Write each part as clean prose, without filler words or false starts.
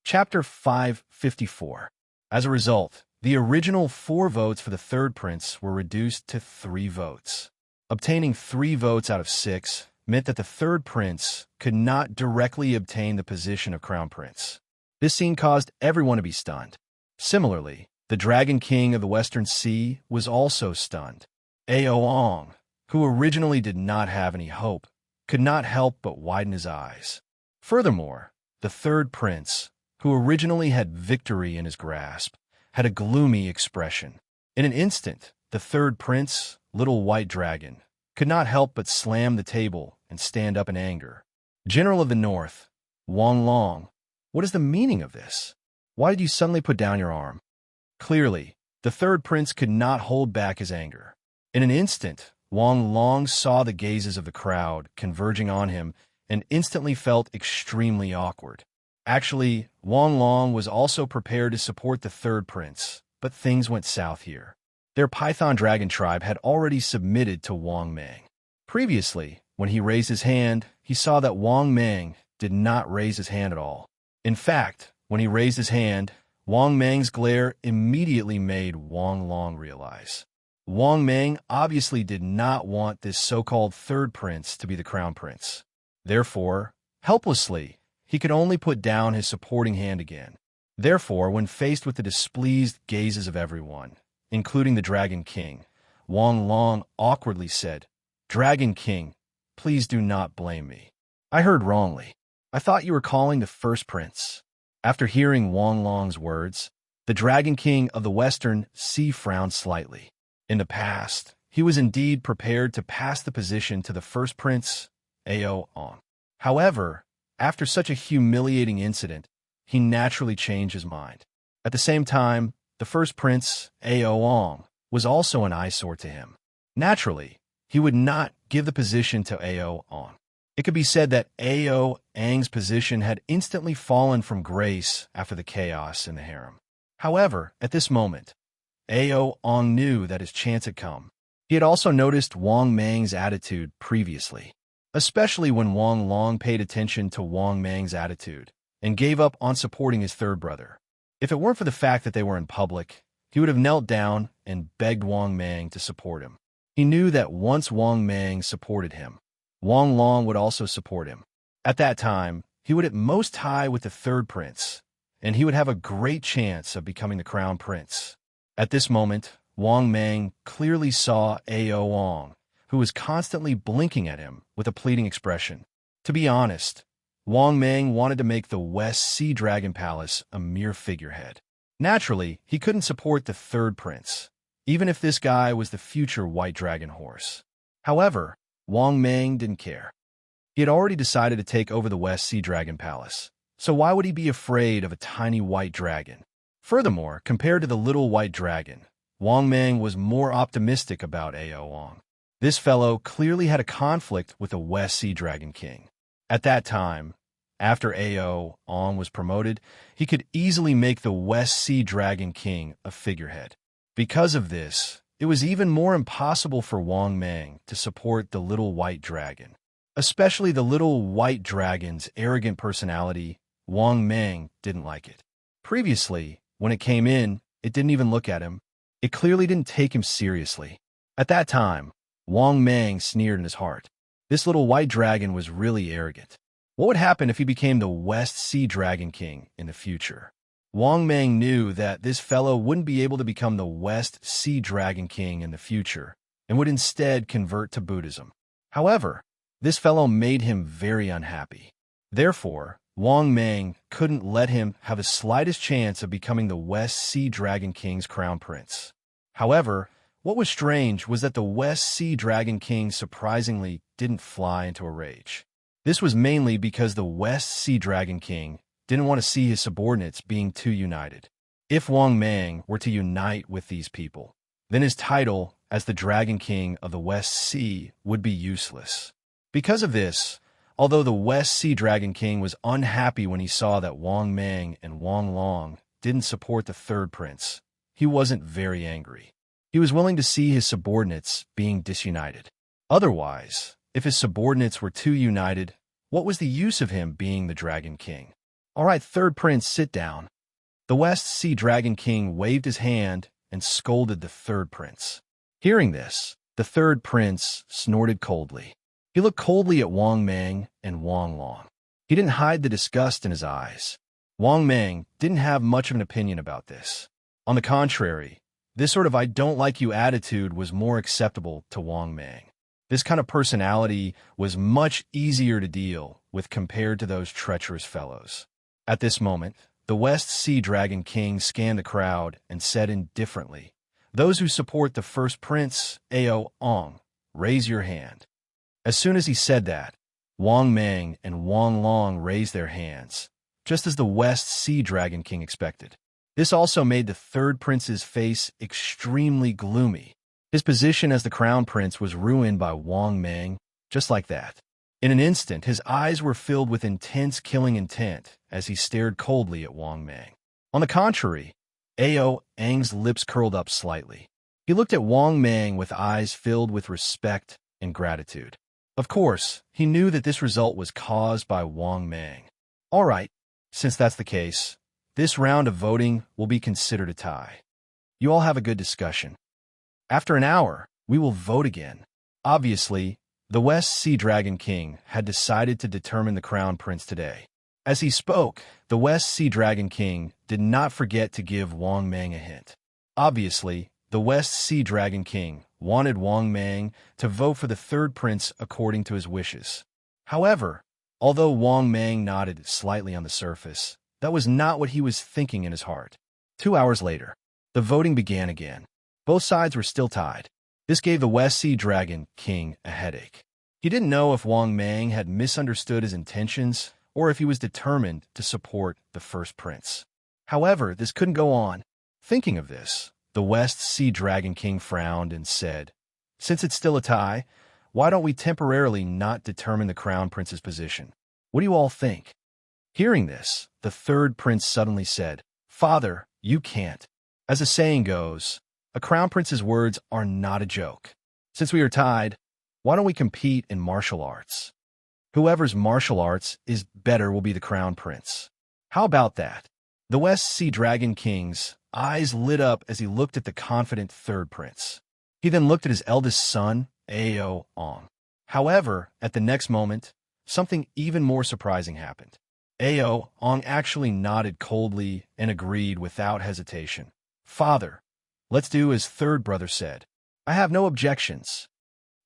Chapter 554. As a result, the original 4 votes for the third prince were reduced to 3 votes. Obtaining 3 votes out of 6 meant that the third prince could not directly obtain the position of crown prince. This scene caused everyone to be stunned. Similarly, the Dragon King of the Western Sea was also stunned. Aoong, who originally did not have any hope, could not help but widen his eyes. Furthermore, the third prince, who originally had victory in his grasp, had a gloomy expression. In an instant, the third prince, Little White Dragon, could not help but slam the table and stand up in anger. General of the North, Wang Long, what is the meaning of this? Why did you suddenly put down your arm? Clearly, the third prince could not hold back his anger. In an instant, Wang Long saw the gazes of the crowd converging on him and instantly felt extremely awkward. Actually, Wang Long was also prepared to support the third prince, but things went south here. Their Python Dragon tribe had already submitted to Wang Mang. Previously, when he raised his hand, he saw that Wang Mang did not raise his hand at all. In fact, when he raised his hand, Wang Mang's glare immediately made Wang Long realize. Wang Mang obviously did not want this so-called third prince to be the crown prince. Therefore, helplessly, he could only put down his supporting hand again. Therefore, when faced with the displeased gazes of everyone, including the Dragon King, Wang Long awkwardly said, "Dragon King, please do not blame me. I heard wrongly. I thought you were calling the first prince." After hearing Wang Long's words, the Dragon King of the Western Sea frowned slightly. In the past, he was indeed prepared to pass the position to the first prince, Aoong. However, after such a humiliating incident, he naturally changed his mind. At the same time, the first prince, Aoong, was also an eyesore to him. Naturally, he would not give the position to Aoong. It could be said that Aoong's position had instantly fallen from grace after the chaos in the harem. However, at this moment, Aoong knew that his chance had come. He had also noticed Wang Mang's attitude previously, especially when Wang Long paid attention to Wang Mang's attitude and gave up on supporting his third brother. If it weren't for the fact that they were in public, he would have knelt down and begged Wang Mang to support him. He knew that once Wang Mang supported him, Wang Long would also support him. At that time, he would at most tie with the third prince, and he would have a great chance of becoming the crown prince. At this moment, Wang Mang clearly saw Aoong, who was constantly blinking at him with a pleading expression. To be honest, Wang Mang wanted to make the West Sea Dragon Palace a mere figurehead. Naturally, he couldn't support the third prince, even if this guy was the future White Dragon horse. However, Wang Mang didn't care. He had already decided to take over the West Sea Dragon Palace, so why would he be afraid of a tiny white dragon? Furthermore, compared to the little white dragon, Wang Mang was more optimistic about Aoong. This fellow clearly had a conflict with the West Sea Dragon King. At that time, after Aoong was promoted, he could easily make the West Sea Dragon King a figurehead. Because of this, it was even more impossible for Wang Mang to support the little white dragon. Especially the little white dragon's arrogant personality, Wang Mang didn't like it. Previously, when it came in, it didn't even look at him. It clearly didn't take him seriously. At that time, Wang Mang sneered in his heart. This little white dragon was really arrogant. What would happen if he became the West Sea Dragon King in the future? Wang Mang knew that this fellow wouldn't be able to become the West Sea Dragon King in the future and would instead convert to Buddhism. However, this fellow made him very unhappy. Therefore, Wang Mang couldn't let him have the slightest chance of becoming the West Sea Dragon King's crown prince. However, what was strange was that the West Sea Dragon King surprisingly didn't fly into a rage. This was mainly because the West Sea Dragon King didn't want to see his subordinates being too united. If Wang Mang were to unite with these people, then his title as the Dragon King of the West Sea would be useless. Because of this, although the West Sea Dragon King was unhappy when he saw that Wang Mang and Wang Long didn't support the third prince, he wasn't very angry. He was willing to see his subordinates being disunited. Otherwise, if his subordinates were too united, what was the use of him being the Dragon King? All right, third prince, sit down. The West Sea Dragon King waved his hand and scolded the third prince. Hearing this, the third prince snorted coldly. He looked coldly at Wang Mang and Wang Long. He didn't hide the disgust in his eyes. Wang Mang didn't have much of an opinion about this. On the contrary, this sort of "I don't like you" attitude was more acceptable to Wang Mang. This kind of personality was much easier to deal with compared to those treacherous fellows. At this moment, the West Sea Dragon King scanned the crowd and said indifferently, "Those who support the first prince, Ao Ong, raise your hand." As soon as he said that, Wang Mang and Wang Long raised their hands, just as the West Sea Dragon King expected. This also made the third prince's face extremely gloomy. His position as the crown prince was ruined by Wang Mang, just like that. In an instant, his eyes were filled with intense killing intent as he stared coldly at Wang Mang. On the contrary, Ao Ang's lips curled up slightly. He looked at Wang Mang with eyes filled with respect and gratitude. Of course, he knew that this result was caused by Wang Mang. All right, since that's the case, this round of voting will be considered a tie. You all have a good discussion. After an hour, we will vote again. Obviously, the West Sea Dragon King had decided to determine the crown prince today. As he spoke, the West Sea Dragon King did not forget to give Wang Mang a hint. Obviously, the West Sea Dragon King wanted Wang Mang to vote for the third prince according to his wishes. However, although Wang Mang nodded slightly on the surface, that was not what he was thinking in his heart. 2 hours later, the voting began again. Both sides were still tied. This gave the West Sea Dragon King a headache. He didn't know if Wang Mang had misunderstood his intentions or if he was determined to support the first prince. However, this couldn't go on. Thinking of this, the West Sea Dragon King frowned and said, "Since it's still a tie, why don't we temporarily not determine the crown prince's position? What do you all think?" Hearing this, the third prince suddenly said, "Father, you can't. As a saying goes, a crown prince's words are not a joke. Since we are tied, why don't we compete in martial arts? Whoever's martial arts is better will be the crown prince. How about that?" The West Sea Dragon King's eyes lit up as he looked at the confident third prince. He then looked at his eldest son, Ao Ong. However, at the next moment, something even more surprising happened. Ao Ong actually nodded coldly and agreed without hesitation. "Father, let's do as third brother said. I have no objections."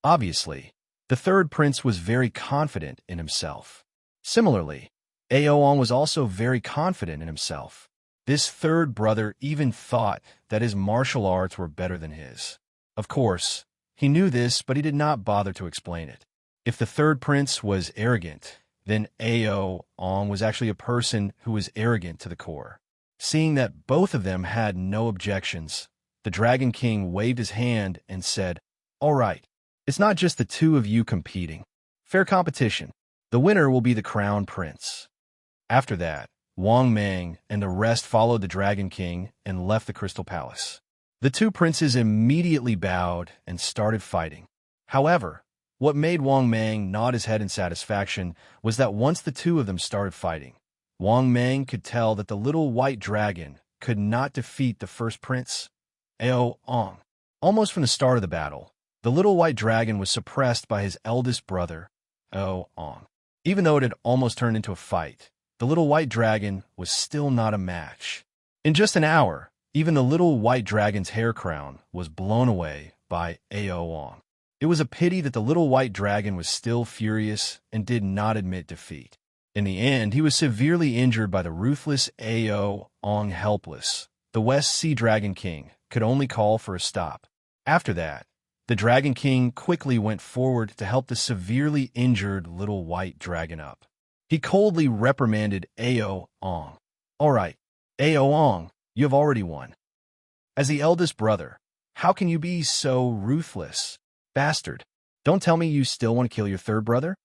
Obviously, the third prince was very confident in himself. Similarly, Ao Ong was also very confident in himself. This third brother even thought that his martial arts were better than his. Of course, he knew this, but he did not bother to explain it. If the third prince was arrogant, then Ao Ong was actually a person who was arrogant to the core. Seeing that both of them had no objections, the Dragon King waved his hand and said, "All right, it's not just the two of you competing. Fair competition. The winner will be the crown prince." After that, Wang Mang and the rest followed the Dragon King and left the Crystal Palace. The two princes immediately bowed and started fighting. However, what made Wang Mang nod his head in satisfaction was that once the two of them started fighting, Wang Mang could tell that the little white dragon could not defeat the first prince, Ao Ong. Almost from the start of the battle, the little white dragon was suppressed by his eldest brother, Ao Ong. Even though it had almost turned into a fight, the little white dragon was still not a match. In just an hour, even the little white dragon's hair crown was blown away by Ao Ong. It was a pity that the little white dragon was still furious and did not admit defeat. In the end, he was severely injured by the ruthless Ao Ong. Helpless, the West Sea Dragon King could only call for a stop. After that, the Dragon King quickly went forward to help the severely injured little white dragon up. He coldly reprimanded Ao Ong. "All right, Ao Ong, you have already won. As the eldest brother, how can you be so ruthless? Bastard, don't tell me you still want to kill your third brother?"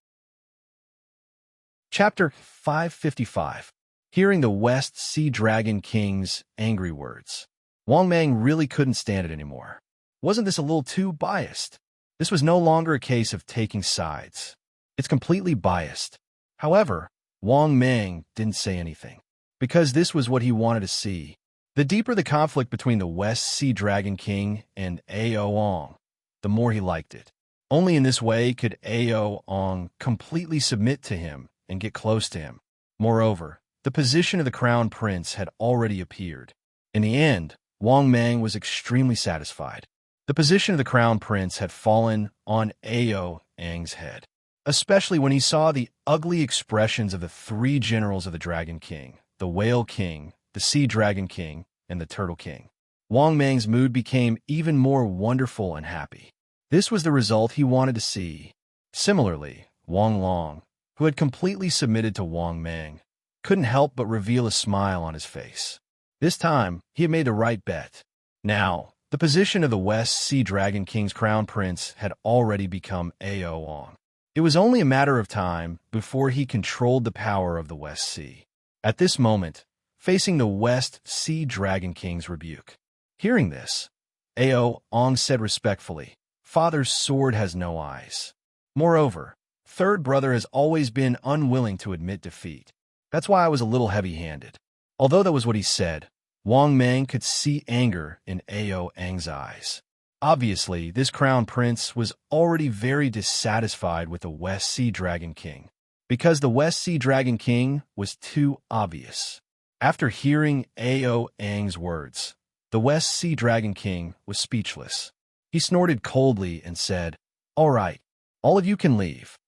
Chapter 555. Hearing the West Sea Dragon King's angry words, Wang Mang really couldn't stand it anymore. Wasn't this a little too biased? This was no longer a case of taking sides. It's completely biased. However, Wang Mang didn't say anything. because this was what he wanted to see. The deeper the conflict between the West Sea Dragon King and Ao Ong, the more he liked it. Only in this way could Ao Ong completely submit to him and get close to him. Moreover, the position of the crown prince had already appeared. In the end, Wang Mang was extremely satisfied. The position of the crown prince had fallen on Ao Ang's head, especially when he saw the ugly expressions of the three generals of the Dragon King, the Whale King, the Sea Dragon King, and the Turtle King. Wang Mang's mood became even more wonderful and happy. This was the result he wanted to see. Similarly, Wang Long, who had completely submitted to Wang Mang, couldn't help but reveal a smile on his face. This time, he had made the right bet. Now, the position of the West Sea Dragon King's crown prince had already become Ao Ong. It was only a matter of time before he controlled the power of the West Sea. At this moment, facing the West Sea Dragon King's rebuke. Hearing this, Ao Ong said respectfully, "Father's sword has no eyes." Moreover, third brother has always been unwilling to admit defeat. That's why I was a little heavy-handed. Although that was what he said, Wang Mang could see anger in Ao Ang's eyes. Obviously, this crown prince was already very dissatisfied with the West Sea Dragon King, because the West Sea Dragon King was too obvious. After hearing Ao Ang's words, the West Sea Dragon King was speechless. He snorted coldly and said, "All right, all of you can leave.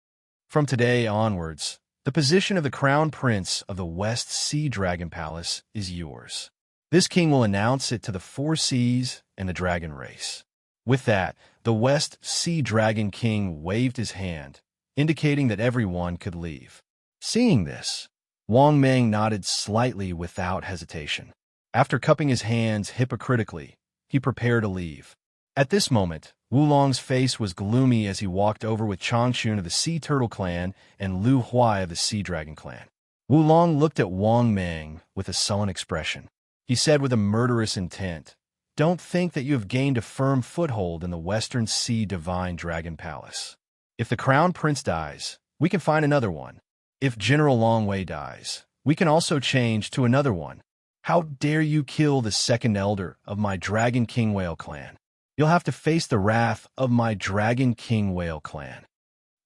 From today onwards, the position of the crown prince of the West Sea Dragon Palace is yours. This king will announce it to the four seas and the dragon race." With that, the West Sea Dragon King waved his hand, indicating that everyone could leave. Seeing this, Wang Mang nodded slightly without hesitation. After cupping his hands hypocritically, he prepared to leave. At this moment, Wulong's face was gloomy as he walked over with Changchun of the Sea Turtle Clan and Lu Huai of the Sea Dragon Clan. Wulong looked at Wang Mang with a sullen expression. He said with a murderous intent, "Don't think that you have gained a firm foothold in the Western Sea Divine Dragon Palace. If the Crown Prince dies, we can find another one. If General Longwei dies, we can also change to another one. How dare you kill the second elder of my Dragon King Whale clan? You'll have to face the wrath of my Dragon King Whale clan."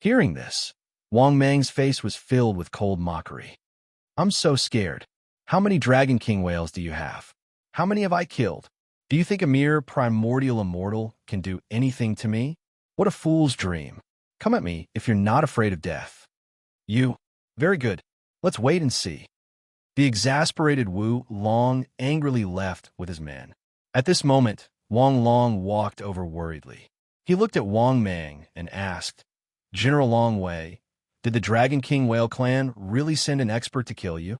Hearing this, Wang Mang's face was filled with cold mockery. "I'm so scared. How many Dragon King whales do you have? How many have I killed? Do you think a mere primordial immortal can do anything to me? What a fool's dream. Come at me if you're not afraid of death." "You? Very good. Let's wait and see." The exasperated Wu Long angrily left with his men. At this moment, Wang Long walked over worriedly. He looked at Wang Mang and asked, "General Longwei, did the Dragon King Whale clan really send an expert to kill you?"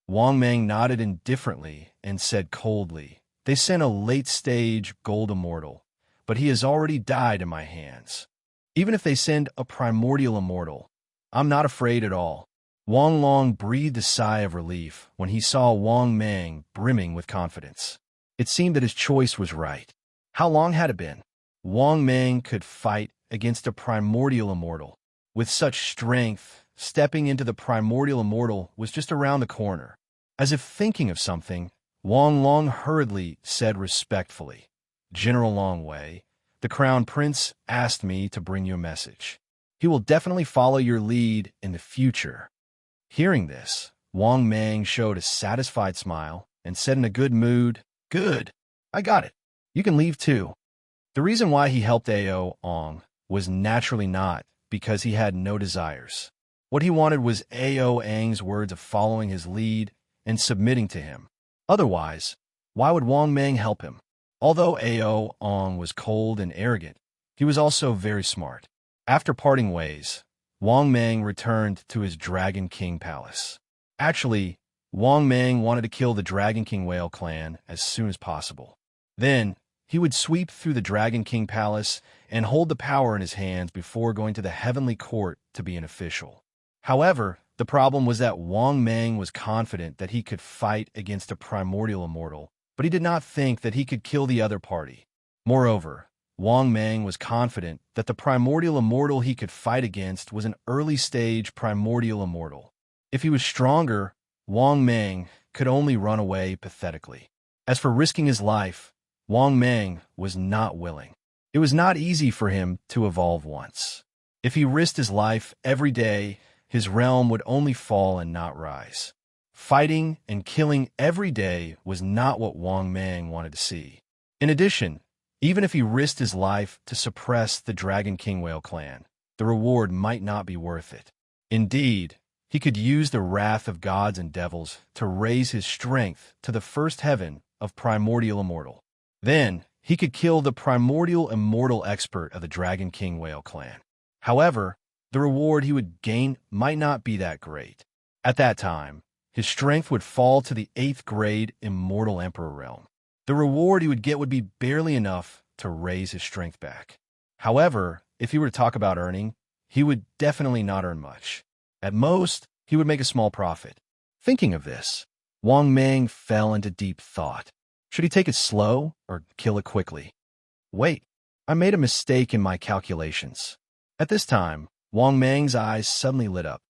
Wang Mang nodded indifferently and said coldly, "They sent a late-stage gold immortal, but he has already died in my hands. Even if they send a primordial immortal, I'm not afraid at all." Wang Long breathed a sigh of relief when he saw Wang Mang brimming with confidence. It seemed that his choice was right. How long had it been? Wang Mang could fight against a primordial immortal. With such strength, stepping into the primordial immortal was just around the corner. As if thinking of something, Wang Long hurriedly said respectfully, "General Longwei, the Crown Prince asked me to bring you a message. He will definitely follow your lead in the future." Hearing this, Wang Mang showed a satisfied smile and said in a good mood, "Good, I got it. You can leave too." The reason why he helped Ao Ong was naturally not because he had no desires. What he wanted was Ao Ang's words of following his lead and submitting to him. Otherwise, why would Wang Mang help him? Although Ao Ong was cold and arrogant, he was also very smart. After parting ways, Wang Mang returned to his Dragon King Palace. Actually, Wang Mang wanted to kill the Dragon King Whale clan as soon as possible. Then, he would sweep through the Dragon King Palace and hold the power in his hands before going to the Heavenly Court to be an official. However, the problem was that Wang Mang was confident that he could fight against a primordial immortal, but he did not think that he could kill the other party. Moreover, Wang Mang was confident that the primordial immortal he could fight against was an early-stage primordial immortal. If he was stronger, Wang Mang could only run away pathetically. As for risking his life, Wang Mang was not willing. It was not easy for him to evolve once. If he risked his life every day, his realm would only fall and not rise. Fighting and killing every day was not what Wang Mang wanted to see. In addition, even if he risked his life to suppress the Dragon King Whale clan, the reward might not be worth it. Indeed, he could use the wrath of gods and devils to raise his strength to the first heaven of primordial immortal. Then, he could kill the primordial immortal expert of the Dragon King Whale clan. However, the reward he would gain might not be that great. At that time, his strength would fall to the 8th grade immortal emperor realm. The reward he would get would be barely enough to raise his strength back. However, if he were to talk about earning, he would definitely not earn much. At most, he would make a small profit. Thinking of this, Wang Mang fell into deep thought. Should he take it slow or kill it quickly? Wait, I made a mistake in my calculations. At this time, Wang Mang's eyes suddenly lit up.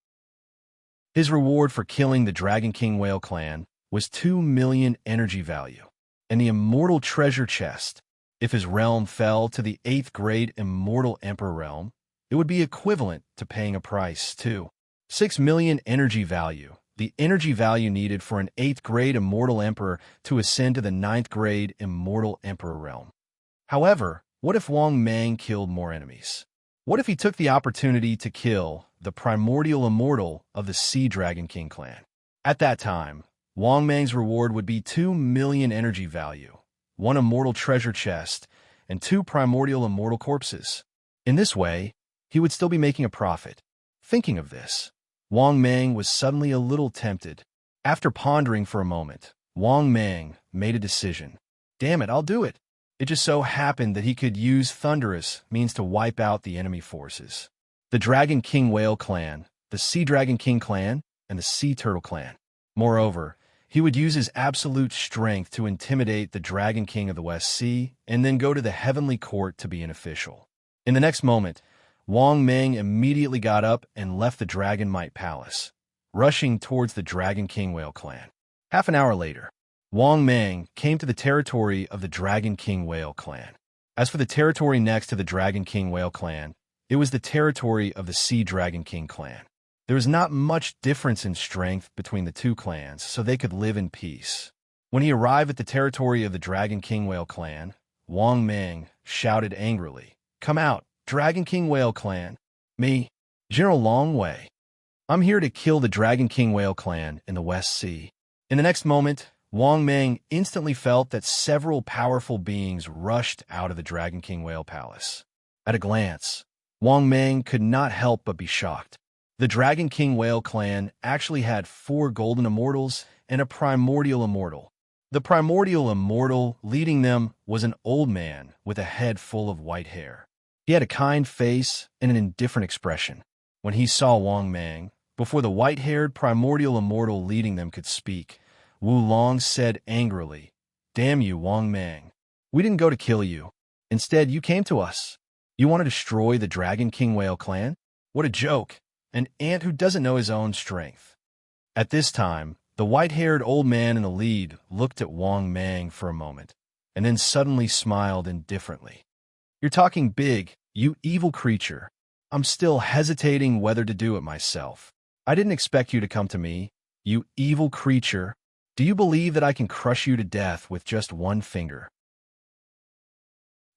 His reward for killing the Dragon King Whale clan was 2 million energy value, and the immortal treasure chest. If his realm fell to the 8th grade immortal emperor realm, it would be equivalent to paying a price, too. 6 million energy value, the energy value needed for an 8th grade immortal emperor to ascend to the 9th grade immortal emperor realm. However, what if Wang Mang killed more enemies? What if he took the opportunity to kill the primordial immortal of the Sea Dragon King clan? At that time, Wang Mang's reward would be 2 million energy value, 1 immortal treasure chest, and 2 primordial immortal corpses. In this way, he would still be making a profit. Thinking of this, Wang Mang was suddenly a little tempted. After pondering for a moment, Wang Mang made a decision. Damn it, I'll do it. It just so happened that he could use thunderous means to wipe out the enemy forces. The Dragon King Whale clan, the Sea Dragon King clan, and the Sea Turtle clan. Moreover, he would use his absolute strength to intimidate the Dragon King of the West Sea and then go to the Heavenly Court to be an official. In the next moment, Wang Mang immediately got up and left the Dragon Might Palace, rushing towards the Dragon King Whale clan. Half an hour later, Wang Mang came to the territory of the Dragon King Whale clan. As for the territory next to the Dragon King Whale clan, it was the territory of the Sea Dragon King clan. There was not much difference in strength between the two clans, so they could live in peace. When he arrived at the territory of the Dragon King Whale clan, Wang Mang shouted angrily, "Come out, Dragon King Whale clan! Me, General Long Wei. I'm here to kill the Dragon King Whale clan in the West Sea." In the next moment, Wang Mang instantly felt that several powerful beings rushed out of the Dragon King Whale Palace. At a glance, Wang Mang could not help but be shocked. The Dragon King Whale clan actually had 4 golden immortals and a primordial immortal. The primordial immortal leading them was an old man with a head full of white hair. He had a kind face and an indifferent expression. When he saw Wang Mang, before the white-haired primordial immortal leading them could speak, Wu Long said angrily, "Damn you, Wang Mang. We didn't go to kill you. Instead, you came to us. You want to destroy the Dragon King Whale clan? What a joke. An ant who doesn't know his own strength." At this time, the white-haired old man in the lead looked at Wang Mang for a moment, and then suddenly smiled indifferently. "You're talking big, you evil creature. I'm still hesitating whether to do it myself. I didn't expect you to come to me, you evil creature. Do you believe that I can crush you to death with just one finger?"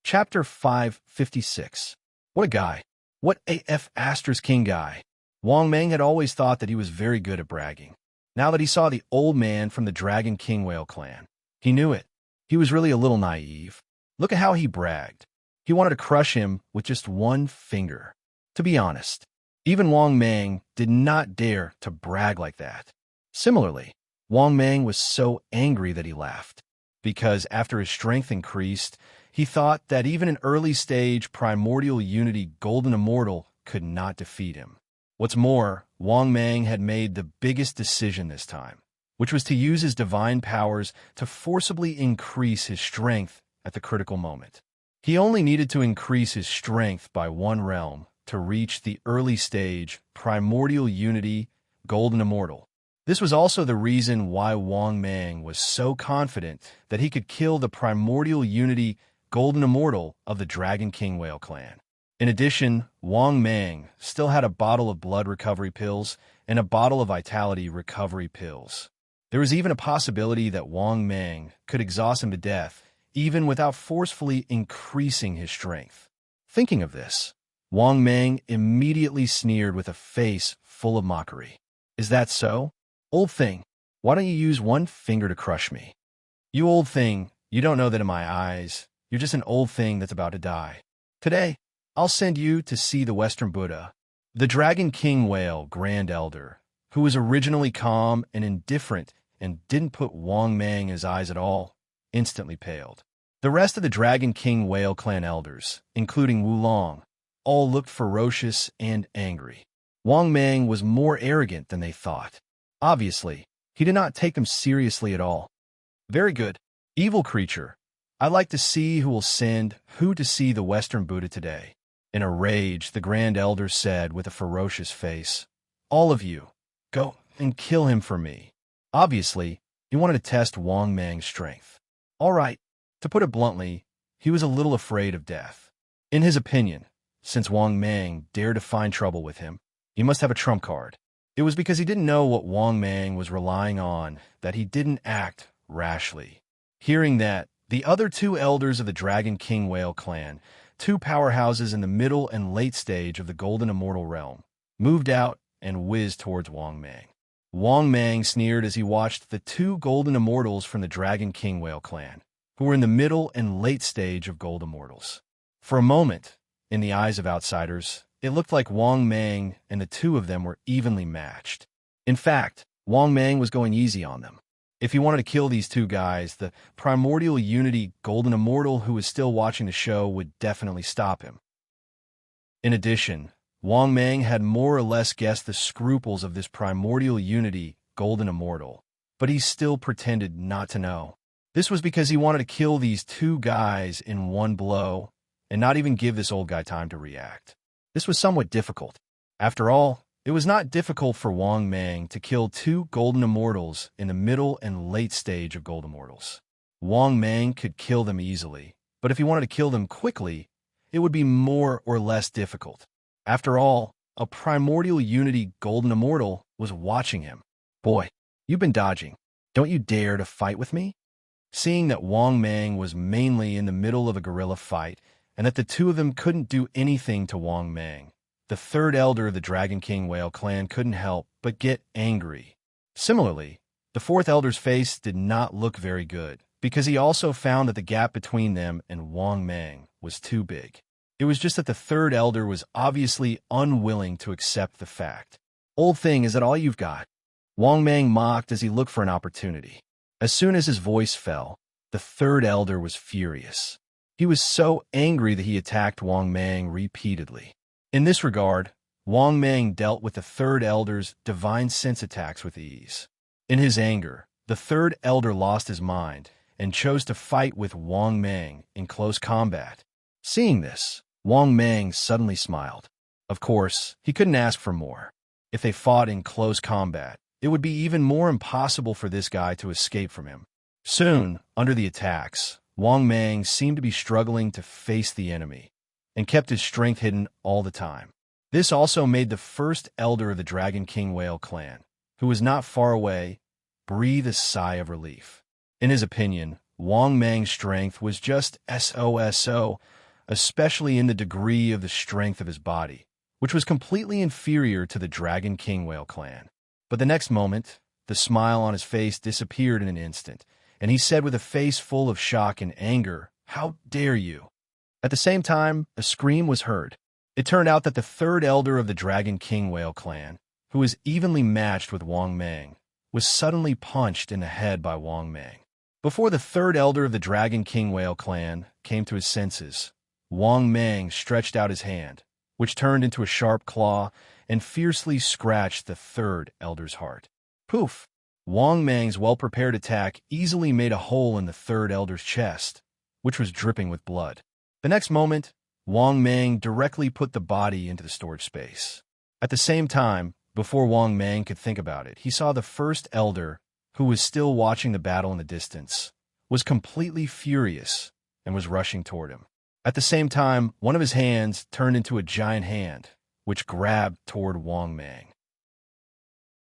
Chapter 556. What a guy. What AF Astor's King guy. Wang Mang had always thought that he was very good at bragging. Now that he saw the old man from the Dragon King Whale clan, he knew it. He was really a little naive. Look at how he bragged. He wanted to crush him with just one finger. To be honest, even Wang Mang did not dare to brag like that. Similarly, Wang Mang was so angry that he laughed, because after his strength increased, he thought that even an early-stage primordial unity golden immortal could not defeat him. What's more, Wang Mang had made the biggest decision this time, which was to use his divine powers to forcibly increase his strength at the critical moment. He only needed to increase his strength by 1 realm to reach the early-stage primordial unity golden immortal. This was also the reason why Wang Mang was so confident that he could kill the primordial unity golden immortal of the Dragon King Whale clan. In addition, Wang Mang still had a bottle of blood recovery pills and a bottle of vitality recovery pills. There was even a possibility that Wang Mang could exhaust him to death, even without forcefully increasing his strength. Thinking of this, Wang Mang immediately sneered with a face full of mockery. Is that so? Old thing, why don't you use one finger to crush me? You old thing, you don't know that in my eyes, you're just an old thing that's about to die. Today, I'll send you to see the Western Buddha, the Dragon King Whale Grand Elder, who was originally calm and indifferent and didn't put Wang Mang in his eyes at all, instantly paled. The rest of the Dragon King Whale clan elders, including Wulong, all looked ferocious and angry. Wang Mang was more arrogant than they thought. Obviously, he did not take them seriously at all. Very good. Evil creature, I'd like to see who will send who to see the Western Buddha today. In a rage, the Grand Elder said with a ferocious face, all of you, go and kill him for me. Obviously, he wanted to test Wang Mang's strength. All right, to put it bluntly, he was a little afraid of death. In his opinion, since Wang Mang dared to find trouble with him, he must have a trump card. It was because he didn't know what Wang Mang was relying on that he didn't act rashly. Hearing that, the other two elders of the Dragon King Whale clan, two powerhouses in the middle and late stage of the Golden Immortal realm, moved out and whizzed towards Wang Mang. Wang Mang sneered as he watched the two Golden Immortals from the Dragon King Whale clan, who were in the middle and late stage of Gold Immortals. For a moment, in the eyes of outsiders, it looked like Wang Mang and the two of them were evenly matched. In fact, Wang Mang was going easy on them. If he wanted to kill these two guys, the primordial unity Golden Immortal who was still watching the show would definitely stop him. In addition, Wang Mang had more or less guessed the scruples of this primordial unity Golden Immortal, but he still pretended not to know. This was because he wanted to kill these two guys in one blow and not even give this old guy time to react. This was somewhat difficult. After all, it was not difficult for Wang Mang to kill two Golden Immortals in the middle and late stage of Gold Immortals. Wang Mang could kill them easily, but if he wanted to kill them quickly, it would be more or less difficult. After all, a primordial unity Golden Immortal was watching him. Boy, you've been dodging. Don't you dare to fight with me? Seeing that Wang Mang was mainly in the middle of a guerrilla fight, and that the two of them couldn't do anything to Wang Mang, the third elder of the Dragon King Whale clan couldn't help but get angry. Similarly, the fourth elder's face did not look very good, because he also found that the gap between them and Wang Mang was too big. It was just that the third elder was obviously unwilling to accept the fact. Old thing, is that all you've got? Wang Mang mocked as he looked for an opportunity. As soon as his voice fell, the third elder was furious. He was so angry that he attacked Wang Mang repeatedly. In this regard, Wang Mang dealt with the third elder's divine sense attacks with ease. In his anger, the third elder lost his mind and chose to fight with Wang Mang in close combat. Seeing this, Wang Mang suddenly smiled. Of course, he couldn't ask for more. If they fought in close combat, it would be even more impossible for this guy to escape from him. Soon, under the attacks, Wang Mang seemed to be struggling to face the enemy, and kept his strength hidden all the time. This also made the first elder of the Dragon King Whale clan, who was not far away, breathe a sigh of relief. In his opinion, Wang Mang's strength was just so, especially in the degree of the strength of his body, which was completely inferior to the Dragon King Whale clan. But the next moment, the smile on his face disappeared in an instant, and he said with a face full of shock and anger, "How dare you?" At the same time, a scream was heard. It turned out that the third elder of the Dragon King Whale clan, who was evenly matched with Wang Mang, was suddenly punched in the head by Wang Mang. Before the third elder of the Dragon King Whale clan came to his senses, Wang Mang stretched out his hand, which turned into a sharp claw and fiercely scratched the third elder's heart. Poof! Wang Mang's well-prepared attack easily made a hole in the third elder's chest, which was dripping with blood. The next moment, Wang Mang directly put the body into the storage space. At the same time, Before Wang Mang could think about it, he saw the first elder, who was still watching the battle in the distance, was completely furious and was rushing toward him. At the same time, one of his hands turned into a giant hand, which grabbed toward Wang Mang.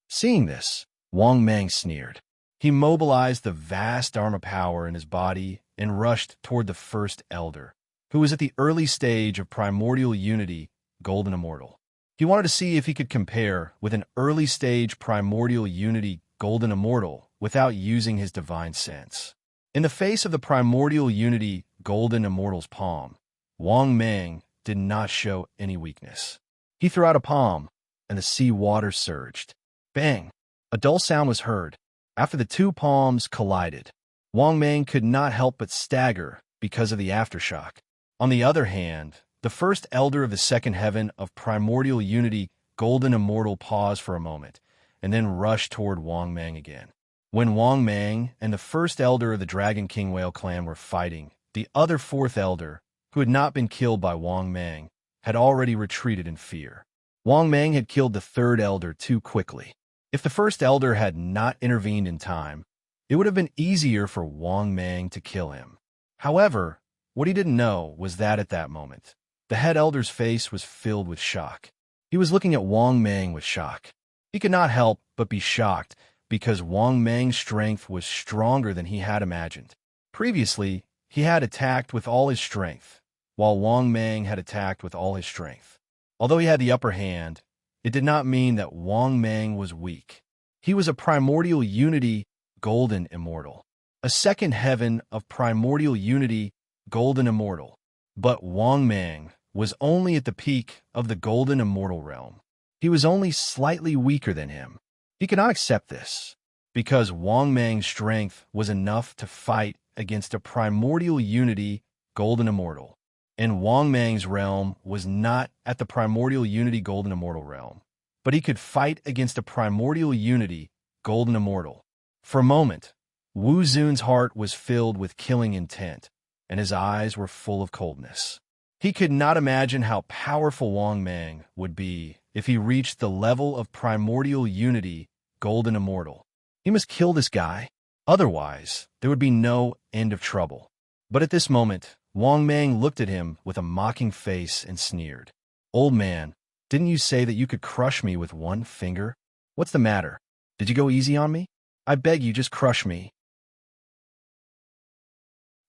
Seeing this, Wang Mang sneered. He mobilized the vast armor power in his body and rushed toward the first elder, who was at the early stage of primordial unity, golden immortal. He wanted to see if he could compare with an early stage primordial unity, golden immortal, without using his divine sense. In the face of the primordial unity, golden immortal's palm, Wang Mang did not show any weakness. He threw out a palm, and the sea water surged. Bang! A dull sound was heard. After the two palms collided, Wang Mang could not help but stagger because of the aftershock. On the other hand, the first elder of the second heaven of primordial unity, golden immortal, paused for a moment, and then rushed toward Wang Mang again. When Wang Mang and the first elder of the Dragon King Whale clan were fighting, the other fourth elder, who had not been killed by Wang Mang, had already retreated in fear. Wang Mang had killed the third elder too quickly. If the first elder had not intervened in time, it would have been easier for Wang Mang to kill him. However, what he didn't know was that at that moment, the head elder's face was filled with shock. He was looking at Wang Mang with shock. He could not help but be shocked because Wang Mang's strength was stronger than he had imagined. Previously, he had attacked with all his strength, while Wang Mang had attacked with all his strength. Although he had the upper hand, it did not mean that Wang Mang was weak. He was a primordial unity, golden immortal, a second heaven of primordial unity, golden immortal. But Wang Mang was only at the peak of the golden immortal realm. He was only slightly weaker than him. He could not accept this, because Wang Mang's strength was enough to fight against a primordial unity, golden immortal. And Wang Mang's realm was not at the primordial unity, golden immortal realm, but he could fight against a primordial unity, golden immortal. For a moment, Wu Zun's heart was filled with killing intent, and his eyes were full of coldness. He could not imagine how powerful Wang Mang would be if he reached the level of primordial unity, golden immortal. He must kill this guy, otherwise there would be no end of trouble. But at this moment, Wang Mang looked at him with a mocking face and sneered. "Old man, didn't you say that you could crush me with one finger? What's the matter? Did you go easy on me? I beg you, just crush me."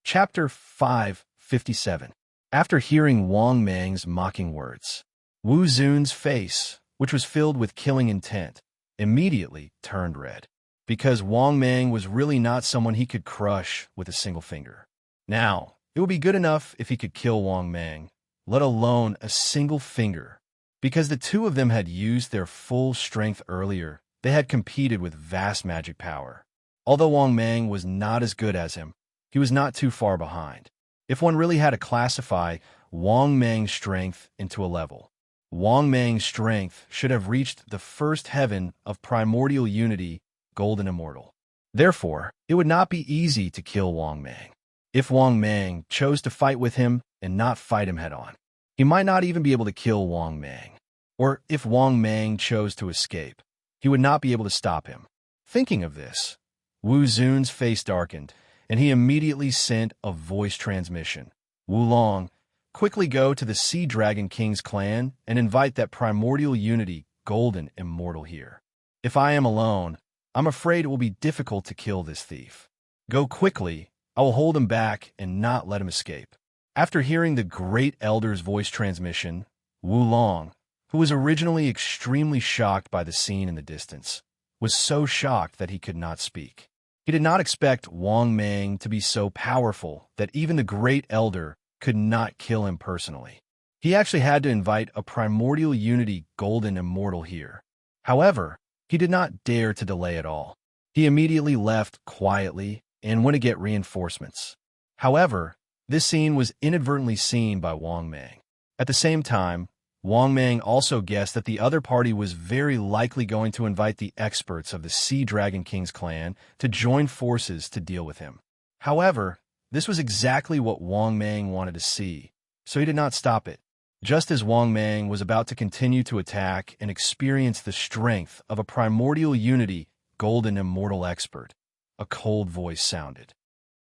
Chapter 557. After hearing Wang Mang's mocking words, Wu Zun's face, which was filled with killing intent, immediately turned red, because Wang Mang was really not someone he could crush with a single finger. Now, it would be good enough if he could kill Wang Mang, let alone a single finger. Because the two of them had used their full strength earlier, they had competed with vast magic power. Although Wang Mang was not as good as him, he was not too far behind. If one really had to classify Wang Mang's strength into a level, Wang Mang's strength should have reached the first heaven of primordial unity, golden immortal. Therefore, it would not be easy to kill Wang Mang. If Wang Mang chose to fight with him and not fight him head-on, he might not even be able to kill Wang Mang. Or if Wang Mang chose to escape, he would not be able to stop him. Thinking of this, Wu Zun's face darkened, and he immediately sent a voice transmission. "Wulong, quickly go to the Sea Dragon King's clan and invite that primordial unity, golden immortal here. If I am alone, I'm afraid it will be difficult to kill this thief. Go quickly. I will hold him back and not let him escape." After hearing the great elder's voice transmission, Wulong, who was originally extremely shocked by the scene in the distance, was so shocked that he could not speak. He did not expect Wang Mang to be so powerful that even the great elder could not kill him personally. He actually had to invite a primordial unity, golden immortal here. However, he did not dare to delay at all. He immediately left quietly and went to get reinforcements. However, this scene was inadvertently seen by Wang Mang. At the same time, Wang Mang also guessed that the other party was very likely going to invite the experts of the Sea Dragon King's clan to join forces to deal with him. However, this was exactly what Wang Mang wanted to see, so he did not stop it. Just as Wang Mang was about to continue to attack and experience the strength of a primordial unity, golden immortal expert, a cold voice sounded.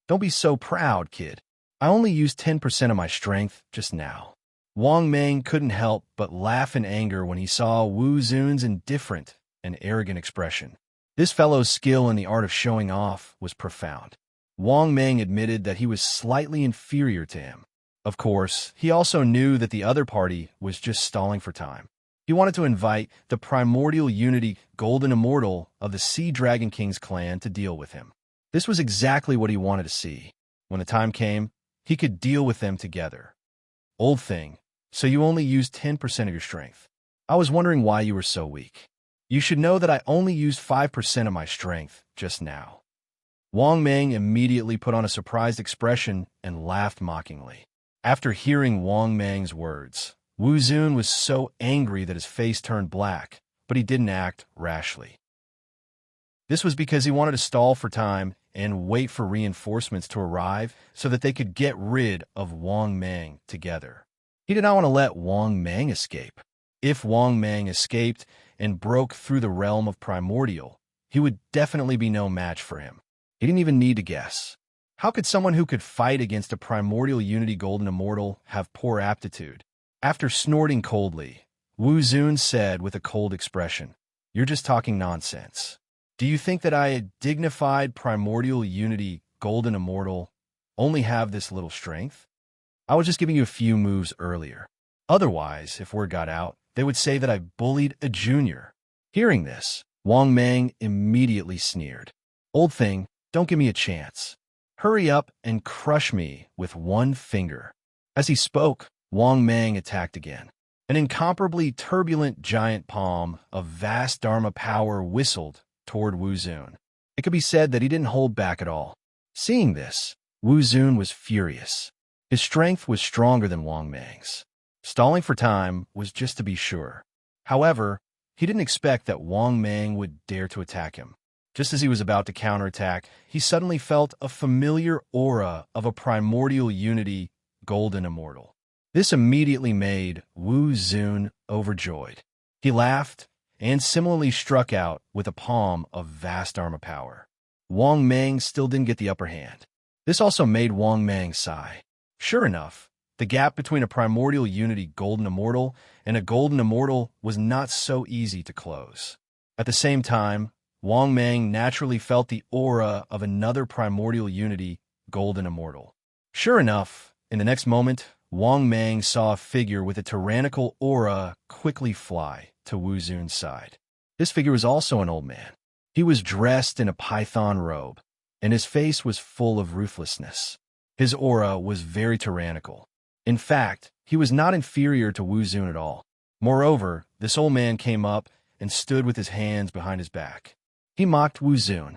"Don't be so proud, kid. I only used 10% of my strength just now." Wang Mang couldn't help but laugh in anger when he saw Wu Zun's indifferent and arrogant expression. This fellow's skill in the art of showing off was profound. Wang Mang admitted that he was slightly inferior to him. Of course, he also knew that the other party was just stalling for time. He wanted to invite the primordial unity golden immortal of the Sea Dragon King's clan to deal with him. This was exactly what he wanted to see. When the time came, he could deal with them together. "Old thing, so you only used 10% of your strength. I was wondering why you were so weak. You should know that I only used 5% of my strength just now." Wang Mang immediately put on a surprised expression and laughed mockingly. After hearing Wang Mang's words, Wu Zun was so angry that his face turned black, but he didn't act rashly. This was because he wanted to stall for time and wait for reinforcements to arrive so that they could get rid of Wang Mang together. He did not want to let Wang Mang escape. If Wang Mang escaped and broke through the realm of primordial, he would definitely be no match for him. He didn't even need to guess. How could someone who could fight against a primordial unity golden immortal have poor aptitude? After snorting coldly, Wu Zun said with a cold expression, "You're just talking nonsense. Do you think that I, a dignified primordial unity golden immortal, only have this little strength? I was just giving you a few moves earlier. Otherwise, if word got out, they would say that I bullied a junior." Hearing this, Wang Mang immediately sneered. "Old thing, don't give me a chance. Hurry up and crush me with one finger." As he spoke, Wang Mang attacked again. An incomparably turbulent giant palm of vast Dharma power whistled toward Wu Zun. It could be said that he didn't hold back at all. Seeing this, Wu Zun was furious. His strength was stronger than Wang Mang's. Stalling for time was just to be sure. However, he didn't expect that Wang Mang would dare to attack him. Just as he was about to counterattack, he suddenly felt a familiar aura of a primordial unity, golden immortal. This immediately made Wu Zun overjoyed. He laughed and similarly struck out with a palm of vast Dharma power. Wang Mang still didn't get the upper hand. This also made Wang Mang sigh. Sure enough, the gap between a primordial unity golden immortal and a golden immortal was not so easy to close. At the same time, Wang Mang naturally felt the aura of another primordial unity, golden immortal. Sure enough, in the next moment, Wang Mang saw a figure with a tyrannical aura quickly fly to Wu Zun's side. This figure was also an old man. He was dressed in a python robe, and his face was full of ruthlessness. His aura was very tyrannical. In fact, he was not inferior to Wu Zun at all. Moreover, this old man came up and stood with his hands behind his back. He mocked Wu Zun.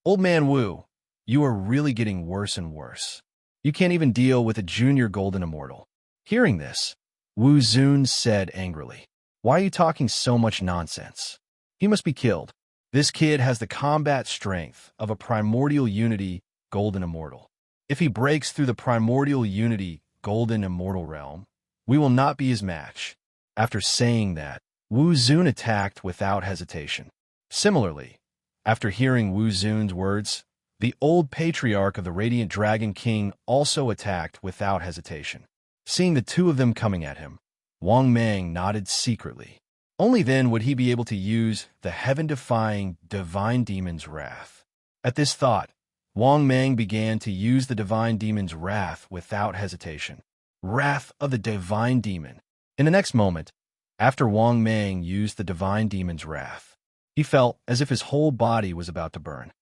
"Old man Wu, you are really getting worse and worse. You can't even deal with a junior golden immortal." Hearing this, Wu Zun said angrily, "Why are you talking so much nonsense? He must be killed. This kid has the combat strength of a primordial unity golden immortal. If he breaks through the primordial unity golden immortal realm, we will not be his match." After saying that, Wu Zun attacked without hesitation. Similarly, after hearing Wu Zun's words, the old patriarch of the Radiant Dragon King also attacked without hesitation. Seeing the two of them coming at him, Wang Mang nodded secretly. Only then would he be able to use the heaven-defying Divine Demon's Wrath. At this thought, Wang Mang began to use the Divine Demon's Wrath without hesitation. Wrath of the Divine Demon. In the next moment, after Wang Mang used the Divine Demon's Wrath, he felt as if his whole body was about to burn.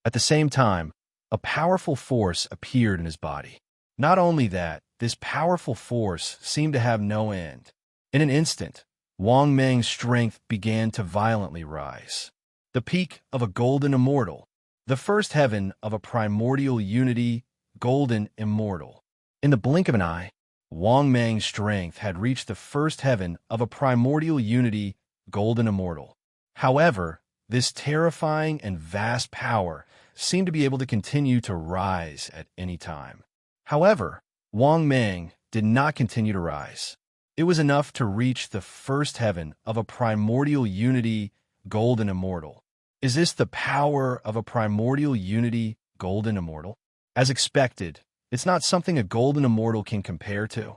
At the same time, a powerful force appeared in his body. Not only that, this powerful force seemed to have no end. In an instant, Wang Mang's strength began to violently rise. The peak of a golden immortal, the first heaven of a primordial unity, golden immortal. In the blink of an eye, Wang Mang's strength had reached the first heaven of a primordial unity, golden immortal. However, this terrifying and vast power seemed to be able to continue to rise at any time. However, Wang Mang did not continue to rise. It was enough to reach the first heaven of a primordial unity, golden immortal. Is this the power of a primordial unity, golden immortal? As expected, it's not something a golden immortal can compare to.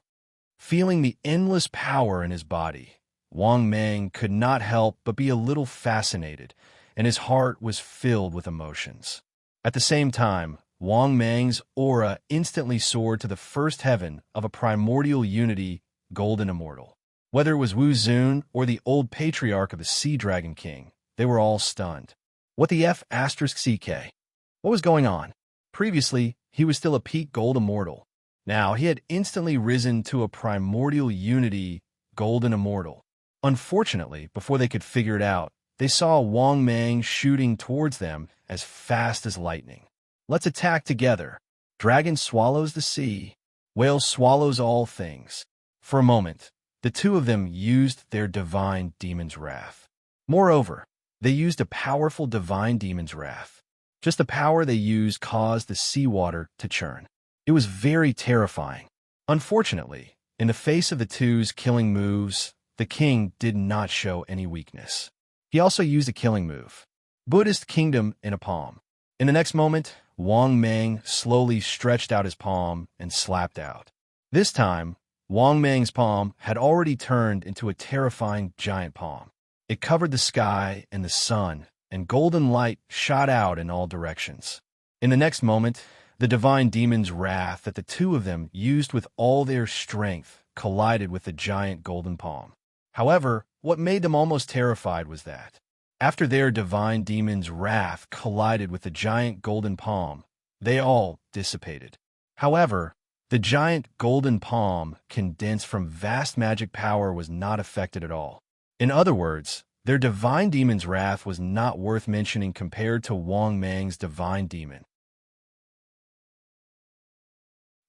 Feeling the endless power in his body, Wang Mang could not help but be a little fascinated, and his heart was filled with emotions. At the same time, Wang Mang's aura instantly soared to the first heaven of a primordial unity, golden immortal. Whether it was Wu Zun or the old patriarch of the Sea Dragon King, they were all stunned. What the F***CK? What was going on? Previously, he was still a peak gold immortal. Now he had instantly risen to a primordial unity, golden immortal. Unfortunately, before they could figure it out, they saw Wang Mang shooting towards them as fast as lightning. Let's attack together. Dragon swallows the sea. Whale swallows all things. For a moment, the two of them used their divine demon's wrath. Moreover, they used a powerful divine demon's wrath. Just the power they used caused the seawater to churn. It was very terrifying. Unfortunately, in the face of the two's killing moves, the king did not show any weakness. He also used a killing move, Buddhist Kingdom in a palm. In the next moment, Wang Mang slowly stretched out his palm and slapped out. This time, Wang Mang's palm had already turned into a terrifying giant palm. It covered the sky and the sun, and golden light shot out in all directions. In the next moment, the divine demon's wrath that the two of them used with all their strength collided with the giant golden palm. However, what made them almost terrified was that, after their divine demon's wrath collided with the giant golden palm, they all dissipated. However, the giant golden palm, condensed from vast magic power, was not affected at all. In other words, their divine demon's wrath was not worth mentioning compared to Wang Mang's divine demon.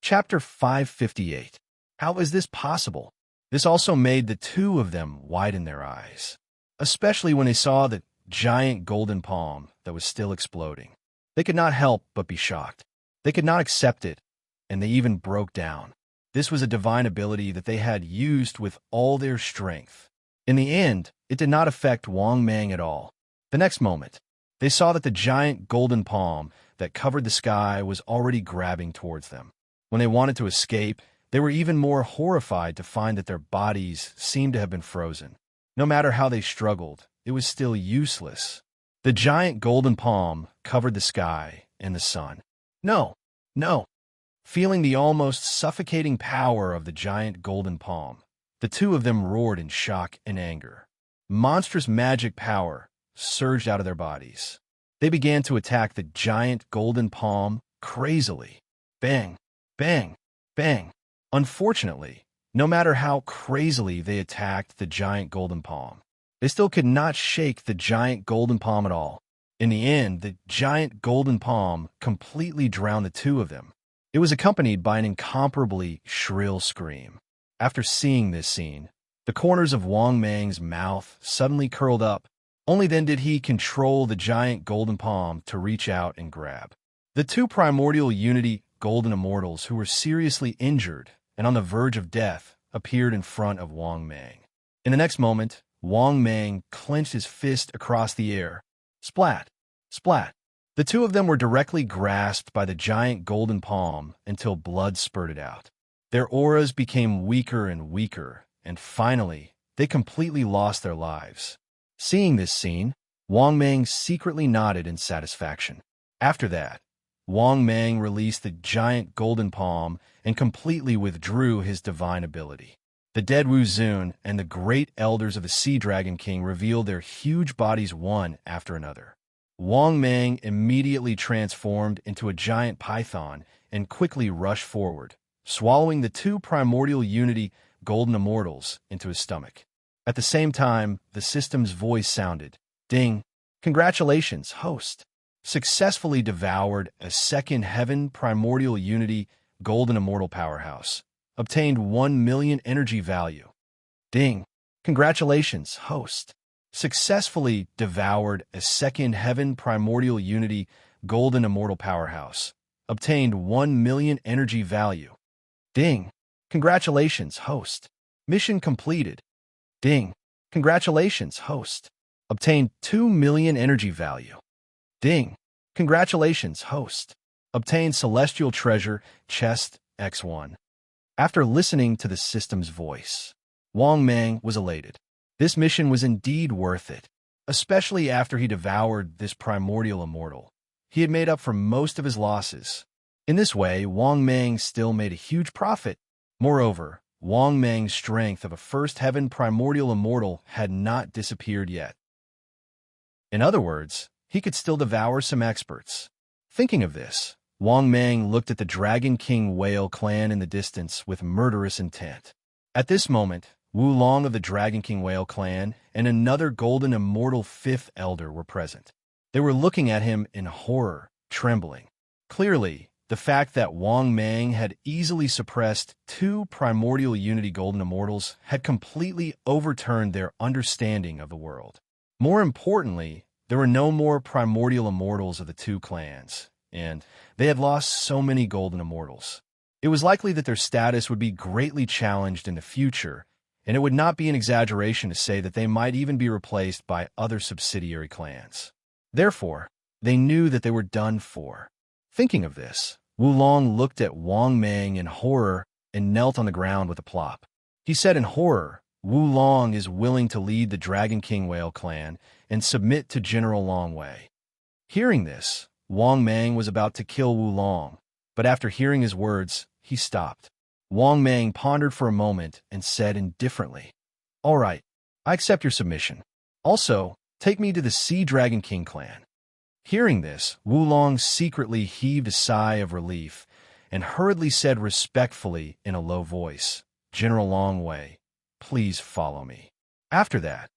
Chapter 558. How is this possible? This also made the two of them widen their eyes, especially when they saw the giant golden palm that was still exploding. They could not help but be shocked. They could not accept it, and they even broke down. This was a divine ability that they had used with all their strength. In the end, it did not affect Wang Mang at all. The next moment, they saw that the giant golden palm that covered the sky was already grabbing towards them. When they wanted to escape, they were even more horrified to find that their bodies seemed to have been frozen. No matter how they struggled, it was still useless. The giant golden palm covered the sky and the sun. No, no. Feeling the almost suffocating power of the giant golden palm, the two of them roared in shock and anger. Monstrous magic power surged out of their bodies. They began to attack the giant golden palm crazily. Bang, bang, bang. Unfortunately, no matter how crazily they attacked the giant golden palm, they still could not shake the giant golden palm at all. In the end, the giant golden palm completely drowned the two of them. It was accompanied by an incomparably shrill scream. After seeing this scene, the corners of Wang Mang's mouth suddenly curled up. Only then did he control the giant golden palm to reach out and grab. The two primordial unity golden immortals who were seriously injured and on the verge of death appeared in front of Wang Mang. In the next moment, Wang Mang clenched his fist across the air. Splat! Splat! The two of them were directly grasped by the giant golden palm until blood spurted out. Their auras became weaker and weaker, and finally, they completely lost their lives. Seeing this scene, Wang Mang secretly nodded in satisfaction. After that, Wang Mang released the giant golden palm and completely withdrew his divine ability. The dead Wu Zun and the great elders of the Sea Dragon King revealed their huge bodies one after another. Wang Mang immediately transformed into a giant python and quickly rushed forward, swallowing the two primordial unity golden immortals into his stomach. At the same time, the system's voice sounded, "Ding! Congratulations, host! Successfully devoured a second heaven primordial unity golden immortal powerhouse. Obtained 1 million energy value. Ding! Congratulations, host! Successfully devoured a second heaven primordial unity golden immortal powerhouse. Obtained 1 million energy value. Ding! Congratulations, host. Mission completed. Ding. Congratulations, host. Obtained 2 million energy value. Ding. Congratulations, host. Obtained celestial treasure, chest, X1. After listening to the system's voice, Wang Mang was elated. This mission was indeed worth it, especially after he devoured this primordial immortal. He had made up for most of his losses. In this way, Wang Mang still made a huge profit. Moreover, Wang Mang's strength of a first heaven primordial immortal had not disappeared yet. In other words, he could still devour some experts. Thinking of this, Wang Mang looked at the Dragon King Whale clan in the distance with murderous intent. At this moment, Wu Long of the Dragon King Whale clan and another golden immortal fifth elder were present. They were looking at him in horror, trembling. Clearly, the fact that Wang Mang had easily suppressed 2 primordial unity golden immortals had completely overturned their understanding of the world. More importantly, there were no more primordial immortals of the 2 clans, and they had lost so many golden immortals. It was likely that their status would be greatly challenged in the future, and it would not be an exaggeration to say that they might even be replaced by other subsidiary clans. Therefore, they knew that they were done for. Thinking of this, Wu Long looked at Wang Mang in horror and knelt on the ground with a plop. He said in horror, Wu Long is willing to lead the Dragon King Whale clan and submit to General Long Wei. Hearing this, Wang Mang was about to kill Wu Long, but after hearing his words, he stopped. Wang Mang pondered for a moment and said indifferently, "All right, I accept your submission. Also, take me to the Sea Dragon King clan." Hearing this, Wu Long secretly heaved a sigh of relief and hurriedly said respectfully in a low voice, "General Long Wei, please follow me." After that,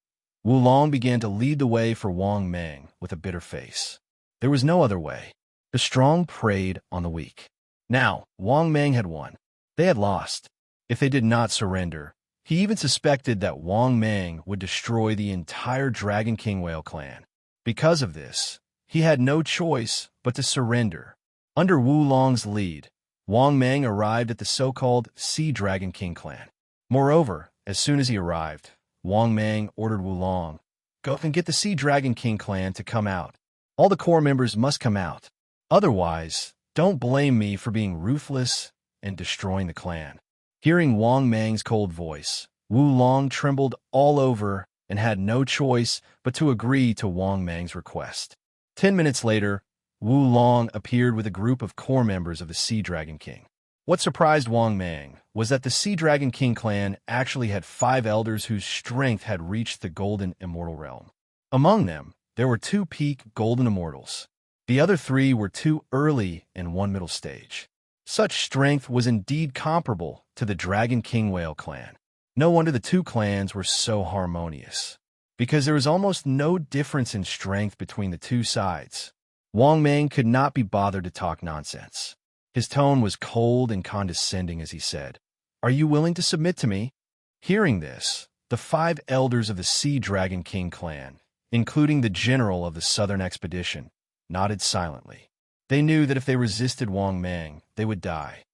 Wu Long began to lead the way for Wang Mang with a bitter face. There was no other way. The strong preyed on the weak. Now, Wang Mang had won. They had lost. If they did not surrender, he even suspected that Wang Mang would destroy the entire Dragon King Whale clan. Because of this, he had no choice but to surrender. Under Wu Long's lead, Wang Mang arrived at the so-called Sea Dragon King clan. Moreover, as soon as he arrived, Wang Mang ordered Wu Long, "Go and get the Sea Dragon King clan to come out. All the core members must come out. Otherwise, don't blame me for being ruthless and destroying the clan." Hearing Wang Mang's cold voice, Wu Long trembled all over and had no choice but to agree to Wang Mang's request. 10 minutes later, Wu Long appeared with a group of core members of the Sea Dragon King. What surprised Wang Mang was that the Sea Dragon King clan actually had 5 elders whose strength had reached the Golden Immortal realm. Among them, there were 2 peak Golden Immortals. The other 3 were 2 early and 1 middle stage. Such strength was indeed comparable to the Dragon King Whale clan. No wonder the 2 clans were so harmonious, because there was almost no difference in strength between the 2 sides. Wang Mang could not be bothered to talk nonsense. His tone was cold and condescending as he said, "Are you willing to submit to me?" Hearing this, the 5 elders of the Sea Dragon King clan, including the general of the southern expedition, nodded silently. They knew that if they resisted Wang Mang, they would die.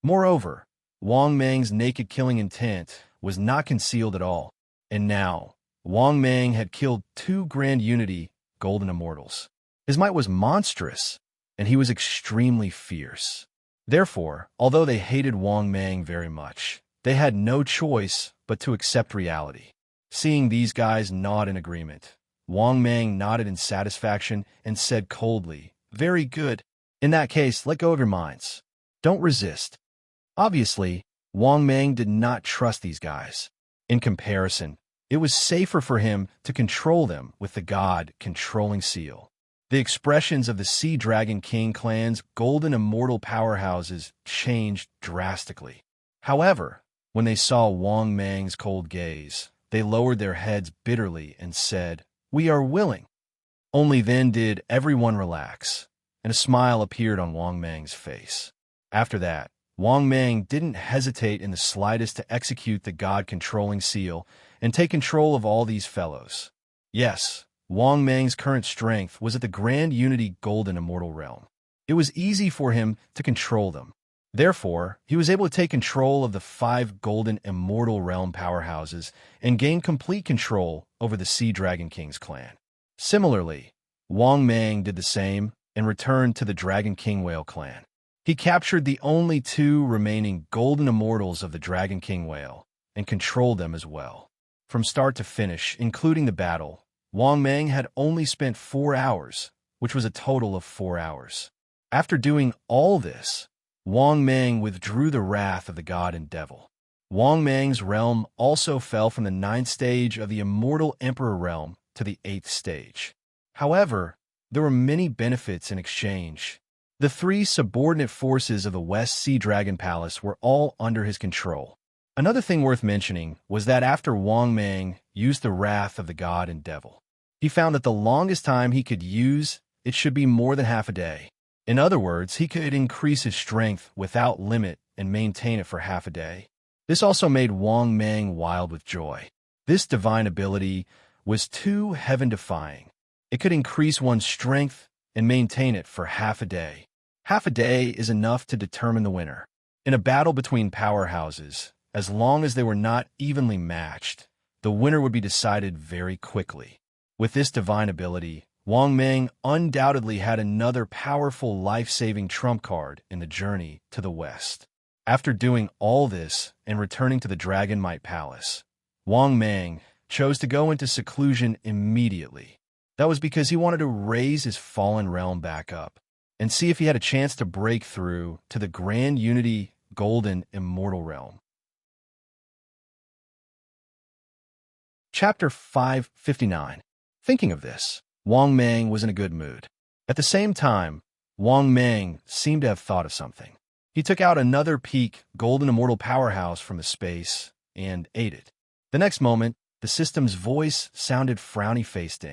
Moreover, Wang Mang's naked killing intent was not concealed at all, and now, Wang Mang had killed 2 Grand Unity Golden Immortals. His might was monstrous, and he was extremely fierce. Therefore, although they hated Wang Mang very much, they had no choice but to accept reality. Seeing these guys nod in agreement, Wang Mang nodded in satisfaction and said coldly, "Very good. In that case, let go of your minds. Don't resist." Obviously, Wang Mang did not trust these guys. In comparison, it was safer for him to control them with the God-controlling seal. The expressions of the Sea Dragon King clan's golden immortal powerhouses changed drastically. However, when they saw Wang Mang's cold gaze, they lowered their heads bitterly and said, "We are willing." Only then did everyone relax, and a smile appeared on Wang Mang's face. After that, Wang Mang didn't hesitate in the slightest to execute the God-controlling seal and take control of all these fellows. Yes, Wang Mang's current strength was at the Grand Unity Golden Immortal realm. It was easy for him to control them. Therefore, he was able to take control of the 5 golden immortal realm powerhouses and gain complete control over the Sea Dragon King's clan. Similarly, Wang Mang did the same and returned to the Dragon King Whale clan. He captured the only 2 remaining golden immortals of the Dragon King Whale and controlled them as well. From start to finish, including the battle, Wang Mang had only spent 4 hours, which was a total of 4 hours. After doing all this, Wang Mang withdrew the wrath of the god and devil. Wang Mang's realm also fell from the 9th stage of the Immortal Emperor realm to the 8th stage. However, there were many benefits in exchange. The 3 subordinate forces of the West Sea Dragon Palace were all under his control. Another thing worth mentioning was that after Wang Mang used the wrath of the god and devil, he found that the longest time he could use it should be more than half a day. In other words, he could increase his strength without limit and maintain it for half a day. This also made Wang Mang wild with joy. This divine ability was too heaven-defying. It could increase one's strength and maintain it for half a day. Half a day is enough to determine the winner. In a battle between powerhouses, as long as they were not evenly matched, the winner would be decided very quickly. With this divine ability, Wang Mang undoubtedly had another powerful life-saving trump card in the journey to the west. After doing all this and returning to the Dragon Might Palace, Wang Mang chose to go into seclusion immediately. That was because he wanted to raise his fallen realm back up and see if he had a chance to break through to the Grand Unity Golden Immortal Realm. Chapter 559. Thinking of this, Wang Mang was in a good mood. At the same time, Wang Mang seemed to have thought of something. He took out another peak golden immortal powerhouse from the space and ate it. The next moment, the system's voice sounded frowny-faced.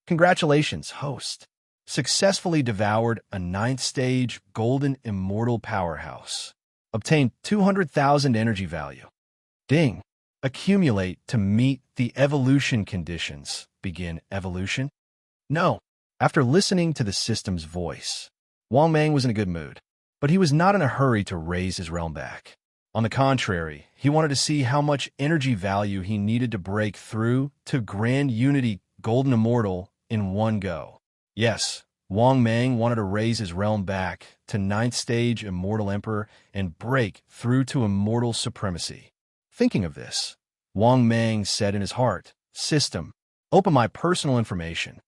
Congratulations, host. Successfully devoured a 9th stage golden immortal powerhouse. Obtained 200,000 energy value. Ding. Accumulate to meet the evolution conditions. Begin evolution? No. After listening to the system's voice, Wang Mang was in a good mood, but he was not in a hurry to raise his realm back. On the contrary, he wanted to see how much energy value he needed to break through to Grand Unity Golden Immortal in one go. Yes, Wang Mang wanted to raise his realm back to 9th stage Immortal Emperor and break through to Immortal Supremacy. Thinking of this, Wang Mang said in his heart, "System, open my personal information."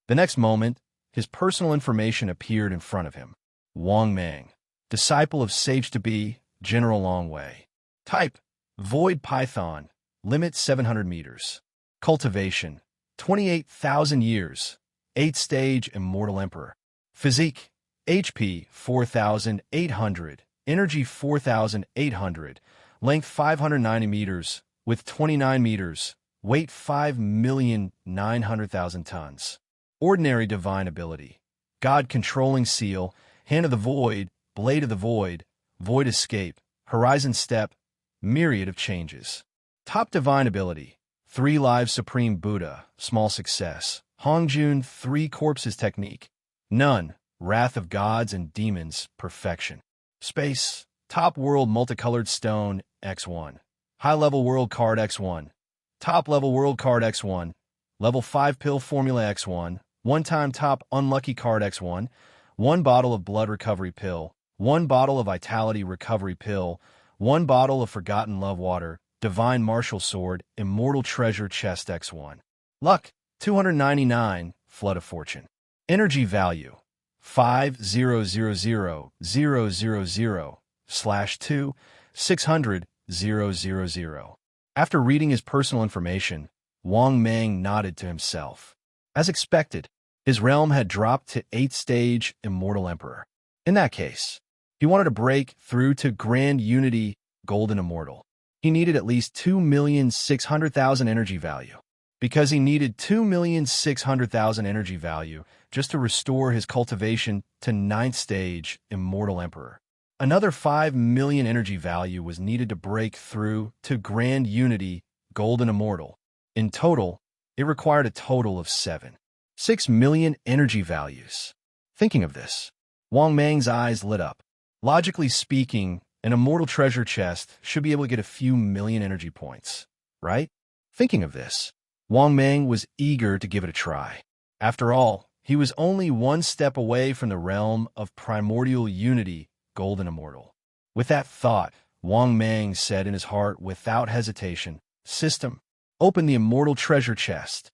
The next moment, his personal information appeared in front of him. Wang Mang, disciple of Sage to Be, General Longwei. Type, Void Python, limit 700 meters. Cultivation, 28,000 years. 8th stage Immortal Emperor. Physique, HP 4,800, energy 4,800, length 590 meters, width 29 meters, weight 5,900,000 tons. Ordinary divine ability. God controlling seal, hand of the void, blade of the void, void escape, horizon step, myriad of changes. Top divine ability. 3 lives supreme Buddha, small success. Hongjun 3 corpses technique. None, wrath of gods and demons, perfection. Space. Top world multicolored stone, X1. High level world card X1. Top level world card X1. Level 5 pill formula X1. One-time top unlucky card X1. 1 bottle of blood recovery pill. 1 bottle of vitality recovery pill. 1 bottle of forgotten love water. Divine martial sword. Immortal treasure chest X1. Luck. 299, flood of fortune. Energy value, 5,000,000/2, 600,000. After reading his personal information, Wang Mang nodded to himself. As expected, his realm had dropped to 8th stage Immortal Emperor. In that case, he wanted to break through to Grand Unity Golden Immortal. He needed at least 2,600,000 energy value. Because he needed 2,600,000 energy value just to restore his cultivation to 9th stage Immortal Emperor. Another 5 million energy value was needed to break through to Grand Unity Golden Immortal. In total, it required a total of 6 million energy values. Thinking of this, Wang Mang's eyes lit up. Logically speaking, an immortal treasure chest should be able to get a few million energy points, right? Thinking of this, Wang Mang was eager to give it a try. After all, he was only one step away from the realm of primordial unity, golden immortal. With that thought, Wang Mang said in his heart without hesitation, "System, open the immortal treasure chest."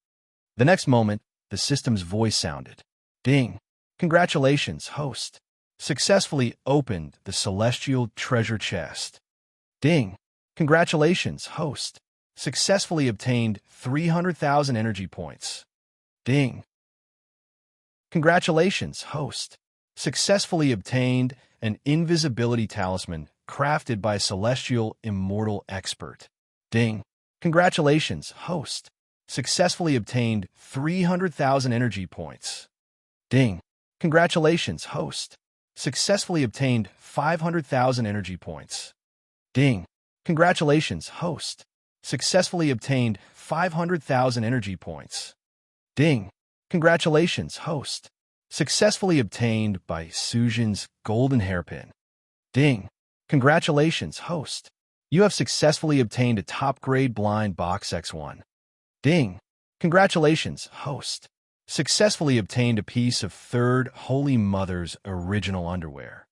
The next moment, the system's voice sounded. "Ding! Congratulations, host. Successfully opened the celestial treasure chest." "Ding! Congratulations, host. Successfully obtained 300,000 energy points." "Ding! Congratulations, host. Successfully obtained an invisibility talisman crafted by a celestial immortal expert." "Ding! Congratulations, host. Successfully obtained 300,000 energy points." "Ding! Congratulations, host. Successfully obtained 500,000 energy points." "Ding! Congratulations, host. Successfully obtained 500,000 energy points." "Ding! Congratulations, host. Successfully obtained by Sujin's golden hairpin." "Ding! Congratulations, host. You have successfully obtained a top-grade blind box X1." "Ding! Congratulations, host. Successfully obtained a piece of Third Holy Mother's original underwear."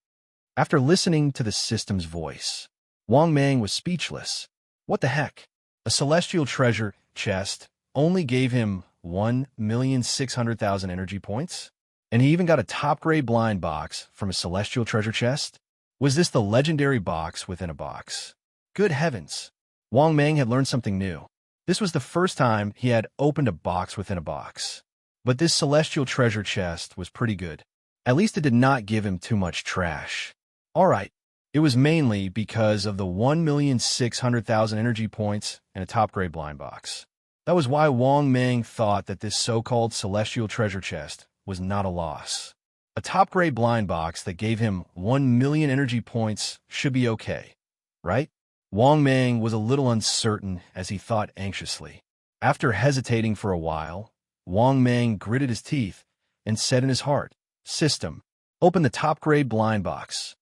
After listening to the system's voice, Wang Mang was speechless. What the heck? A celestial treasure chest only gave him 1,600,000 energy points? And he even got a top-grade blind box from a celestial treasure chest? Was this the legendary box within a box? Good heavens! Wang Mang had learned something new. This was the first time he had opened a box within a box. But this celestial treasure chest was pretty good. At least it did not give him too much trash. Alright, it was mainly because of the 1,600,000 energy points and a top-grade blind box. That was why Wang Mang thought that this so-called celestial treasure chest was not a loss. A top-grade blind box that gave him 1 million energy points should be okay, right? Wang Mang was a little uncertain as he thought anxiously. After hesitating for a while, Wang Mang gritted his teeth and said in his heart, "System, open the top-grade blind box."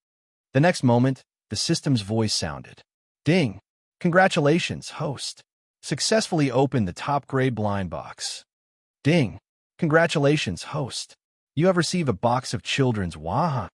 The next moment, the system's voice sounded. "Ding! Congratulations, host. Successfully opened the top-grade blind box." "Ding! Congratulations, host. You have received a box of children's Waha.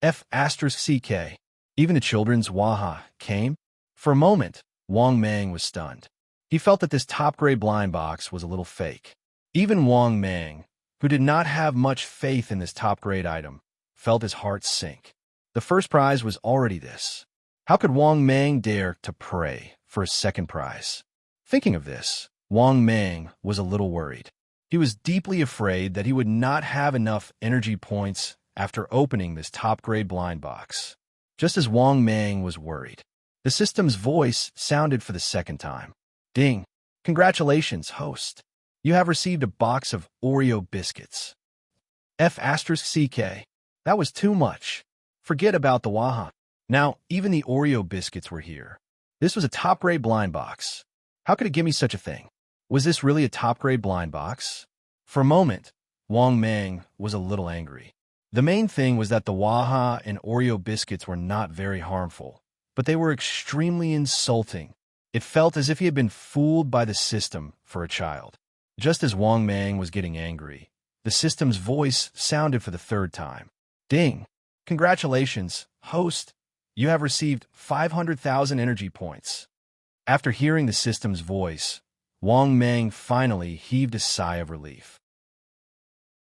F***CK. Even the children's Waha came?" For a moment, Wang Mang was stunned. He felt that this top-grade blind box was a little fake. Even Wang Mang, who did not have much faith in this top-grade item, felt his heart sink. The first prize was already this. How could Wang Mang dare to pray for a second prize? Thinking of this, Wang Mang was a little worried. He was deeply afraid that he would not have enough energy points after opening this top-grade blind box. Just as Wang Mang was worried, the system's voice sounded for the second time. "Ding! Congratulations, host. You have received a box of Oreo biscuits." F***CK. That was too much. Forget about the Waha. Now, even the Oreo biscuits were here. This was a top-grade blind box. How could it give me such a thing? Was this really a top-grade blind box? For a moment, Wang Mang was a little angry. The main thing was that the Waha and Oreo biscuits were not very harmful, but they were extremely insulting. It felt as if he had been fooled by the system for a child. Just as Wang Mang was getting angry, the system's voice sounded for the third time. "Ding! Congratulations, host. You have received 500,000 energy points." After hearing the system's voice, Wang Mang finally heaved a sigh of relief.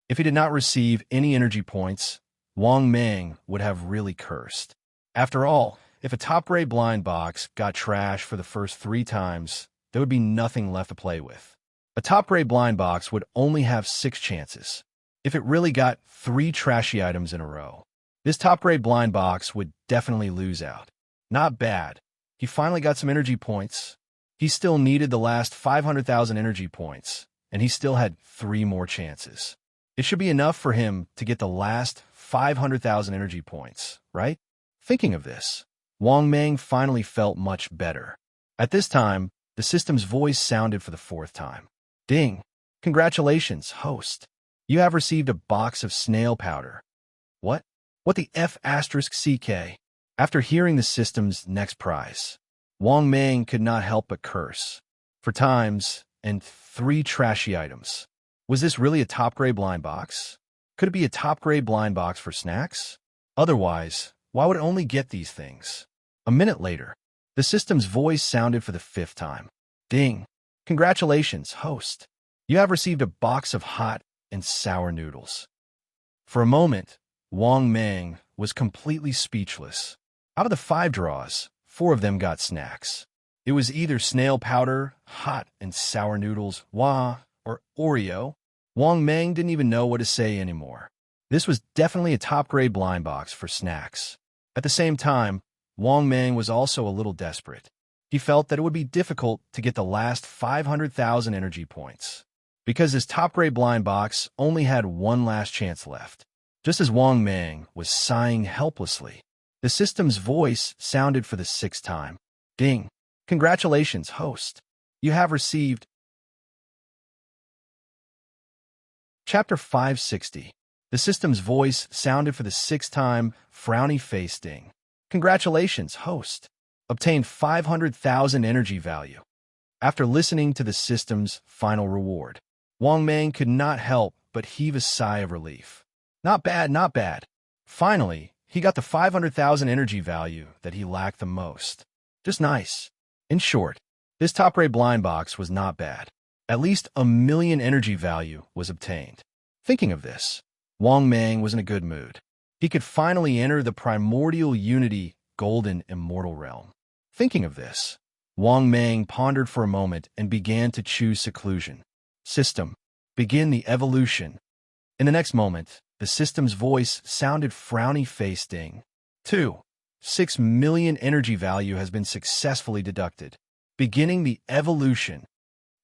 If he did not receive any energy points, Wang Mang would have really cursed. After all, if a top-grade blind box got trash for the first 3 times, there would be nothing left to play with. A top-grade blind box would only have 6 chances. If it really got 3 trashy items in a row, this top-grade blind box would definitely lose out. Not bad. He finally got some energy points. He still needed the last 500,000 energy points, and he still had 3 more chances. It should be enough for him to get the last 500,000 energy points, right? Thinking of this, Wang Mang finally felt much better. At this time, the system's voice sounded for the 4th time. "Ding! Congratulations, host. You have received a box of snail powder." What? What the F asterisk CK? After hearing the system's next prize, Wang Mang could not help but curse. For times and 3 trashy items. Was this really a top-grade blind box? Could it be a top-grade blind box for snacks? Otherwise, why would it only get these things? A minute later, the system's voice sounded for the 5th time. Ding! Congratulations, host. You have received a box of hot and sour noodles. For a moment, Wang Mang was completely speechless. Out of the 5 draws, 4 of them got snacks. It was either snail powder, hot and sour noodles, wah, or Oreo. Wang Mang didn't even know what to say anymore. This was definitely a top-grade blind box for snacks. At the same time, Wang Mang was also a little desperate. He felt that it would be difficult to get the last 500,000 energy points, because his top-grade blind box only had one last chance left. Just as Wang Mang was sighing helplessly, the system's voice sounded for the 6th time. Ding! Congratulations, host. You have received Chapter 560. The system's voice sounded for the 6th time, frowny face ding. Congratulations, host. Obtained 500,000 energy value. After listening to the system's final reward, Wang Mang could not help but heave a sigh of relief. Not bad, not bad. Finally, he got the 500,000 energy value that he lacked the most. Just nice. In short, this top-grade blind box was not bad. At least 1,000,000 energy value was obtained. Thinking of this, Wang Mang was in a good mood. He could finally enter the primordial unity golden immortal realm. Thinking of this, Wang Mang pondered for a moment and began to choose seclusion. System, begin the evolution. In the next moment, the system's voice sounded frowny face ding. 6 million energy value has been successfully deducted. Beginning the evolution.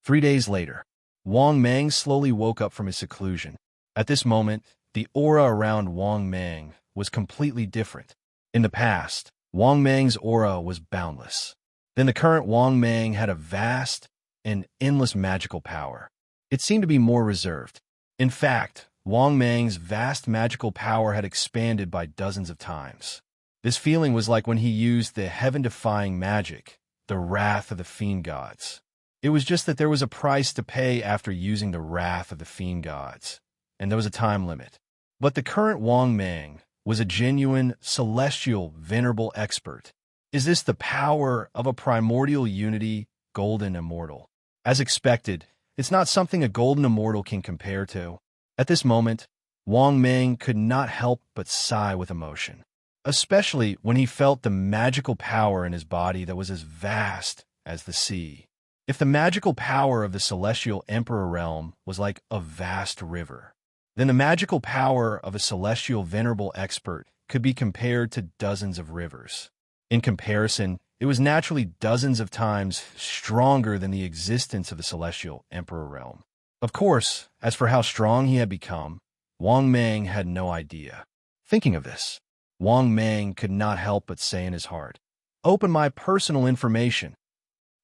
3 days later, Wang Mang slowly woke up from his seclusion. At this moment, the aura around Wang Mang was completely different. In the past, Wang Mang's aura was boundless. Then the current Wang Mang had a vast and endless magical power. It seemed to be more reserved. In fact, Wang Mang's vast magical power had expanded by dozens of times. This feeling was like when he used the heaven-defying magic, the wrath of the fiend gods. It was just that there was a price to pay after using the wrath of the fiend gods, and there was a time limit. But the current Wang Mang was a genuine, celestial, venerable expert. Is this the power of a primordial unity, golden immortal? As expected, it's not something a golden immortal can compare to. At this moment, Wang Mang could not help but sigh with emotion, especially when he felt the magical power in his body that was as vast as the sea. If the magical power of the celestial emperor realm was like a vast river, then the magical power of a celestial venerable expert could be compared to dozens of rivers. In comparison, it was naturally dozens of times stronger than the existence of the celestial emperor realm. Of course, as for how strong he had become, Wang Mang had no idea. Thinking of this, Wang Mang could not help but say in his heart, "Open my personal information."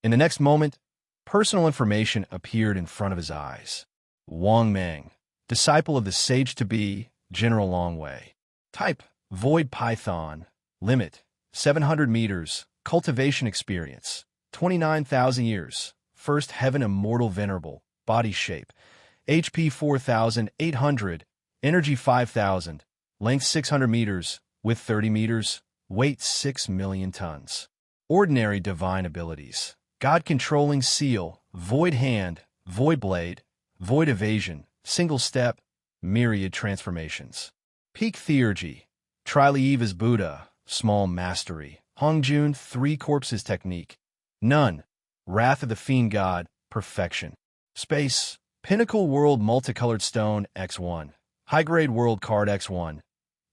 In the next moment, personal information appeared in front of his eyes. Wang Mang, disciple of the sage-to-be, General Longwei. Type, Void Python. Limit, 700 meters. Cultivation experience, 29,000 years. First heaven immortal venerable. Body shape, HP 4,800. Energy 5,000. Length 600 meters. Width 30 meters. Weight 6 million tons. Ordinary divine abilities. God-controlling seal, void hand, void blade, void evasion, single step, myriad transformations. Peak theurgy, Trileve as Buddha, small mastery. Hongjun 3 corpses technique. None, wrath of the fiend god, perfection. Space, pinnacle world multicolored stone X1. High-grade world card X1.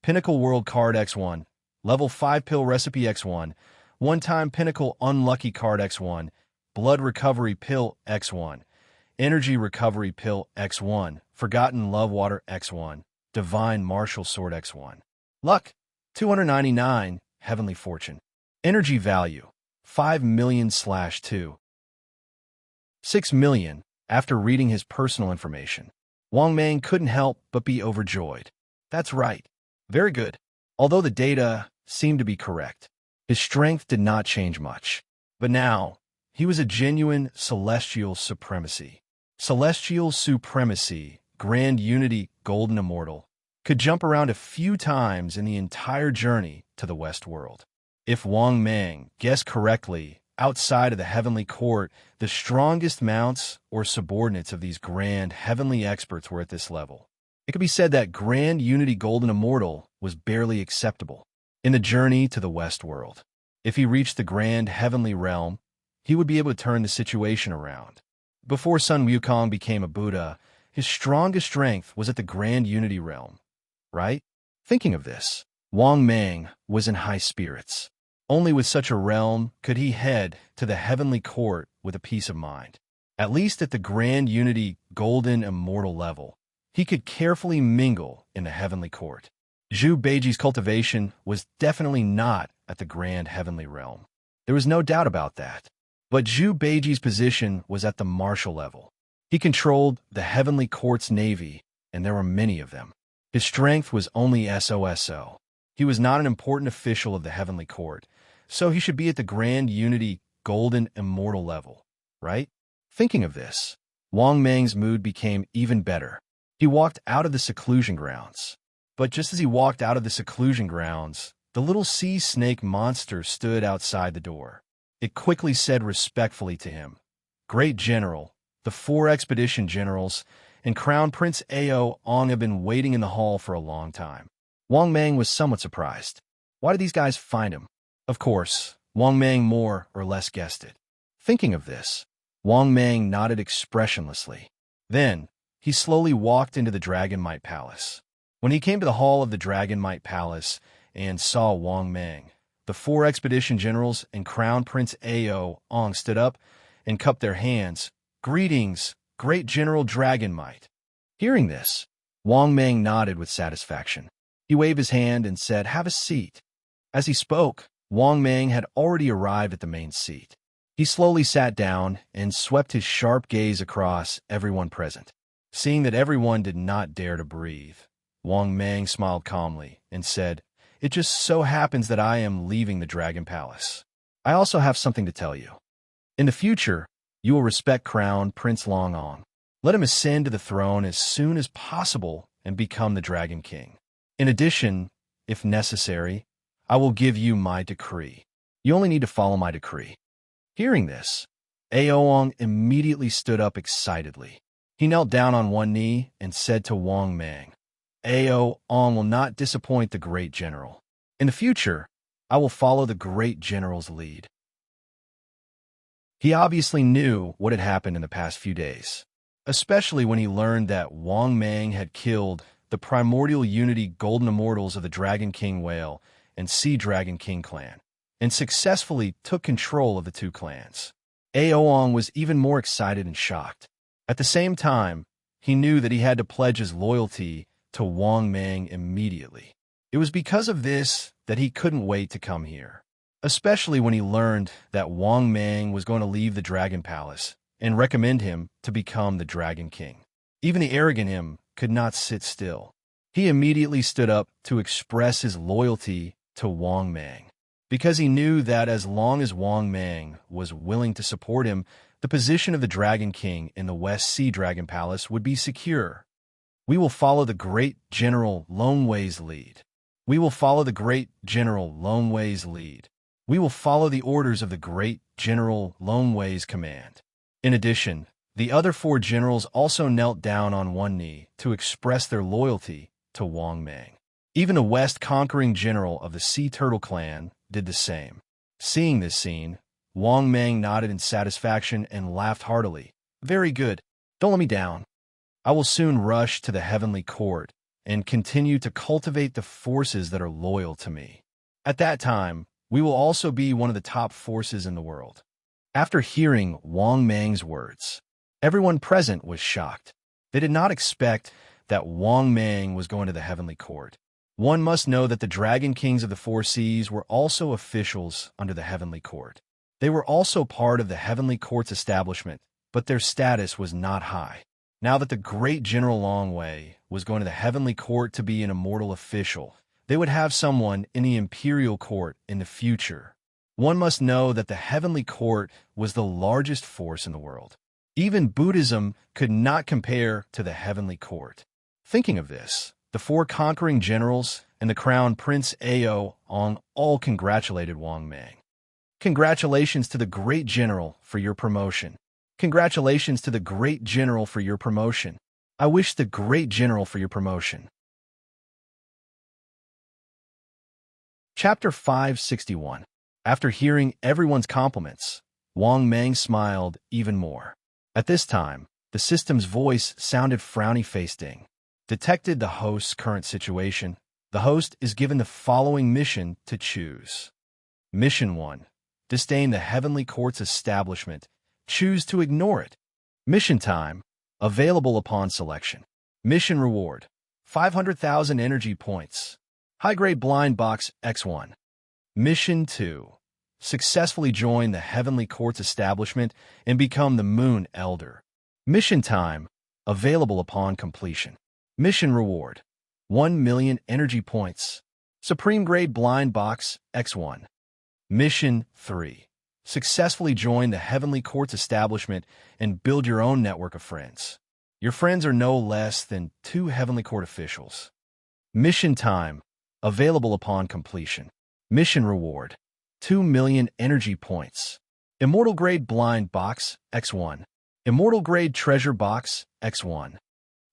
Pinnacle world card X1. Level 5 pill recipe X1. One-time pinnacle unlucky card X1. Blood recovery pill X1. Energy recovery pill X1. Forgotten love water X1. Divine martial sword X1. Luck 299. Heavenly fortune. Energy value 5 million/2. 6 million. After reading his personal information, Wang Mang couldn't help but be overjoyed. That's right. Very good. Although the data seemed to be correct, his strength did not change much. But now, he was a genuine celestial supremacy. Celestial supremacy, grand unity, golden immortal, could jump around a few times in the entire journey to the West World. If Wang Mang guessed correctly, outside of the heavenly court, the strongest mounts or subordinates of these grand heavenly experts were at this level. It could be said that grand unity golden immortal was barely acceptable in the journey to the West World. If he reached the grand heavenly realm, he would be able to turn the situation around. Before Sun Wukong became a Buddha, his strongest strength was at the grand unity realm, right? Thinking of this, Wang Mang was in high spirits. Only with such a realm could he head to the heavenly court with a peace of mind. At least at the grand unity golden immortal level, he could carefully mingle in the heavenly court. Zhu Beiji's cultivation was definitely not at the grand heavenly realm. There was no doubt about that. But Zhu Beiji's position was at the martial level. He controlled the heavenly court's navy, and there were many of them. His strength was only SOSO. He was not an important official of the heavenly court, so he should be at the grand unity golden immortal level, right? Thinking of this, Wang Mang's mood became even better. He walked out of the seclusion grounds. But just as he walked out of the seclusion grounds, the little sea snake monster stood outside the door. It quickly said respectfully to him, "Great General, the 4 expedition generals and Crown Prince Ao Ong have been waiting in the hall for a long time." Wang Mang was somewhat surprised. Why did these guys find him? Of course, Wang Mang more or less guessed it. Thinking of this, Wang Mang nodded expressionlessly. Then, he slowly walked into the Dragon Might Palace. When he came to the hall of the Dragon Might Palace and saw Wang Mang, the 4 expedition generals and Crown Prince Ao Ong stood up and cupped their hands. "Greetings, great General Dragon Might." Hearing this, Wang Mang nodded with satisfaction. He waved his hand and said, "Have a seat." As he spoke, Wang Mang had already arrived at the main seat. He slowly sat down and swept his sharp gaze across everyone present. Seeing that everyone did not dare to breathe, Wang Mang smiled calmly and said, "It just so happens that I am leaving the Dragon Palace. I also have something to tell you. In the future, you will respect Crown Prince Long Ong. Let him ascend to the throne as soon as possible and become the Dragon King. In addition, if necessary, I will give you my decree. You only need to follow my decree." Hearing this, Ao Ong immediately stood up excitedly. He knelt down on one knee and said to Wang Mang, "Ao Ong will not disappoint the great general. In the future, I will follow the great general's lead." He obviously knew what had happened in the past few days, especially when he learned that Wang Mang had killed the primordial unity golden immortals of the Dragon King Whale and Sea Dragon King clan, and successfully took control of the 2 clans. Ao Ong was even more excited and shocked. At the same time, he knew that he had to pledge his loyalty to Wang Mang immediately. It was because of this that he couldn't wait to come here, especially when he learned that Wang Mang was going to leave the Dragon Palace and recommend him to become the Dragon King. Even the arrogant him could not sit still. He immediately stood up to express his loyalty to Wang Mang, because he knew that as long as Wang Mang was willing to support him, the position of the Dragon King in the West Sea Dragon Palace would be secure. "We will follow the great General Lone Wei's lead. We will follow the great General Lone Wei's lead. We will follow the orders of the great General Lone Wei's command." In addition, the other 4 generals also knelt down on one knee to express their loyalty to Wang Mang. Even the West conquering general of the Sea Turtle clan did the same. Seeing this scene, Wang Mang nodded in satisfaction and laughed heartily. "Very good. Don't let me down. I will soon rush to the heavenly court and continue to cultivate the forces that are loyal to me. At that time, we will also be one of the top forces in the world." After hearing Wang Mang's words, everyone present was shocked. They did not expect that Wang Mang was going to the heavenly court. One must know that the Dragon Kings of the 4 seas were also officials under the heavenly court. They were also part of the heavenly court's establishment, but their status was not high. Now that the great General Long Wei was going to the heavenly court to be an immortal official, They would have someone in the imperial court in the future. One must know that the heavenly court was the largest force in the world. Even Buddhism could not compare to the heavenly court. Thinking of this, the four conquering generals and the crown prince Ao Ong all congratulated Wang Mang. Congratulations to the great general for your promotion. Congratulations to the great general for your promotion. I wish the great general for your promotion. Chapter 561. After hearing everyone's compliments, Wang Mang smiled even more. At this time, the system's voice sounded frowny-faced. Detected the host's current situation. The host is given the following mission to choose. Mission 1. Disdain the heavenly court's establishment. Choose to ignore it. Mission time. Available upon selection. Mission reward. 500,000 energy points. High-grade blind box X1. Mission 2. Successfully join the heavenly court's establishment and become the Moon Elder. Mission time. Available upon completion. Mission reward. 1 million energy points. Supreme grade blind box X1. Mission 3. Successfully join the heavenly court's establishment and build your own network of friends. Your friends are no less than 2 heavenly court officials. Mission time. Available upon completion. Mission reward. 2 million energy points. Immortal grade blind box X1. Immortal grade treasure box X1.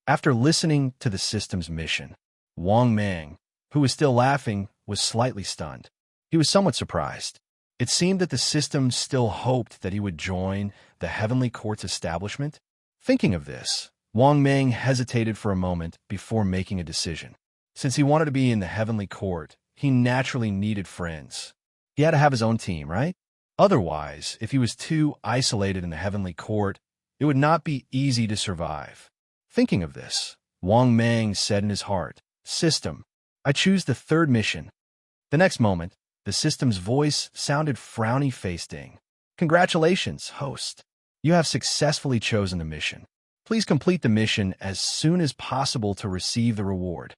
After listening to the system's mission, Wang Mang, who was still laughing, was slightly stunned. He was somewhat surprised. It seemed that the system still hoped that he would join the heavenly court's establishment. Thinking of this, Wang Mang hesitated for a moment before making a decision. Since he wanted to be in the heavenly court, he naturally needed friends. He had to have his own team, right? Otherwise, if he was too isolated in the heavenly court, it would not be easy to survive. Thinking of this, Wang Mang said in his heart, System, I choose the 3rd mission. The next moment, the system's voice sounded frowny-faced. Congratulations, host. You have successfully chosen the mission. Please complete the mission as soon as possible to receive the reward.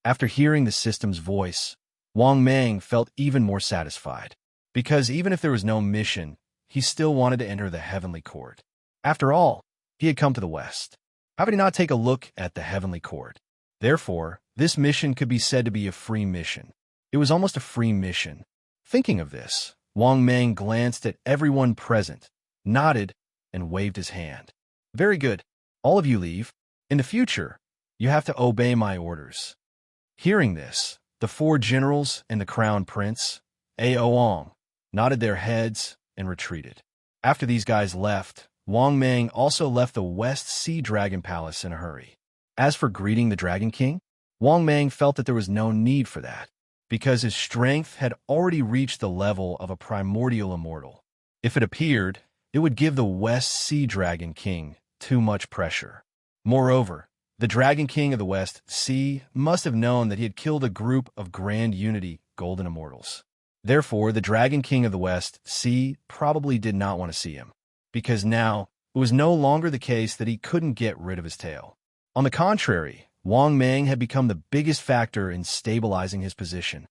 After hearing the system's voice, Wang Mang felt even more satisfied, because even if there was no mission, he still wanted to enter the heavenly court. After all, he had come to the West. How could he not take a look at the heavenly court? Therefore, this mission could be said to be a free mission. It was almost a free mission. Thinking of this, Wang Mang glanced at everyone present, nodded, and waved his hand. Very good. All of you leave. In the future, you have to obey my orders. Hearing this, the 4 generals and the crown prince, Ao Ong, nodded their heads and retreated. After these guys left, Wang Mang also left the West Sea Dragon Palace in a hurry. As for greeting the Dragon King, Wang Mang felt that there was no need for that, because his strength had already reached the level of a primordial immortal. If it appeared, it would give the West Sea Dragon King too much pressure. Moreover, the Dragon King of the West Sea must have known that he had killed a group of Grand Unity Golden Immortals. Therefore, the Dragon King of the West Sea probably did not want to see him, because now it was no longer the case that he couldn't get rid of his tail. On the contrary, Wang Mang had become the biggest factor in stabilizing his position.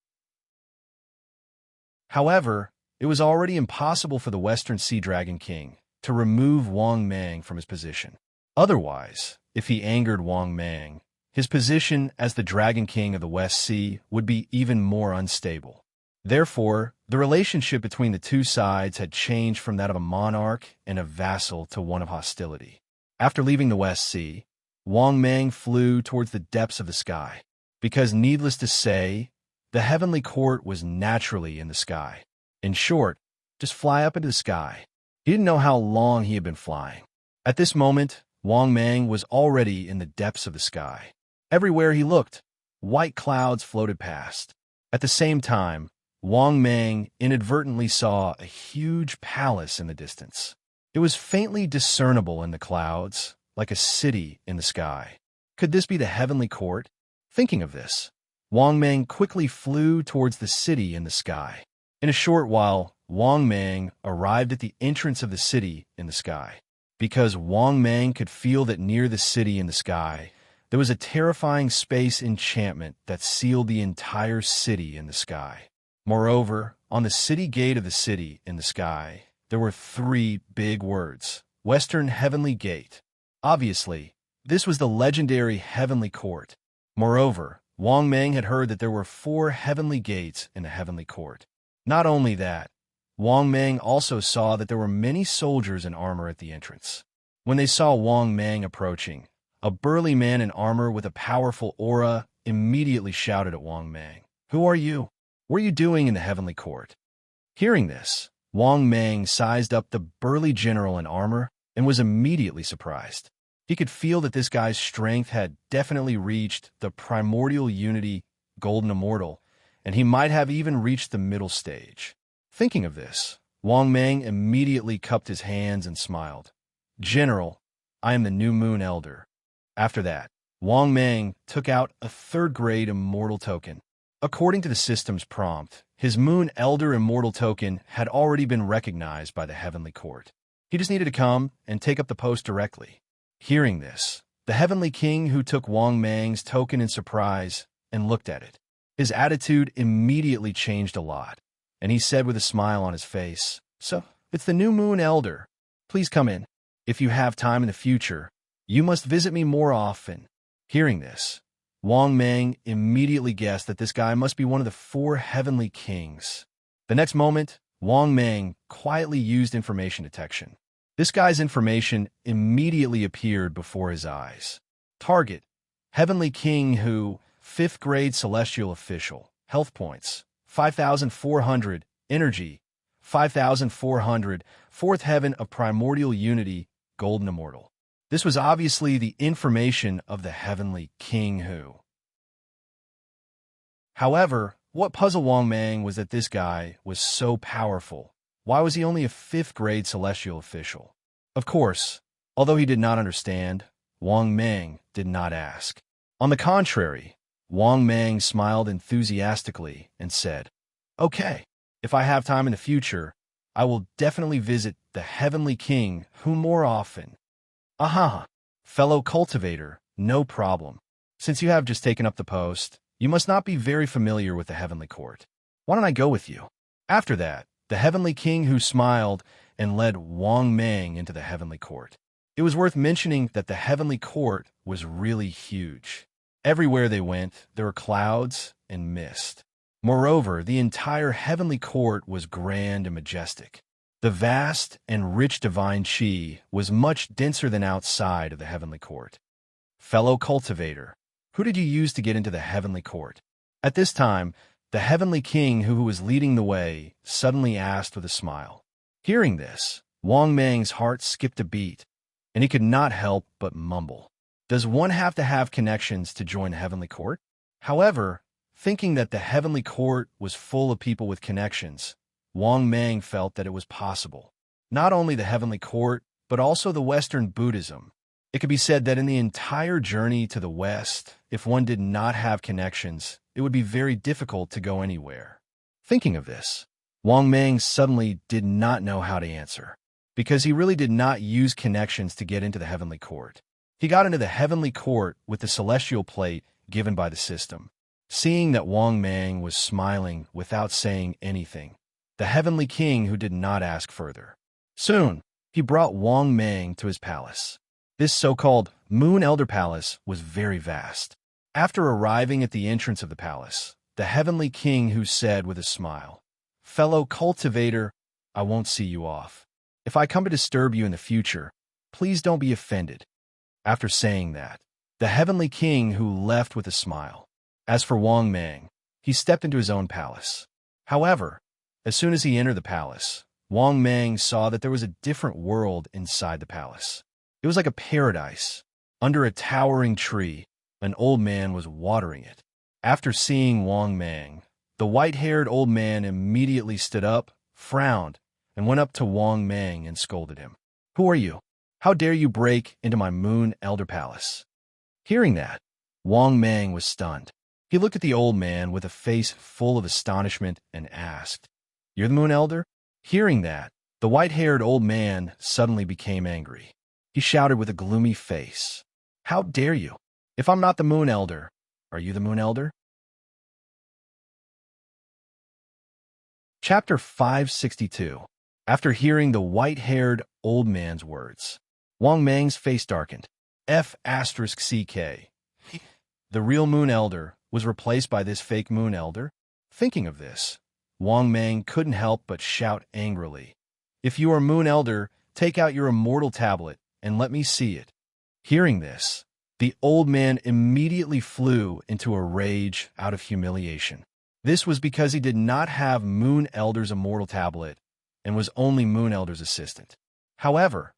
However, it was already impossible for the Western Sea Dragon King to remove Wang Mang from his position. Otherwise, if he angered Wang Mang, his position as the Dragon King of the West Sea would be even more unstable. Therefore, the relationship between the two sides had changed from that of a monarch and a vassal to one of hostility. After leaving the West Sea, Wang Mang flew towards the depths of the sky, because needless to say, the heavenly court was naturally in the sky. In short, just fly up into the sky. He didn't know how long he had been flying. At this moment, Wang Mang was already in the depths of the sky. Everywhere he looked, white clouds floated past. At the same time, Wang Mang inadvertently saw a huge palace in the distance. It was faintly discernible in the clouds, like a city in the sky. Could this be the heavenly court? Thinking of this, Wang Mang quickly flew towards the city in the sky. In a short while, Wang Mang arrived at the entrance of the city in the sky. Because Wang Mang could feel that near the city in the sky, There was a terrifying space enchantment that sealed the entire city in the sky. Moreover, on the city gate of the city in the sky, there were 3 big words: Western Heavenly Gate. Obviously, this was the legendary Heavenly Court. Moreover, Wang Mang had heard that there were 4 heavenly gates in the Heavenly Court. Not only that, Wang Mang also saw that there were many soldiers in armor at the entrance. When they saw Wang Mang approaching, a burly man in armor with a powerful aura immediately shouted at Wang Mang, "Who are you? What are you doing in the Heavenly Court?" Hearing this, Wang Mang sized up the burly general in armor and was immediately surprised. He could feel that this guy's strength had definitely reached the primordial unity, golden immortal, and he might have even reached the middle stage. Thinking of this, Wang Mang immediately cupped his hands and smiled. "General, I am the New Moon Elder." After that, Wang Mang took out a 3rd-grade immortal token. According to the system's prompt, his Moon Elder immortal token had already been recognized by the Heavenly Court. He just needed to come and take up the post directly. Hearing this, the Heavenly King who took Wang Mang's token in surprise and looked at it. His attitude immediately changed a lot, and he said with a smile on his face, "So, it's the New Moon Elder. Please come in. If you have time in the future, you must visit me more often." Hearing this, Wang Mang immediately guessed that this guy must be one of the 4 heavenly kings. The next moment, Wang Mang quietly used information detection. This guy's information immediately appeared before his eyes. Target: Heavenly King who, 5th grade celestial official, health points, 5,400, energy, 5,400, 4th heaven of primordial unity, golden immortal. This was obviously the information of the Heavenly King who. However, what puzzled Wang Mang was that this guy was so powerful. Why was he only a 5th grade celestial official? Of course, although he did not understand, Wang Mang did not ask. On the contrary, Wang Mang smiled enthusiastically and said, "Okay, if I have time in the future, I will definitely visit the Heavenly King who more often." "Aha, fellow cultivator, no problem. Since you have just taken up the post, you must not be very familiar with the Heavenly Court. Why don't I go with you?" After that, the Heavenly King who smiled and led Wang Mang into the Heavenly Court. It was worth mentioning that the Heavenly Court was really huge. Everywhere they went, there were clouds and mist. Moreover, the entire Heavenly Court was grand and majestic. The vast and rich divine chi was much denser than outside of the Heavenly Court. "Fellow cultivator, who did you use to get into the Heavenly Court?" At this time, the Heavenly King who was leading the way suddenly asked with a smile. Hearing this, Wang Mang's heart skipped a beat, and he could not help but mumble, "Does one have to have connections to join the Heavenly Court?" However, thinking that the Heavenly Court was full of people with connections, Wang Mang felt that it was possible. Not only the Heavenly Court, but also the Western Buddhism. It could be said that in the entire journey to the West, if one did not have connections, it would be very difficult to go anywhere. Thinking of this, Wang Mang suddenly did not know how to answer, because he really did not use connections to get into the Heavenly Court. He got into the Heavenly Court with the celestial plate given by the system. Seeing that Wang Mang was smiling without saying anything, the Heavenly King who did not ask further. Soon, he brought Wang Mang to his palace. This so-called Moon Elder Palace was very vast. After arriving at the entrance of the palace, the Heavenly King who said with a smile, "Fellow cultivator, I won't see you off. If I come to disturb you in the future, please don't be offended." After saying that, the Heavenly King who left with a smile. As for Wang Mang, he stepped into his own palace. However, as soon as he entered the palace, Wang Mang saw that there was a different world inside the palace. It was like a paradise. Under a towering tree, an old man was watering it. After seeing Wang Mang, the white-haired old man immediately stood up, frowned, and went up to Wang Mang and scolded him. "Who are you? How dare you break into my Moon Elder Palace?" Hearing that, Wang Mang was stunned. He looked at the old man with a face full of astonishment and asked, "You're the Moon Elder?" Hearing that, the white-haired old man suddenly became angry. He shouted with a gloomy face, "How dare you? If I'm not the Moon Elder, are you the Moon Elder? Chapter 562. After hearing the white-haired old man's words, Wang Mang's face darkened. F***CK. The real Moon Elder was replaced by this fake Moon Elder? Thinking of this, Wang Mang couldn't help but shout angrily, "If you are Moon Elder, take out your immortal tablet and let me see it." Hearing this, the old man immediately flew into a rage out of humiliation. This was because he did not have Moon Elder's immortal tablet and was only Moon Elder's assistant. However,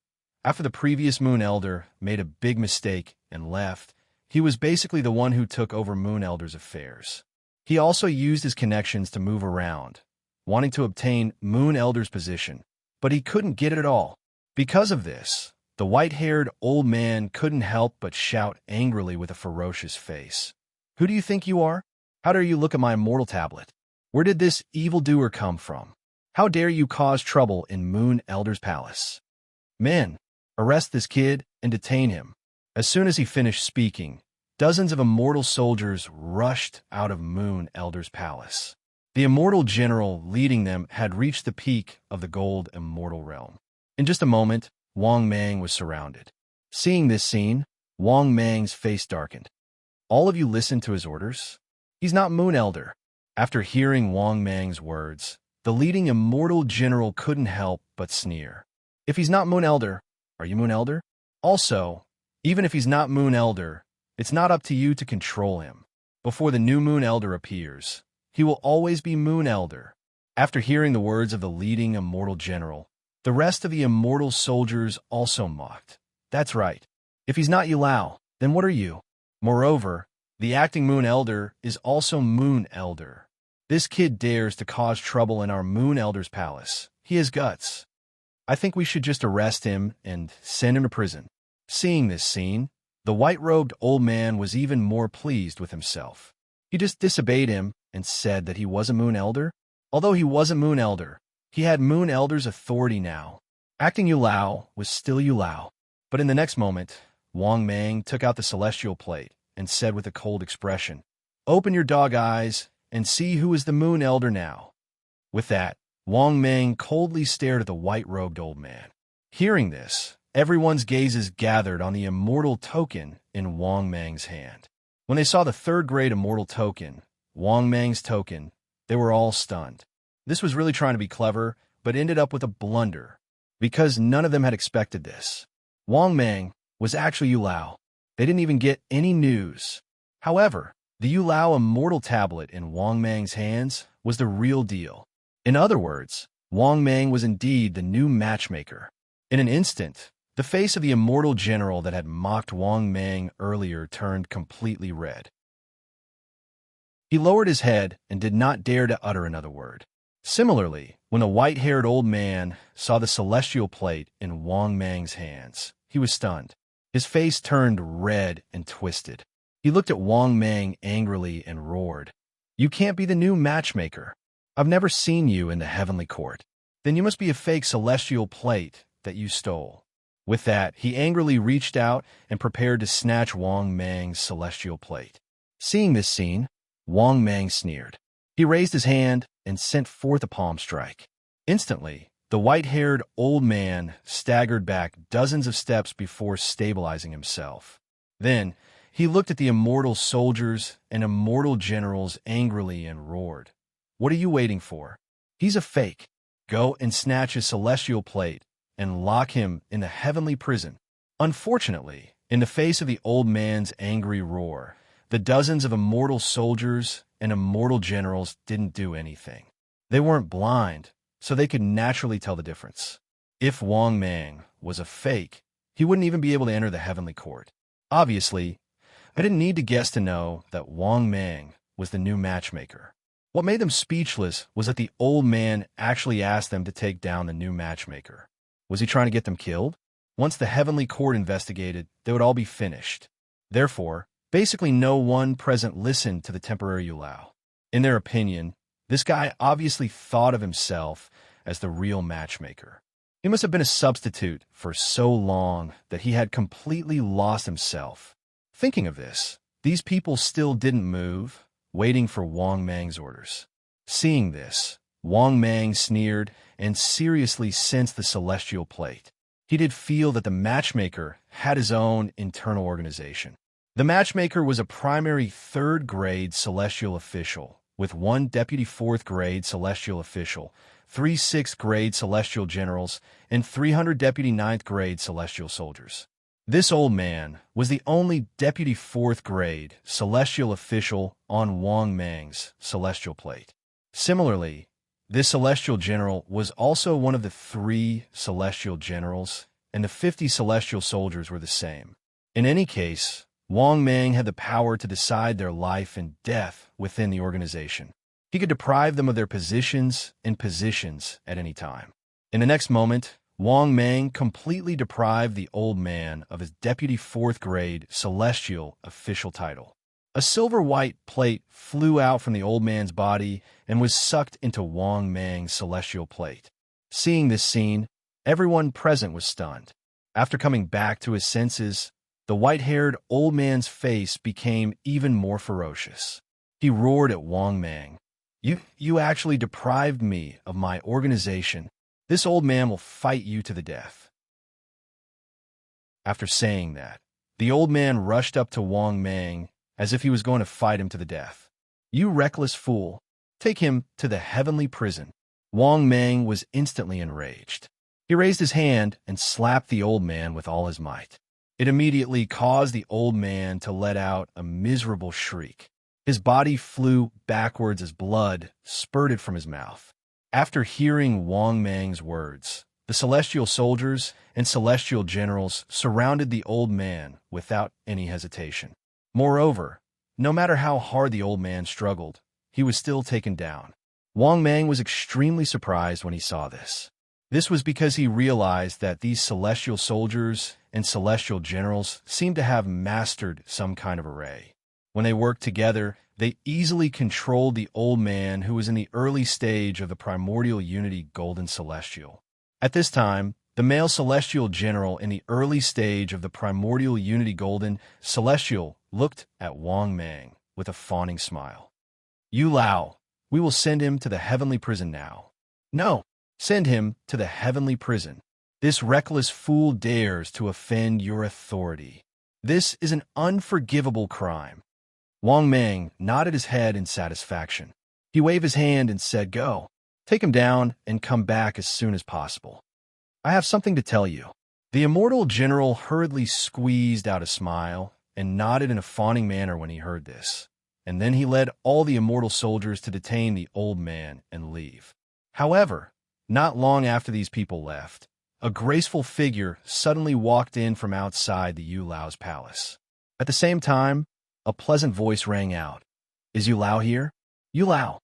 after the previous Moon Elder made a big mistake and left, he was basically the one who took over Moon Elder's affairs. He also used his connections to move around, wanting to obtain Moon Elder's position, but he couldn't get it at all. Because of this, the white-haired old man couldn't help but shout angrily with a ferocious face. "Who do you think you are? How dare you look at my immortal tablet? Where did this evildoer come from? How dare you cause trouble in Moon Elder's palace? Men, arrest this kid and detain him." As soon as he finished speaking, dozens of immortal soldiers rushed out of Moon Elder's palace. The immortal general leading them had reached the peak of the gold immortal realm. In just a moment, Wang Mang was surrounded. Seeing this scene, Wang Mang's face darkened. "All of you listen to his orders? He's not Moon Elder." After hearing Wang Mang's words, the leading immortal general couldn't help but sneer. "If he's not Moon Elder, are you Moon Elder? Also, even if he's not Moon Elder, it's not up to you to control him. Before the new Moon Elder appears, he will always be Moon Elder." After hearing the words of the leading immortal general, the rest of the immortal soldiers also mocked. "That's right. If he's not Yulao, then what are you?" Moreover, the acting Moon Elder is also Moon Elder. This kid dares to cause trouble in our Moon Elder's palace. He has guts. I think we should just arrest him and send him to prison. Seeing this scene, the white-robed old man was even more pleased with himself. He just disobeyed him and said that he was a Moon Elder. Although he wasn't Moon Elder, he had Moon Elder's authority now. Acting Yulao was still Yulao. But in the next moment, Wang Mang took out the celestial plate and said with a cold expression, "Open your dog eyes and see who is the Moon Elder now." With that, Wang Mang coldly stared at the white-robed old man. Hearing this, everyone's gazes gathered on the immortal token in Wang Mang's hand. When they saw the third-grade immortal token, Wang Mang's token, they were all stunned. This was really trying to be clever, but ended up with a blunder, because none of them had expected this. Wang Mang was actually Yulao. They didn't even get any news. However, the Yulao immortal tablet in Wang Mang's hands was the real deal. In other words, Wang Mang was indeed the new matchmaker. In an instant, the face of the immortal general that had mocked Wang Mang earlier turned completely red. He lowered his head and did not dare to utter another word. Similarly, when the white-haired old man saw the celestial plate in Wang Mang's hands, he was stunned. His face turned red and twisted. He looked at Wang Mang angrily and roared, "You can't be the new matchmaker. I've never seen you in the heavenly court. Then you must be a fake celestial plate that you stole." With that, he angrily reached out and prepared to snatch Wang Mang's celestial plate. Seeing this scene, Wang Mang sneered. He raised his hand and sent forth a palm strike. Instantly, the white-haired old man staggered back dozens of steps before stabilizing himself. Then, he looked at the immortal soldiers and immortal generals angrily and roared, "What are you waiting for? He's a fake. Go and snatch his celestial plate and lock him in the heavenly prison." Unfortunately, in the face of the old man's angry roar, the dozens of immortal soldiers and immortal generals didn't do anything. They weren't blind, so they could naturally tell the difference. If Wang Mang was a fake, he wouldn't even be able to enter the heavenly court. Obviously, I didn't need to guess to know that Wang Mang was the new matchmaker. What made them speechless was that the old man actually asked them to take down the new matchmaker. Was he trying to get them killed? Once the heavenly court investigated, they would all be finished. Therefore, basically no one present listened to the temporary Yulao. In their opinion, this guy obviously thought of himself as the real matchmaker. He must have been a substitute for so long that he had completely lost himself. Thinking of this, these people still didn't move, waiting for Wang Mang's orders. Seeing this, Wang Mang sneered and seriously sensed the celestial plate. He did feel that the matchmaker had his own internal organization. The matchmaker was a primary third-grade celestial official, with one deputy fourth-grade celestial official, 3 sixth-grade celestial generals, and 300 deputy ninth-grade celestial soldiers. This old man was the only deputy fourth-grade celestial official on Wang Mang's celestial plate. Similarly, this celestial general was also one of the 3 celestial generals, and the 50 celestial soldiers were the same. In any case, Wang Mang had the power to decide their life and death within the organization. He could deprive them of their positions and positions at any time. In the next moment, Wang Mang completely deprived the old man of his deputy fourth-grade celestial official title. A silver-white plate flew out from the old man's body and was sucked into Wang Mang's celestial plate. Seeing this scene, everyone present was stunned. After coming back to his senses, the white-haired old man's face became even more ferocious. He roared at Wang Mang. You actually deprived me of my organization. This old man will fight you to the death." After saying that, the old man rushed up to Wang Mang as if he was going to fight him to the death. "You reckless fool! Take him to the heavenly prison." Wang Mang was instantly enraged. He raised his hand and slapped the old man with all his might. It immediately caused the old man to let out a miserable shriek. His body flew backwards as blood spurted from his mouth. After hearing Wang Mang's words, the celestial soldiers and celestial generals surrounded the old man without any hesitation. Moreover, no matter how hard the old man struggled, he was still taken down. Wang Mang was extremely surprised when he saw this. This was because he realized that these celestial soldiers and celestial generals seemed to have mastered some kind of array. When they worked together, they easily controlled the old man who was in the early stage of the primordial unity golden celestial. At this time, the male celestial general in the early stage of the primordial unity golden celestial looked at Wang Mang with a fawning smile. "Yu Lao, we will send him to the heavenly prison now." "No, send him to the heavenly prison. This reckless fool dares to offend your authority. This is an unforgivable crime." Wang Mang nodded his head in satisfaction. He waved his hand and said, "Go. Take him down and come back as soon as possible. I have something to tell you." The immortal general hurriedly squeezed out a smile and nodded in a fawning manner when he heard this, and then he led all the immortal soldiers to detain the old man and leave. However, not long after these people left, a graceful figure suddenly walked in from outside the Yu Lao's palace. At the same time, a pleasant voice rang out. "Is Yu Lao here?" "Yu Lao."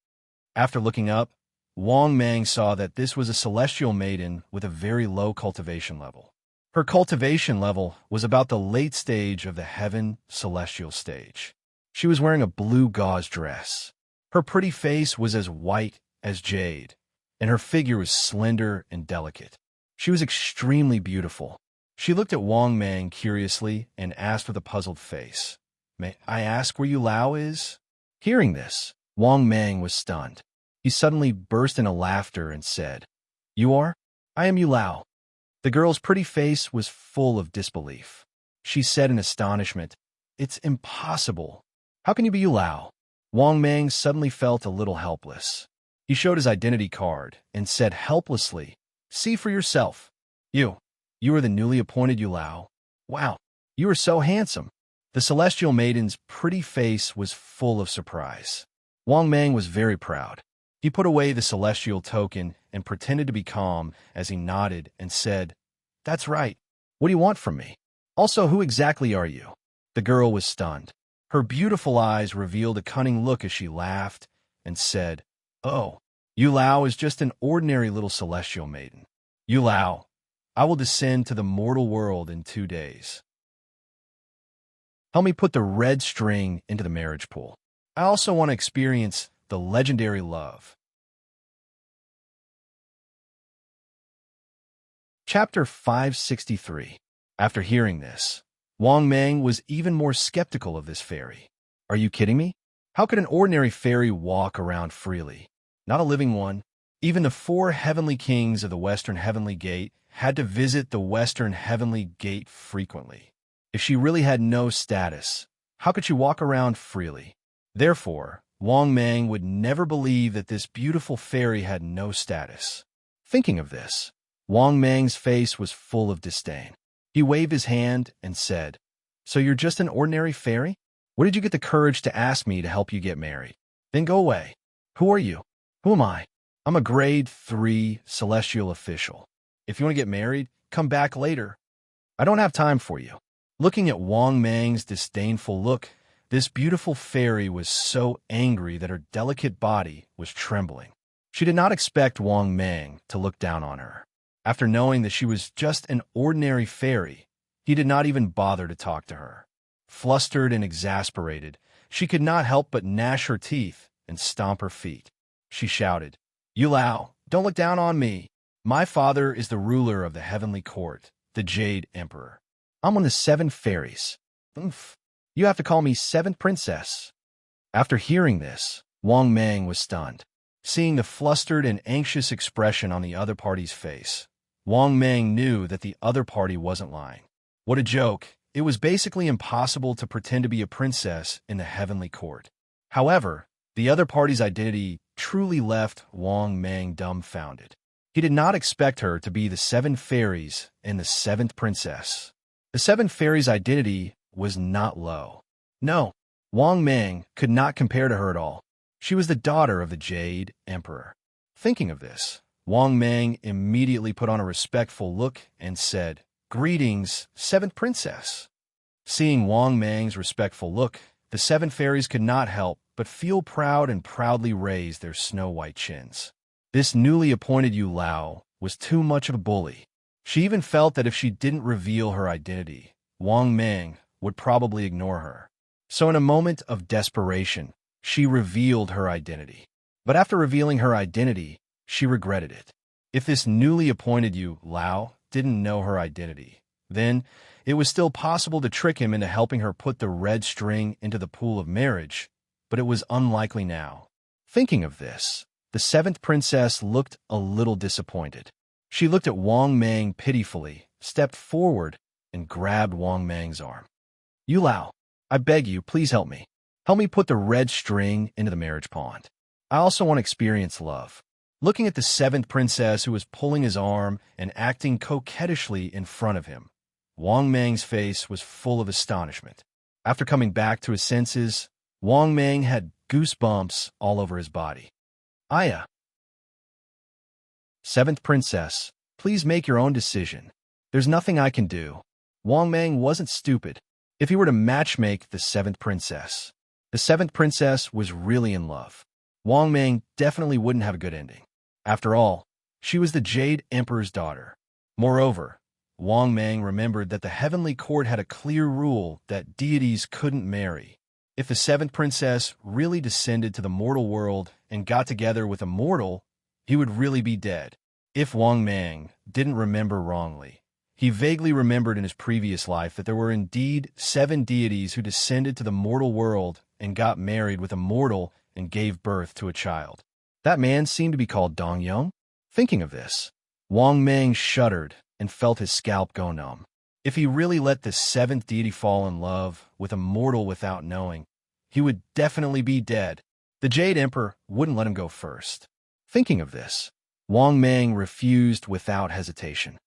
After looking up, Wang Mang saw that this was a celestial maiden with a very low cultivation level. Her cultivation level was about the late stage of the heaven celestial stage. She was wearing a blue gauze dress. Her pretty face was as white as jade, and her figure was slender and delicate. She was extremely beautiful. She looked at Wang Mang curiously and asked with a puzzled face, "May I ask where Yu Lao is?" Hearing this, Wang Mang was stunned. He suddenly burst into laughter and said, "You are? I am Yu Lao." The girl's pretty face was full of disbelief. She said in astonishment, "It's impossible. How can you be Yu Lao?" Wang Mang suddenly felt a little helpless. He showed his identity card and said helplessly, "See for yourself. You are the newly appointed Yu Lao. Wow, you are so handsome." The celestial maiden's pretty face was full of surprise. Wang Mang was very proud. He put away the celestial token and pretended to be calm as he nodded and said, "That's right. What do you want from me? Also, who exactly are you?" The girl was stunned. Her beautiful eyes revealed a cunning look as she laughed and said, "Oh, Yu Lao is just an ordinary little celestial maiden. Yu Lao, I will descend to the mortal world in 2 days. Help me put the red string into the marriage pool. I also want to experience the legendary love." Chapter 563. After hearing this, Wang Mang was even more skeptical of this fairy. Are you kidding me? How could an ordinary fairy walk around freely? Not a living one. Even the 4 heavenly kings of the Western Heavenly Gate had to visit the Western Heavenly Gate frequently. If she really had no status, how could she walk around freely? Therefore, Wang Mang would never believe that this beautiful fairy had no status. Thinking of this, Wang Mang's face was full of disdain. He waved his hand and said, "So you're just an ordinary fairy? Where did you get the courage to ask me to help you get married? Then go away. Who are you? Who am I? I'm a grade 3 celestial official. If you want to get married, come back later. I don't have time for you." Looking at Wang Mang's disdainful look, this beautiful fairy was so angry that her delicate body was trembling. She did not expect Wang Mang to look down on her. After knowing that she was just an ordinary fairy, he did not even bother to talk to her. Flustered and exasperated, she could not help but gnash her teeth and stomp her feet. She shouted, "You Lao, don't look down on me. My father is the ruler of the heavenly court, the Jade Emperor. I'm one of the 7 fairies. Oof. You have to call me 7th princess." After hearing this, Wang Mang was stunned. Seeing the flustered and anxious expression on the other party's face, Wang Mang knew that the other party wasn't lying. What a joke. It was basically impossible to pretend to be a princess in the heavenly court. However, the other party's identity truly left Wang Mang dumbfounded. He did not expect her to be the 7 fairies and the 7th princess. The 7 fairies' identity was not low. No, Wang Mang could not compare to her at all. She was the daughter of the Jade Emperor. Thinking of this, Wang Mang immediately put on a respectful look and said, "Greetings, 7th princess." Seeing Wang Mang's respectful look, the 7 fairies could not help but feel proud and proudly raise their snow-white chins. This newly appointed Yu Lao was too much of a bully. She even felt that if she didn't reveal her identity, Wang Mang would probably ignore her. So in a moment of desperation, she revealed her identity. But after revealing her identity, she regretted it. If this newly appointed Yu Lao didn't know her identity, then it was still possible to trick him into helping her put the red string into the pool of marriage, but it was unlikely now. Thinking of this, the 7th princess looked a little disappointed. She looked at Wang Mang pitifully, stepped forward, and grabbed Wang Mang's arm. "Yu Lao, I beg you, please help me. Help me put the red string into the marriage pond. I also want to experience love." Looking at the 7th princess who was pulling his arm and acting coquettishly in front of him, Wang Mang's face was full of astonishment. After coming back to his senses, Wang Mang had goosebumps all over his body. "Aya. 7th princess, please make your own decision. There's nothing I can do." Wang Mang wasn't stupid. If he were to matchmake the 7th princess, the 7th princess was really in love. Wang Mang definitely wouldn't have a good ending. After all, she was the Jade Emperor's daughter. Moreover, Wang Mang remembered that the heavenly court had a clear rule that deities couldn't marry. If the 7th princess really descended to the mortal world and got together with a mortal, he would really be dead. If Wang Mang didn't remember wrongly, he vaguely remembered in his previous life that there were indeed 7 deities who descended to the mortal world and got married with a mortal and gave birth to a child. That man seemed to be called Dong Yong. Thinking of this, Wang Mang shuddered and felt his scalp go numb. If he really let the 7th deity fall in love with a mortal without knowing, he would definitely be dead. The Jade Emperor wouldn't let him go first. Thinking of this, Wang Mang refused without hesitation.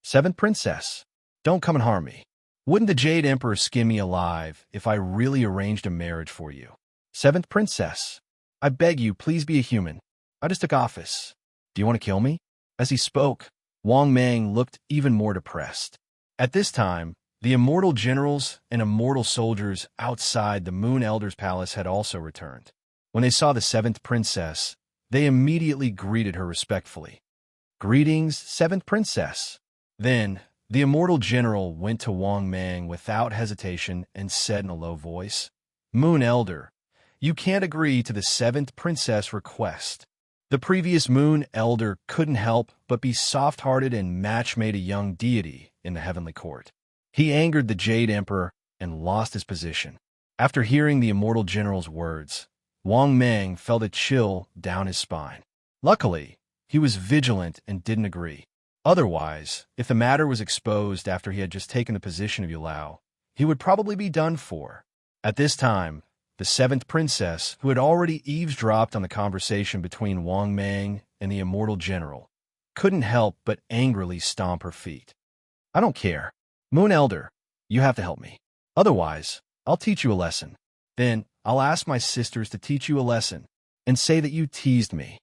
"7th princess, don't come and harm me. Wouldn't the Jade Emperor skin me alive if I really arranged a marriage for you? 7th princess, I beg you, please be a human. I just took office. Do you want to kill me?" As he spoke, Wang Mang looked even more depressed. At this time, the immortal generals and immortal soldiers outside the Moon Elder's palace had also returned. When they saw the 7th princess, they immediately greeted her respectfully. "Greetings, 7th princess." Then, the immortal general went to Wang Mang without hesitation and said in a low voice, "Moon Elder, you can't agree to the 7th princess request." The previous Moon Elder couldn't help but be soft-hearted and match-made a young deity in the heavenly court. He angered the Jade Emperor and lost his position. After hearing the immortal general's words, Wang Mang felt a chill down his spine. Luckily, he was vigilant and didn't agree. Otherwise, if the matter was exposed after he had just taken the position of Yulao, he would probably be done for. At this time, the seventh princess, who had already eavesdropped on the conversation between Wang Mang and the immortal general, couldn't help but angrily stomp her feet. I don't care. Moon Elder, you have to help me. Otherwise, I'll teach you a lesson. Then I'll ask my sisters to teach you a lesson and say that you teased me.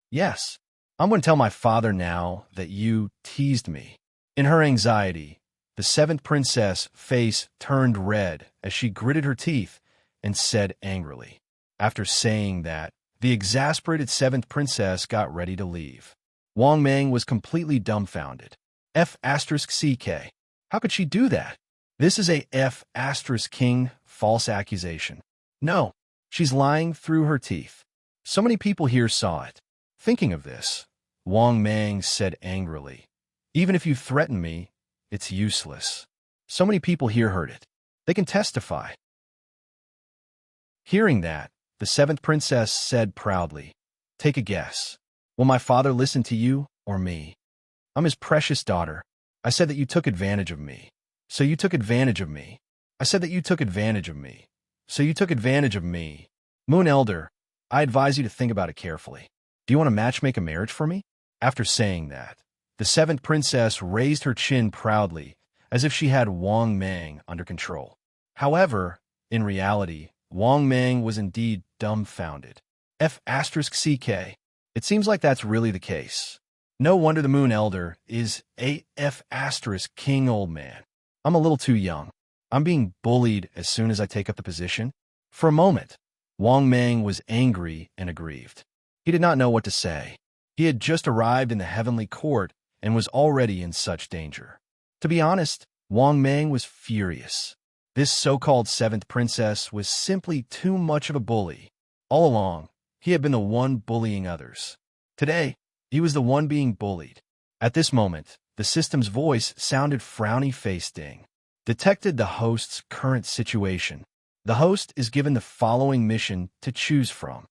Yes, I'm going to tell my father now that you teased me. In her anxiety, the seventh princess' face turned red as she gritted her teeth and said angrily. After saying that, the exasperated seventh princess got ready to leave. Wang Mang was completely dumbfounded. F***CK. How could she do that? This is a F***king false accusation. No, she's lying through her teeth. So many people here saw it. Thinking of this, Wang Mang said angrily, even if you threaten me, it's useless. So many people here heard it. They can testify. Hearing that, the seventh princess said proudly, take a guess. Will my father listen to you or me? I'm his precious daughter. I said that you took advantage of me. So you took advantage of me. I said that you took advantage of me. So you took advantage of me. Moon Elder, I advise you to think about it carefully. Do you want to matchmake a marriage for me? After saying that, the seventh princess raised her chin proudly, as if she had Wang Mang under control. However, in reality, Wang Mang was indeed dumbfounded. F***CK. It seems like that's really the case. No wonder the Moon Elder is a F***king old man. I'm a little too young. I'm being bullied as soon as I take up the position. For a moment, Wang Mang was angry and aggrieved. He did not know what to say. He had just arrived in the heavenly court and was already in such danger. To be honest, Wang Mang was furious. This so-called seventh princess was simply too much of a bully. All along, he had been the one bullying others. Today, he was the one being bullied. At this moment, the system's voice sounded frowny-faced ding. Detected the host's current situation. The host is given the following mission to choose from.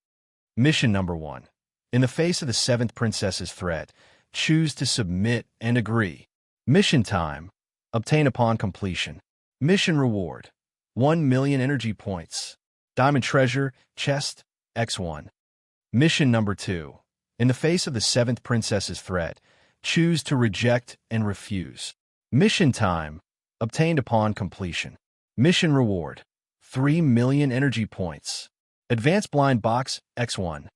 Mission number 1. In the face of the seventh princess's threat, choose to submit and agree. Mission time. Obtain upon completion. Mission reward. 1 million energy points. Diamond treasure, chest, X1. Mission number 2. In the face of the seventh princess's threat, choose to reject and refuse. Mission time. Obtained upon completion. Mission reward. 3 million energy points. Advanced blind box, X1.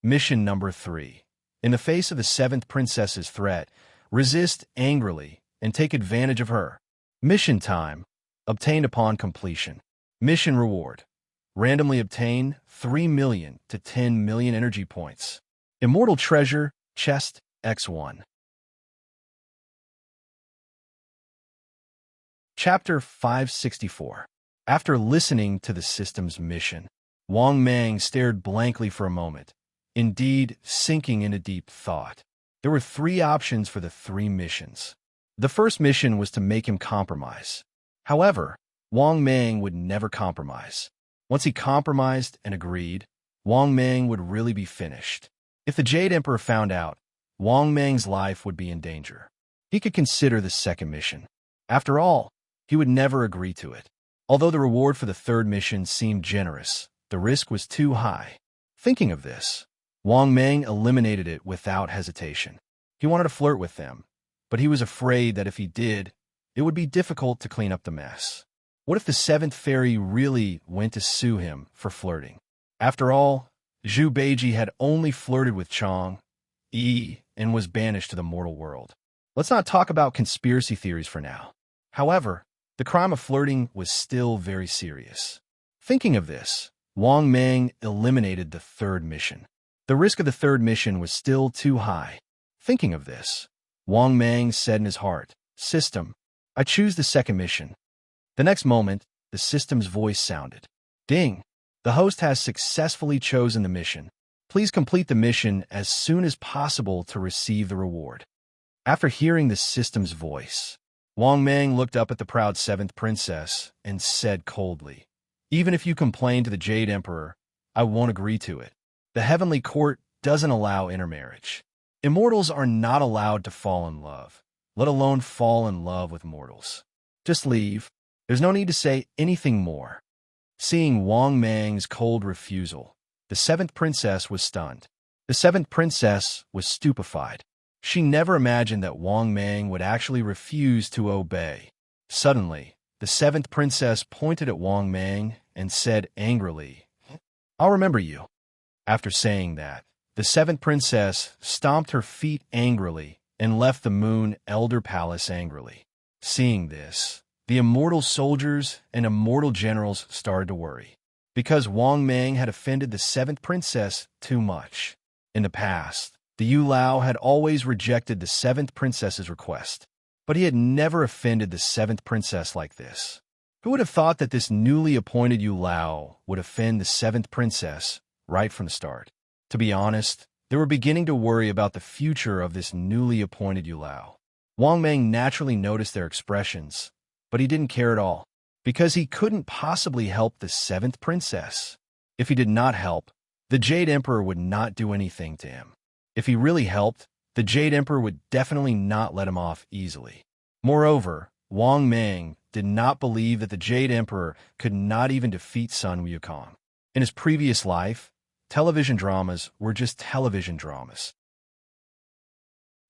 Mission number 3. In the face of the seventh princess's threat, resist angrily and take advantage of her. Mission time. Obtained upon completion. Mission reward. Randomly obtain 3 million to 10 million energy points. Immortal treasure, chest, X1. Chapter 564. After listening to the system's mission, Wang Mang stared blankly for a moment, indeed sinking into deep thought. There were 3 options for the 3 missions. The first mission was to make him compromise. However, Wang Mang would never compromise. Once he compromised and agreed, Wang Mang would really be finished. If the Jade Emperor found out, Wang Mang's life would be in danger. He could consider the second mission. After all, he would never agree to it. Although the reward for the third mission seemed generous, the risk was too high. Thinking of this, Wang Mang eliminated it without hesitation. He wanted to flirt with them, but he was afraid that if he did, it would be difficult to clean up the mess. What if the seventh fairy really went to sue him for flirting? After all, Zhu Beiji had only flirted with Chong Yi and was banished to the mortal world. Let's not talk about conspiracy theories for now. However, the crime of flirting was still very serious. Thinking of this, Wang Mang eliminated the third mission. The risk of the third mission was still too high. Thinking of this, Wang Mang said in his heart, "System, I choose the second mission." The next moment, the system's voice sounded. Ding! The host has successfully chosen the mission. Please complete the mission as soon as possible to receive the reward. After hearing the system's voice, Wang Mang looked up at the proud seventh princess and said coldly, "Even if you complain to the Jade Emperor, I won't agree to it. The heavenly court doesn't allow intermarriage. Immortals are not allowed to fall in love, let alone fall in love with mortals. Just leave. There's no need to say anything more." Seeing Wang Mang's cold refusal, the seventh princess was stunned. The seventh princess was stupefied. She never imagined that Wang Mang would actually refuse to obey. Suddenly, the seventh princess pointed at Wang Mang and said angrily, "I'll remember you." After saying that, the seventh princess stomped her feet angrily and left the Moon Elder Palace angrily. Seeing this, the immortal soldiers and immortal generals started to worry, because Wang Mang had offended the seventh princess too much. In the past, the Yu Lao had always rejected the seventh princess's request, but he had never offended the seventh princess like this. Who would have thought that this newly appointed Yu Lao would offend the seventh princess right from the start? To be honest, they were beginning to worry about the future of this newly appointed Yu Lao. Wang Mang naturally noticed their expressions, but he didn't care at all, because he couldn't possibly help the seventh princess. If he did not help, the Jade Emperor would not do anything to him. If he really helped, the Jade Emperor would definitely not let him off easily. Moreover, Wang Mang did not believe that the Jade Emperor could not even defeat Sun Wukong. In his previous life, television dramas were just television dramas.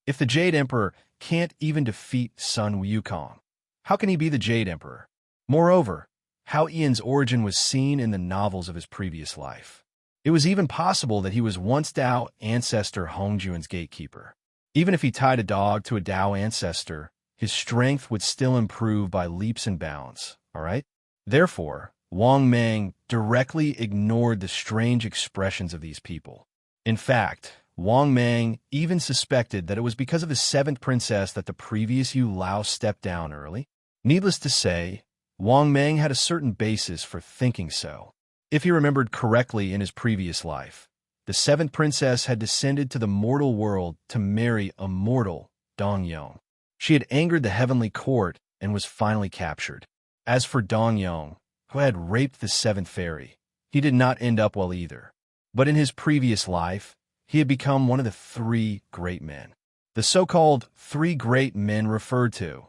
If the Jade Emperor can't even defeat Sun Wukong, how can he be the Jade Emperor? Moreover, Hao Ian's origin was seen in the novels of his previous life. It was even possible that he was once Dao ancestor Hongjuan's gatekeeper. Even if he tied a dog to a Dao ancestor, his strength would still improve by leaps and bounds, alright? Therefore, Wang Mang directly ignored the strange expressions of these people. In fact, Wang Mang even suspected that it was because of the seventh princess that the previous Yu Lao stepped down early. Needless to say, Wang Mang had a certain basis for thinking so. If he remembered correctly in his previous life, the seventh princess had descended to the mortal world to marry a mortal, Dong Yong. She had angered the heavenly court and was finally captured. As for Dong Yong, who had raped the seventh fairy, he did not end up well either. But in his previous life, he had become one of the three great men. The so-called three great men referred to: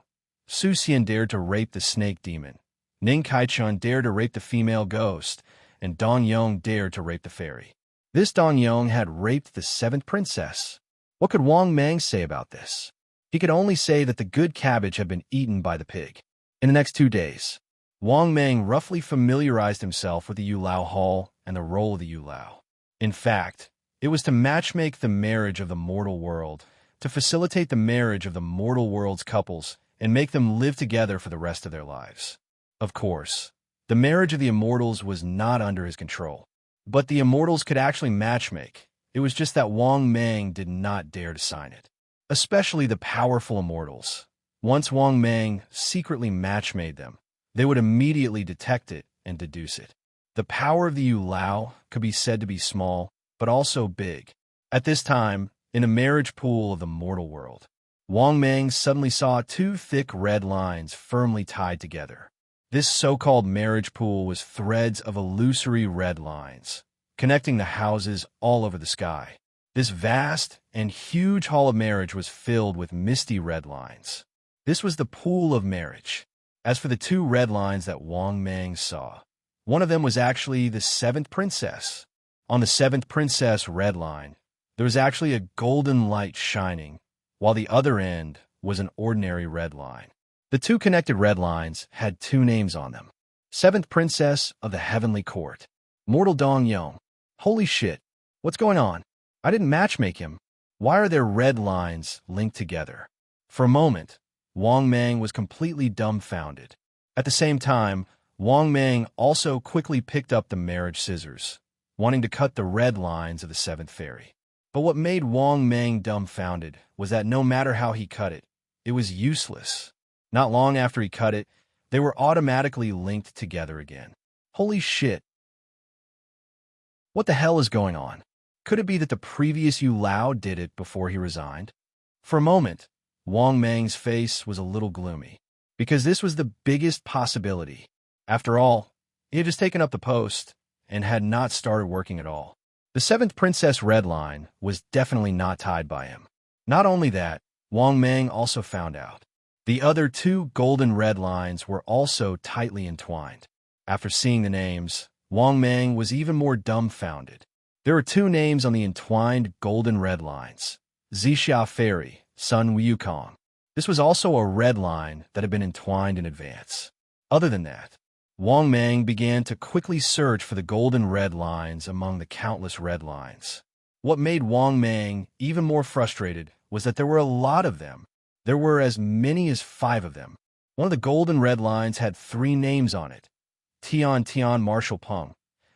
Su Xian dared to rape the snake demon, Ning Kaichun dared to rape the female ghost, and Dong Yong dared to rape the fairy. This Dong Yong had raped the seventh princess. What could Wang Mang say about this? He could only say that the good cabbage had been eaten by the pig. In the next 2 days, Wang Mang roughly familiarized himself with the Yu Lao Hall and the role of the Yu Lao. In fact, it was to matchmake the marriage of the mortal world, to facilitate the marriage of the mortal world's couples, and make them live together for the rest of their lives. Of course, the marriage of the immortals was not under his control, but the immortals could actually matchmake. It was just that Wang Mang did not dare to sign it. Especially the powerful immortals. Once Wang Mang secretly matchmade them, they would immediately detect it and deduce it. The power of the Yu Lao could be said to be small, but also big. At this time, in a marriage pool of the mortal world, Wang Mang suddenly saw 2 thick red lines firmly tied together. This so-called marriage pool was threads of illusory red lines, connecting the houses all over the sky. This vast and huge hall of marriage was filled with misty red lines. This was the pool of marriage. As for the 2 red lines that Wang Mang saw, one of them was actually the seventh princess. On the seventh princess red line, there was actually a golden light shining, while the other end was an ordinary red line. The 2 connected red lines had 2 names on them: Seventh Princess of the Heavenly Court, Mortal Dong Yong. Holy shit, what's going on? I didn't matchmake him. Why are there red lines linked together? For a moment, Wang Mang was completely dumbfounded. At the same time, Wang Mang also quickly picked up the marriage scissors, wanting to cut the red lines of the seventh fairy. But what made Wang Mang dumbfounded was that no matter how he cut it, it was useless. Not long after he cut it, they were automatically linked together again. Holy shit. What the hell is going on? Could it be that the previous Yu Lao did it before he resigned? For a moment, Wang Mang's face was a little gloomy. because this was the biggest possibility. After all, he had just taken up the post and had not started working at all. The seventh Princess Red Line was definitely not tied by him. Not only that, Wang Mang also found out. The other two golden red lines were also tightly entwined. After seeing the names, Wang Mang was even more dumbfounded. There were two names on the entwined golden red lines: Zixia Fairy, Sun Wukong. This was also a red line that had been entwined in advance. Other than that, Wang Mang began to quickly search for the golden red lines among the countless red lines. What made Wang Mang even more frustrated was that there were a lot of them. There were as many as 5 of them. One of the golden red lines had 3 names on it: Tian Tian Marshal Peng,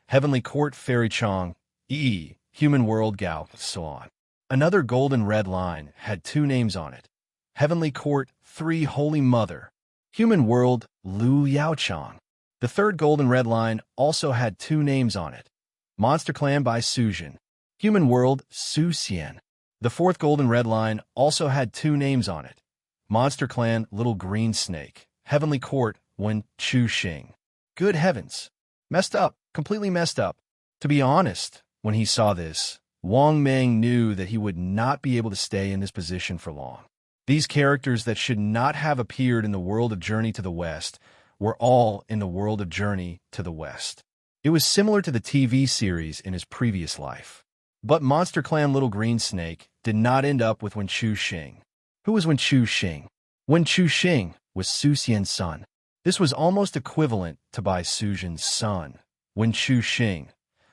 Heavenly Court Fairy Chong, Human World Gao, so on. Another golden red line had 2 names on it: Heavenly Court 3 Holy Mother, Human World Lu Yaochang. The third golden red line also had 2 names on it: Monster Clan by Sujin, Human World Su Xian. The fourth golden red line also had 2 names on it: Monster Clan Little Green Snake, Heavenly Court Wen Chu Xing. Good heavens. Messed up. Completely messed up. To be honest, when he saw this, Wang Mang knew that he would not be able to stay in this position for long. These characters that should not have appeared in the world of Journey to the West were all in the world of Journey to the West. It was similar to the TV series in his previous life. But Monster Clan Little Green Snake did not end up with Wen Chu Xing. Who was Wen Chu Xing? Wen Chu Xing was Su Xian's son. This was almost equivalent to Bai Sujin's son, Wen Chu Xing,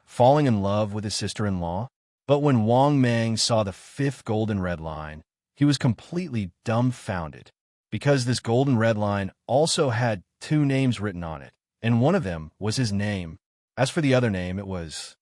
falling in love with his sister-in-law. But when Wang Mang saw the 5th golden red line, he was completely dumbfounded, because this golden red line also had 2 names written on it, and one of them was his name. As for the other name, it was...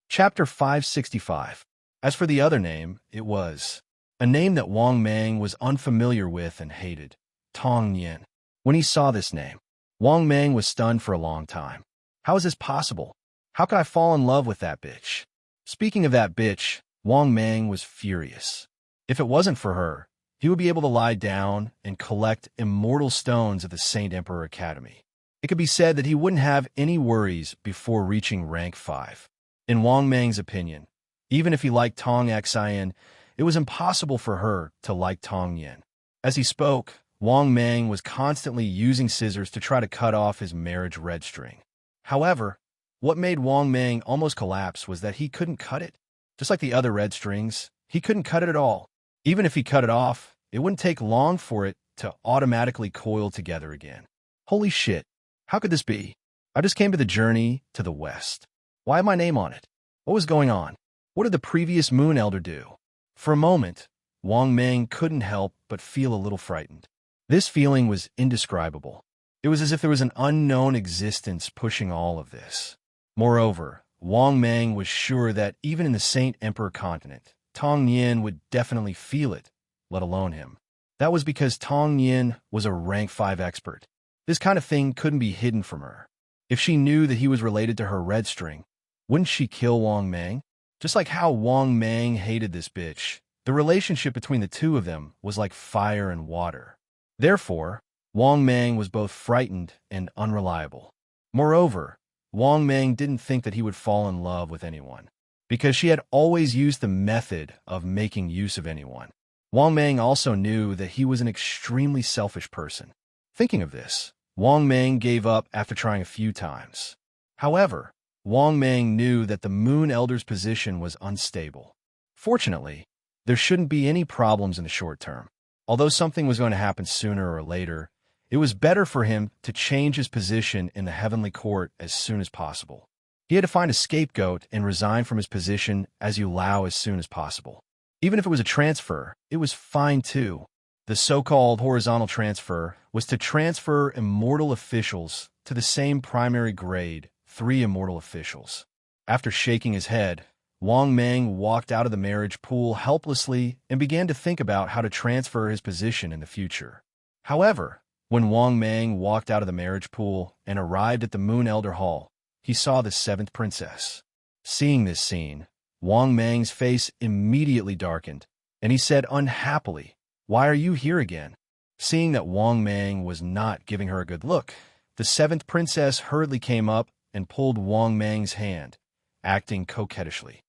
Chapter 565. As for the other name, it was a name that Wang Mang was unfamiliar with and hated: Tong Yin. When he saw this name, Wang Mang was stunned for a long time. How is this possible? How could I fall in love with that bitch? Speaking of that bitch, Wang Mang was furious. If it wasn't for her, he would be able to lie down and collect immortal stones at the Saint Emperor Academy. It could be said that he wouldn't have any worries before reaching rank 5. In Wang Mang's opinion, even if he liked Tong Xian, it was impossible for her to like Tong Yin. As he spoke, Wang Mang was constantly using scissors to try to cut off his marriage red string. However, what made Wang Mang almost collapse was that he couldn't cut it. Just like the other red strings, he couldn't cut it at all. Even if he cut it off, it wouldn't take long for it to automatically coil together again. Holy shit, how could this be? I just came to the Journey to the West. Why had my name on it? What was going on? What did the previous Moon Elder do? For a moment, Wang Mang couldn't help but feel a little frightened. This feeling was indescribable. It was as if there was an unknown existence pushing all of this. Moreover, Wang Mang was sure that even in the Saint Emperor continent, Tong Yin would definitely feel it, let alone him. That was because Tong Yin was a rank 5 expert. This kind of thing couldn't be hidden from her. If she knew that he was related to her red string, wouldn't she kill Wang Mang? Just like how Wang Mang hated this bitch, the relationship between the two of them was like fire and water. Therefore, Wang Mang was both frightened and unreliable. Moreover, Wang Mang didn't think that he would fall in love with anyone, because she had always used the method of making use of anyone. Wang Mang also knew that he was an extremely selfish person. Thinking of this, Wang Mang gave up after trying a few times. However, Wang Mang knew that the Moon Elder's position was unstable. Fortunately, there shouldn't be any problems in the short term. Although something was going to happen sooner or later, it was better for him to change his position in the Heavenly Court as soon as possible. He had to find a scapegoat and resign from his position as Yulao as soon as possible. Even if it was a transfer, it was fine too. The so-called horizontal transfer was to transfer immortal officials to the same primary grade, 3 immortal officials. After shaking his head, Wang Mang walked out of the marriage pool helplessly and began to think about how to transfer his position in the future. However, when Wang Mang walked out of the marriage pool and arrived at the Moon Elder Hall, he saw the 7th princess. Seeing this scene, Wang Mang's face immediately darkened. And he said unhappily, "Why are you here again?" Seeing that Wang Mang was not giving her a good look, the seventh princess hurriedly came up and pulled Wang Mang's hand, acting coquettishly.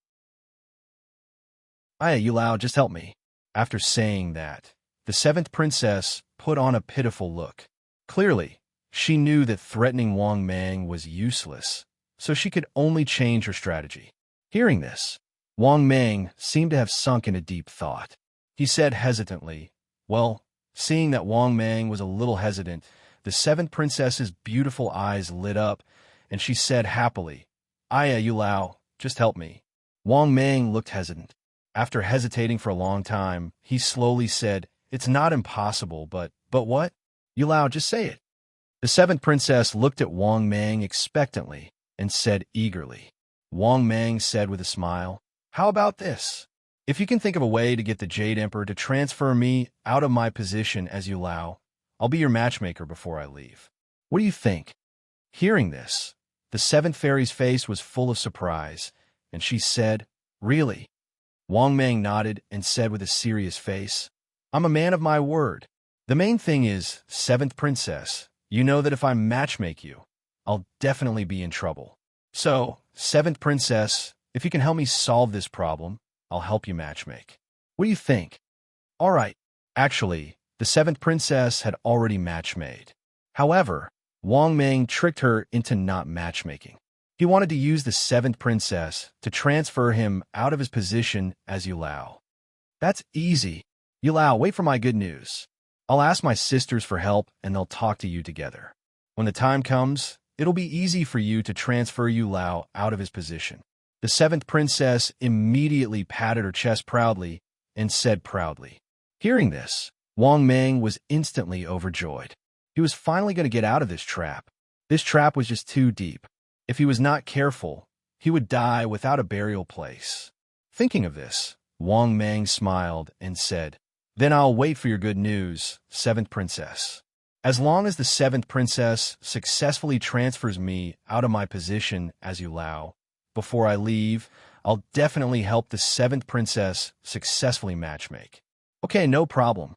"Aya, Yulao, just help me." After saying that, the seventh princess put on a pitiful look. Clearly, she knew that threatening Wang Mang was useless, so she could only change her strategy. Hearing this, Wang Mang seemed to have sunk into deep thought. He said hesitantly, "Well," seeing that Wang Mang was a little hesitant, the seventh princess's beautiful eyes lit up, and she said happily, "Aya, Yulao, just help me." Wang Mang looked hesitant. After hesitating for a long time, he slowly said, "It's not impossible, but what?" "Yulao, just say it." The seventh princess looked at Wang Mang expectantly and said eagerly. Wang Mang said with a smile, "How about this? If you can think of a way to get the Jade Emperor to transfer me out of my position as Yulao, I'll be your matchmaker before I leave. What do you think?" Hearing this, the seventh fairy's face was full of surprise, and she said, "Really?" Wang Mang nodded and said with a serious face, "I'm a man of my word. The main thing is, seventh princess, you know that if I matchmake you, I'll definitely be in trouble. So, seventh princess, if you can help me solve this problem, I'll help you matchmake. What do you think?" All right. Actually, the seventh princess had already matchmade. However, Wang Mang tricked her into not matchmaking. He wanted to use the seventh princess to transfer him out of his position as Yulao. "That's easy. Yulao, wait for my good news. I'll ask my sisters for help and they'll talk to you together. When the time comes, it'll be easy for you to transfer Yulao out of his position." The seventh princess immediately patted her chest proudly and said proudly. Hearing this, Wang Mang was instantly overjoyed. He was finally going to get out of this trap. This trap was just too deep. If he was not careful, he would die without a burial place. Thinking of this, Wang Mang smiled and said, "Then I'll wait for your good news, seventh princess. As long as the seventh princess successfully transfers me out of my position as Yulao, before I leave, I'll definitely help the seventh princess successfully matchmake." "Okay, no problem."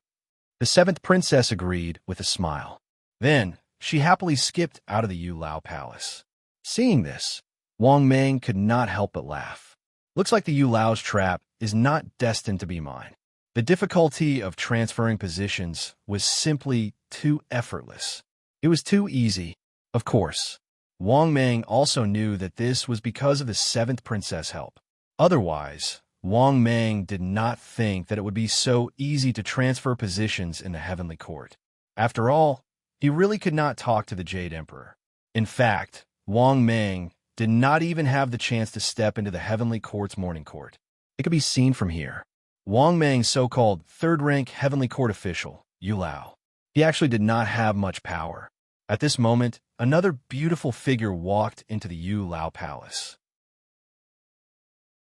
The seventh princess agreed with a smile. Then, she happily skipped out of the Yulao palace. Seeing this, Wang Mang could not help but laugh. Looks like the Yulao's trap is not destined to be mine. The difficulty of transferring positions was simply too effortless. It was too easy. Of course, Wang Mang also knew that this was because of the seventh princess' help. Otherwise, Wang Mang did not think that it would be so easy to transfer positions in the heavenly court. After all, he really could not talk to the Jade Emperor. In fact, Wang Mang did not even have the chance to step into the heavenly court's morning court. It could be seen from here. Wang Mang's so-called third-rank heavenly court official, Yulao. He actually did not have much power. At this moment, another beautiful figure walked into the Yulao palace.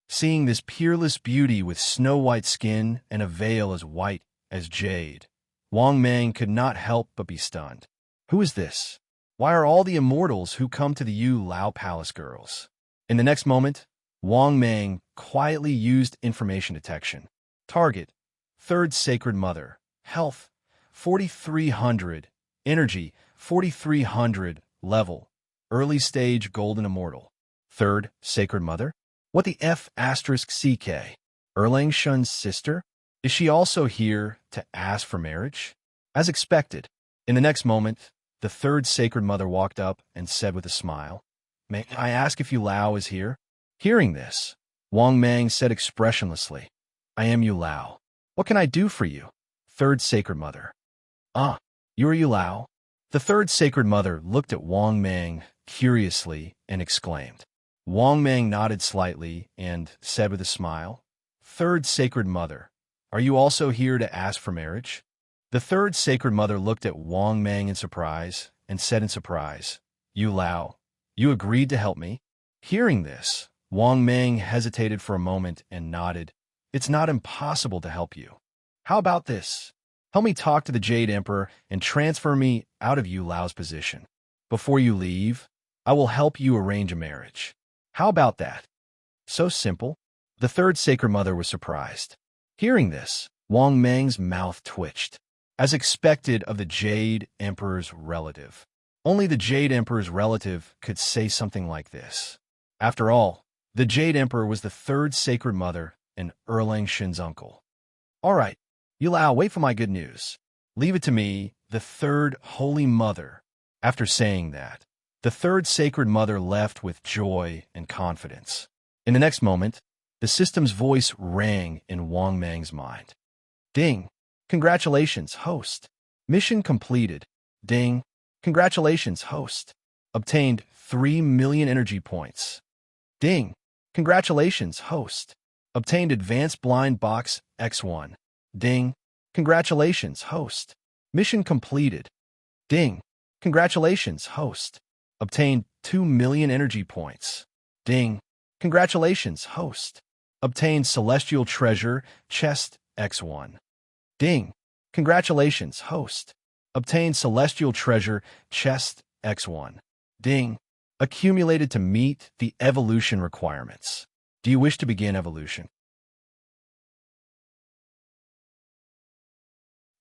Seeing this peerless beauty with snow-white skin and a veil as white as jade, Wang Mang could not help but be stunned. Who is this? Why are all the immortals who come to the Yulao Palace girls? In the next moment, Wang Mang quietly used information detection. Target, Third Sacred Mother. Health, 4300. Energy, 4300. Level, Early Stage Golden Immortal. Third Sacred Mother? What the F asterisk CK? Erlang Shun's sister? Is she also here to ask for marriage? As expected, in the next moment, the third Sacred Mother walked up and said with a smile, "May I ask if Yulao is here?" Hearing this, Wang Mang said expressionlessly, "I am Yulao. What can I do for you?" Third Sacred Mother. "Ah, you are Yulao?" The third Sacred Mother looked at Wang Mang curiously and exclaimed. Wang Mang nodded slightly and said with a smile, "Third Sacred Mother, are you also here to ask for marriage?" The third Sacred Mother looked at Wang Mang in surprise and said in surprise, "Yulao, you agreed to help me?" Hearing this, Wang Mang hesitated for a moment and nodded. "It's not impossible to help you. How about this? Help me talk to the Jade Emperor and transfer me out of Yulao's position. Before you leave, I will help you arrange a marriage. How about that?" So simple? The third Sacred Mother was surprised. Hearing this, Wang Mang's mouth twitched. As expected of the Jade Emperor's relative. Only the Jade Emperor's relative could say something like this. After all, the Jade Emperor was the third sacred mother and Erlang Shen's uncle. All right, Yulao, wait for my good news. Leave it to me, the third holy mother. After saying that, the third sacred mother left with joy and confidence. In the next moment, the system's voice rang in Wang Mang's mind. Ding! Congratulations, host. Mission completed. Ding! Congratulations, host. Obtained 3 million energy points. Ding! Congratulations, host. Obtained Advanced Blind Box X1. Ding! Congratulations, host. Mission completed. Ding! Congratulations, host. Obtained 2 million energy points. Ding! Congratulations, host. Obtained Celestial Treasure Chest X1. Ding! Congratulations, host. Obtained Celestial Treasure Chest X1. Ding! Accumulated to meet the evolution requirements. Do you wish to begin evolution?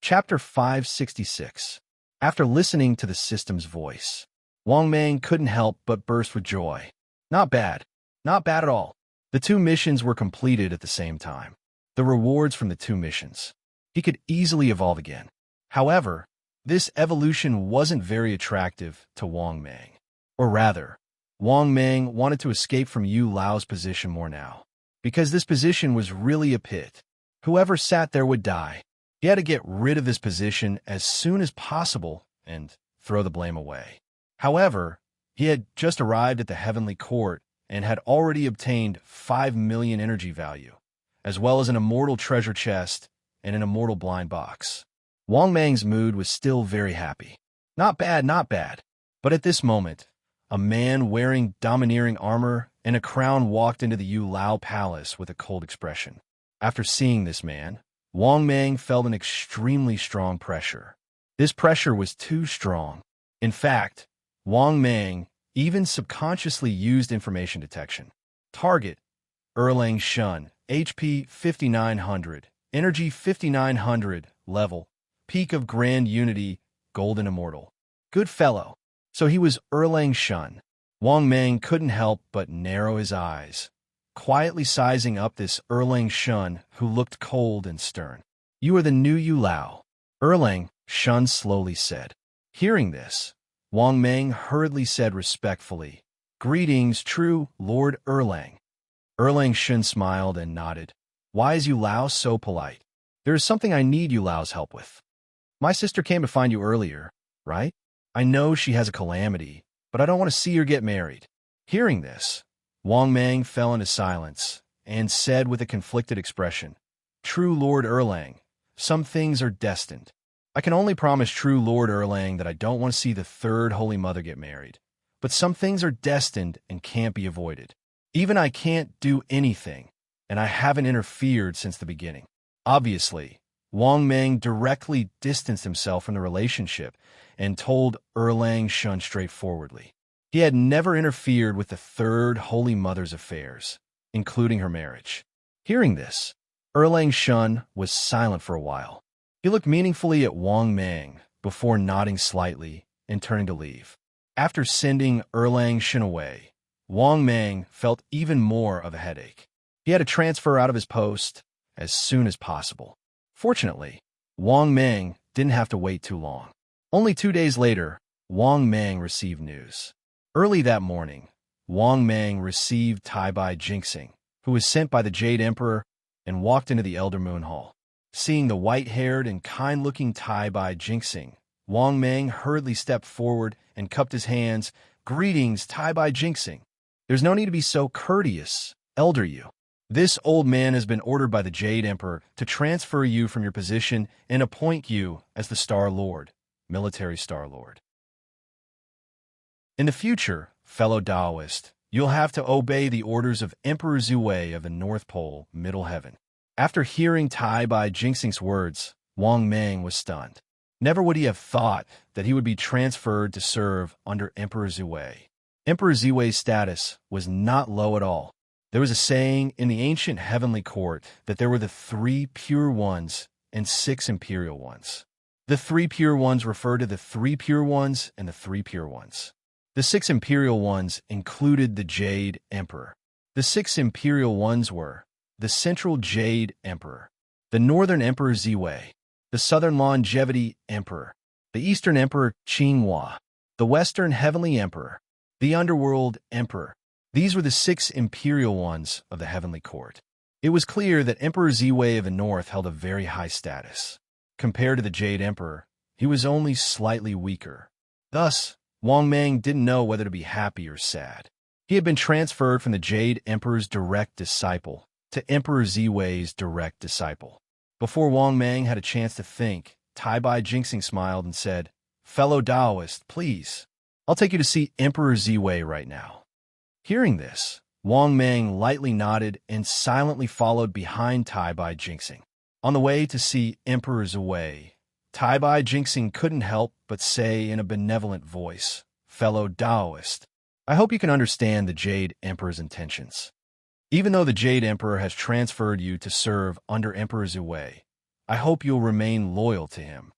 Chapter 566. After listening to the system's voice, Wang Mang couldn't help but burst with joy. Not bad. Not bad at all. The 2 missions were completed at the same time. The rewards from the 2 missions. He could easily evolve again. However, this evolution wasn't very attractive to Wang Mang. Or rather, Wang Mang wanted to escape from Yu Lao's position more now. Because this position was really a pit. Whoever sat there would die. He had to get rid of this position as soon as possible and throw the blame away. However, he had just arrived at the Heavenly Court and had already obtained 5 million energy value, as well as an immortal treasure chest and an immortal blind box. Wang Mang's mood was still very happy. Not bad, not bad. But at this moment, a man wearing domineering armor and a crown walked into the Yu Lao palace with a cold expression. After seeing this man, Wang Mang felt an extremely strong pressure. This pressure was too strong. In fact, Wang Mang even subconsciously used information detection. Target: Erlang Shen, HP 5900, Energy 5900, Level, Peak of Grand Unity, Golden Immortal. Good fellow. So he was Erlang Shen. Wang Mang couldn't help but narrow his eyes, quietly sizing up this Erlang Shen who looked cold and stern. You are the new Yu Lao, Erlang Shen slowly said. Hearing this, Wang Mang hurriedly said respectfully, Greetings, true Lord Erlang. Erlang Shen smiled and nodded. Why is Yu Lao so polite? There is something I need Yu Lao's help with. My sister came to find you earlier, right? I know she has a calamity, but I don't want to see her get married. Hearing this, Wang Mang fell into silence and said with a conflicted expression, True Lord Erlang, some things are destined. I can only promise true Lord Erlang that I don't want to see the third Holy Mother get married. But some things are destined and can't be avoided. Even I can't do anything, and I haven't interfered since the beginning. Obviously, Wang Mang directly distanced himself from the relationship and told Erlang Shen straightforwardly. He had never interfered with the third Holy Mother's affairs, including her marriage. Hearing this, Erlang Shen was silent for a while. He looked meaningfully at Wang Mang before nodding slightly and turning to leave. After sending Erlang Shen away, Wang Mang felt even more of a headache. He had to transfer out of his post as soon as possible. Fortunately, Wang Mang didn't have to wait too long. Only 2 days later, Wang Mang received news. Early that morning, Wang Mang received Tai Bai Jinxing, who was sent by the Jade Emperor, and walked into the Elder Moon Hall. Seeing the white-haired and kind-looking Tai Bai Jinxing, Wang Mang hurriedly stepped forward and cupped his hands. Greetings, Tai Bai Jinxing. There's no need to be so courteous, Elder Yu. This old man has been ordered by the Jade Emperor to transfer you from your position and appoint you as the Star Lord, Military Star Lord. In the future, fellow Taoist, you'll have to obey the orders of Emperor Zhuwei of the North Pole, Middle Heaven. After hearing Tai Bai Jinxing's words, Wang Mang was stunned. Never would he have thought that he would be transferred to serve under Emperor Zhuwei. Emperor Zhuwei's status was not low at all. There was a saying in the ancient heavenly court that there were the 3 pure ones and 6 imperial ones. The 3 pure ones refer to the 3 pure ones and the 3 pure ones. The 6 imperial ones included the Jade Emperor. The 6 imperial ones were the Central Jade Emperor, the Northern Emperor Ziwei, the Southern Longevity Emperor, the Eastern Emperor Qinghua, the Western Heavenly Emperor, the Underworld Emperor. These were the 6 imperial ones of the heavenly court. It was clear that Emperor Ziwei of the North held a very high status. Compared to the Jade Emperor, he was only slightly weaker. Thus, Wang Mang didn't know whether to be happy or sad. He had been transferred from the Jade Emperor's direct disciple to Emperor Ziwei's direct disciple. Before Wang Mang had a chance to think, Tai Bai Jingxing smiled and said, "Fellow Taoist, please, I'll take you to see Emperor Ziwei right now." Hearing this, Wang Mang lightly nodded and silently followed behind Tai Bai Jingxing. On the way to see Emperor Ziwei, Tai Bai Jingxing couldn't help but say in a benevolent voice, "Fellow Taoist, I hope you can understand the Jade Emperor's intentions. Even though the Jade Emperor has transferred you to serve under Emperor Ziwei, I hope you'll remain loyal to him."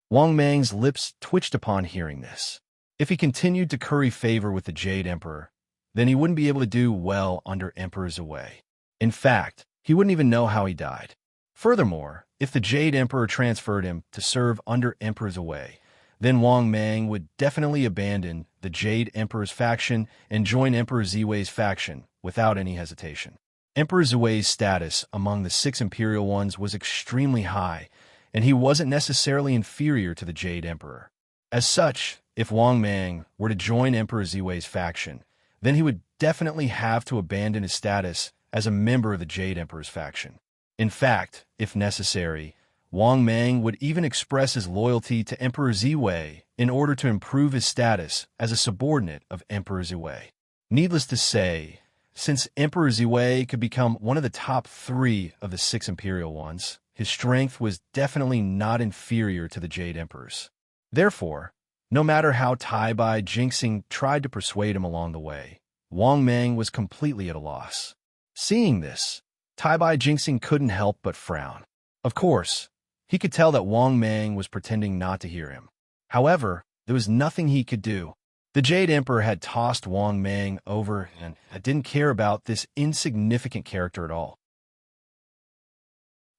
Wang Mang's lips twitched upon hearing this. If he continued to curry favor with the Jade Emperor, then he wouldn't be able to do well under Emperor Ziwei. In fact, he wouldn't even know how he died. Furthermore, if the Jade Emperor transferred him to serve under Emperor Ziwei, then Wang Mang would definitely abandon the Jade Emperor's faction and join Emperor Ziwei's faction without any hesitation. Emperor Ziwei's status among the 6 imperial ones was extremely high, and he wasn't necessarily inferior to the Jade Emperor. As such, if Wang Mang were to join Emperor Ziwei's faction, then he would definitely have to abandon his status as a member of the Jade Emperor's faction. In fact, if necessary, Wang Mang would even express his loyalty to Emperor Ziwei in order to improve his status as a subordinate of Emperor Ziwei. Needless to say, since Emperor Ziwei could become one of the top 3 of the 6 imperial ones, his strength was definitely not inferior to the Jade Emperor's. Therefore, no matter how Tai Bai Jingxing tried to persuade him along the way, Wang Mang was completely at a loss. Seeing this, Tai Bai Jingxing couldn't help but frown. Of course, he could tell that Wang Mang was pretending not to hear him. However, there was nothing he could do. The Jade Emperor had tossed Wang Mang over and didn't care about this insignificant character at all.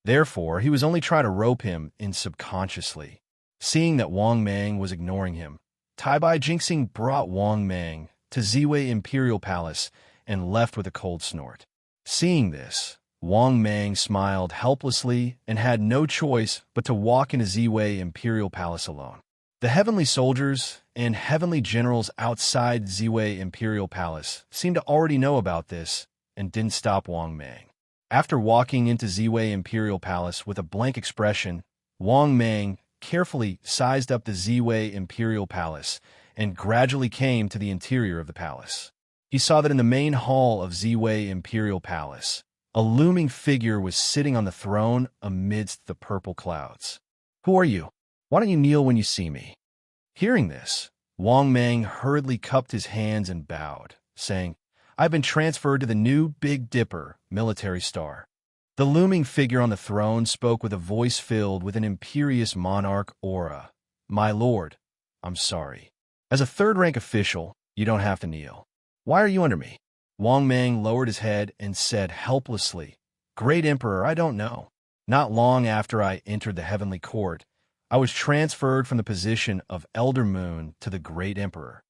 Therefore, he was only trying to rope him in subconsciously. Seeing that Wang Mang was ignoring him, Tai Bai Jingxing brought Wang Mang to Ziwei Imperial Palace and left with a cold snort. Seeing this, Wang Mang smiled helplessly and had no choice but to walk into Ziwei Imperial Palace alone. The heavenly soldiers and heavenly generals outside Ziwei Imperial Palace seemed to already know about this and didn't stop Wang Mang. After walking into Ziwei Imperial Palace with a blank expression, Wang Mang carefully sized up the Ziwei Imperial Palace and gradually came to the interior of the palace. He saw that in the main hall of Ziwei Imperial Palace, a looming figure was sitting on the throne amidst the purple clouds. "Who are you? Why don't you kneel when you see me?" Hearing this, Wang Mang hurriedly cupped his hands and bowed, saying, "I've been transferred to the new Big Dipper military star." The looming figure on the throne spoke with a voice filled with an imperious monarch aura. "My lord, I'm sorry. As a third-rank official, you don't have to kneel. Why are you under me?" Wang Mang lowered his head and said helplessly, "Great Emperor, I don't know. Not long after I entered the heavenly court, I was transferred from the position of Elder Moon to the Great Emperor."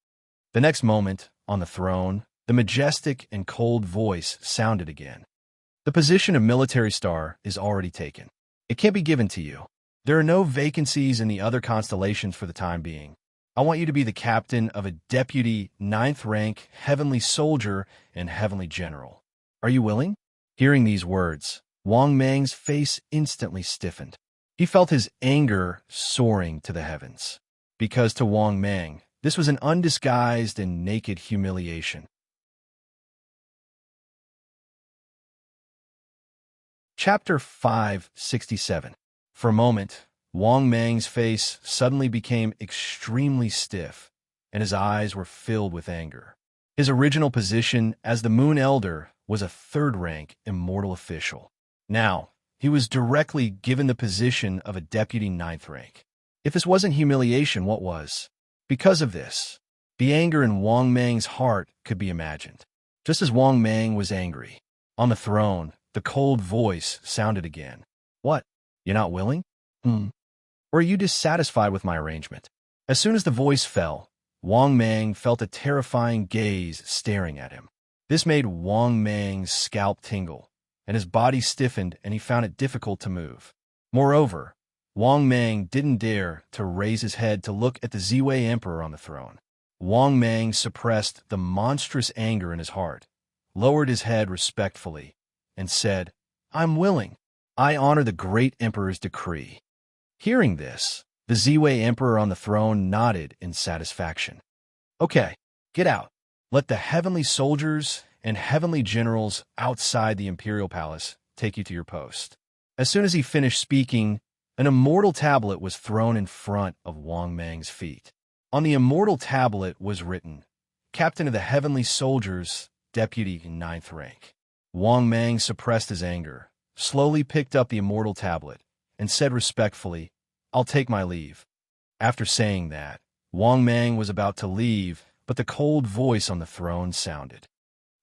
The next moment, on the throne, the majestic and cold voice sounded again. "The position of military star is already taken. It can't be given to you. There are no vacancies in the other constellations for the time being. I want you to be the captain of a deputy 9th rank heavenly soldier and heavenly general. Are you willing?" Hearing these words, Wang Mang's face instantly stiffened. He felt his anger soaring to the heavens, because to Wang Mang, this was an undisguised and naked humiliation. Chapter 567. For a moment, Wang Mang's face suddenly became extremely stiff, and his eyes were filled with anger. His original position as the Moon Elder was a third-rank immortal official. Now, he was directly given the position of a deputy ninth rank. If this wasn't humiliation, what was? Because of this, the anger in Wang Mang's heart could be imagined. Just as Wang Mang was angry, on the throne, the cold voice sounded again. What? You're not willing? Or are you dissatisfied with my arrangement? As soon as the voice fell, Wang Mang felt a terrifying gaze staring at him. This made Wang Mang's scalp tingle, and his body stiffened, and he found it difficult to move. Moreover, Wang Mang didn't dare to raise his head to look at the Ziwei Emperor on the throne. Wang Mang suppressed the monstrous anger in his heart, lowered his head respectfully, and said, I'm willing. I honor the great emperor's decree. Hearing this, the Ziwei Emperor on the throne nodded in satisfaction. Okay, get out. Let the heavenly soldiers and heavenly generals outside the imperial palace take you to your post. As soon as he finished speaking, an immortal tablet was thrown in front of Wang Mang's feet. On the immortal tablet was written, Captain of the Heavenly Soldiers, Deputy in 9th rank. Wang Mang suppressed his anger, slowly picked up the immortal tablet, and said respectfully, I'll take my leave. After saying that, Wang Mang was about to leave, but the cold voice on the throne sounded.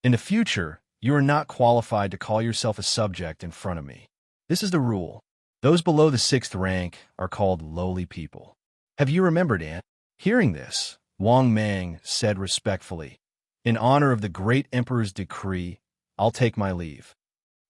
In the future, you are not qualified to call yourself a subject in front of me. This is the rule. Those below the 6th rank are called lowly people. Have you remembered, Aunt? Hearing this, Wang Mang said respectfully, In honor of the great emperor's decree, I'll take my leave.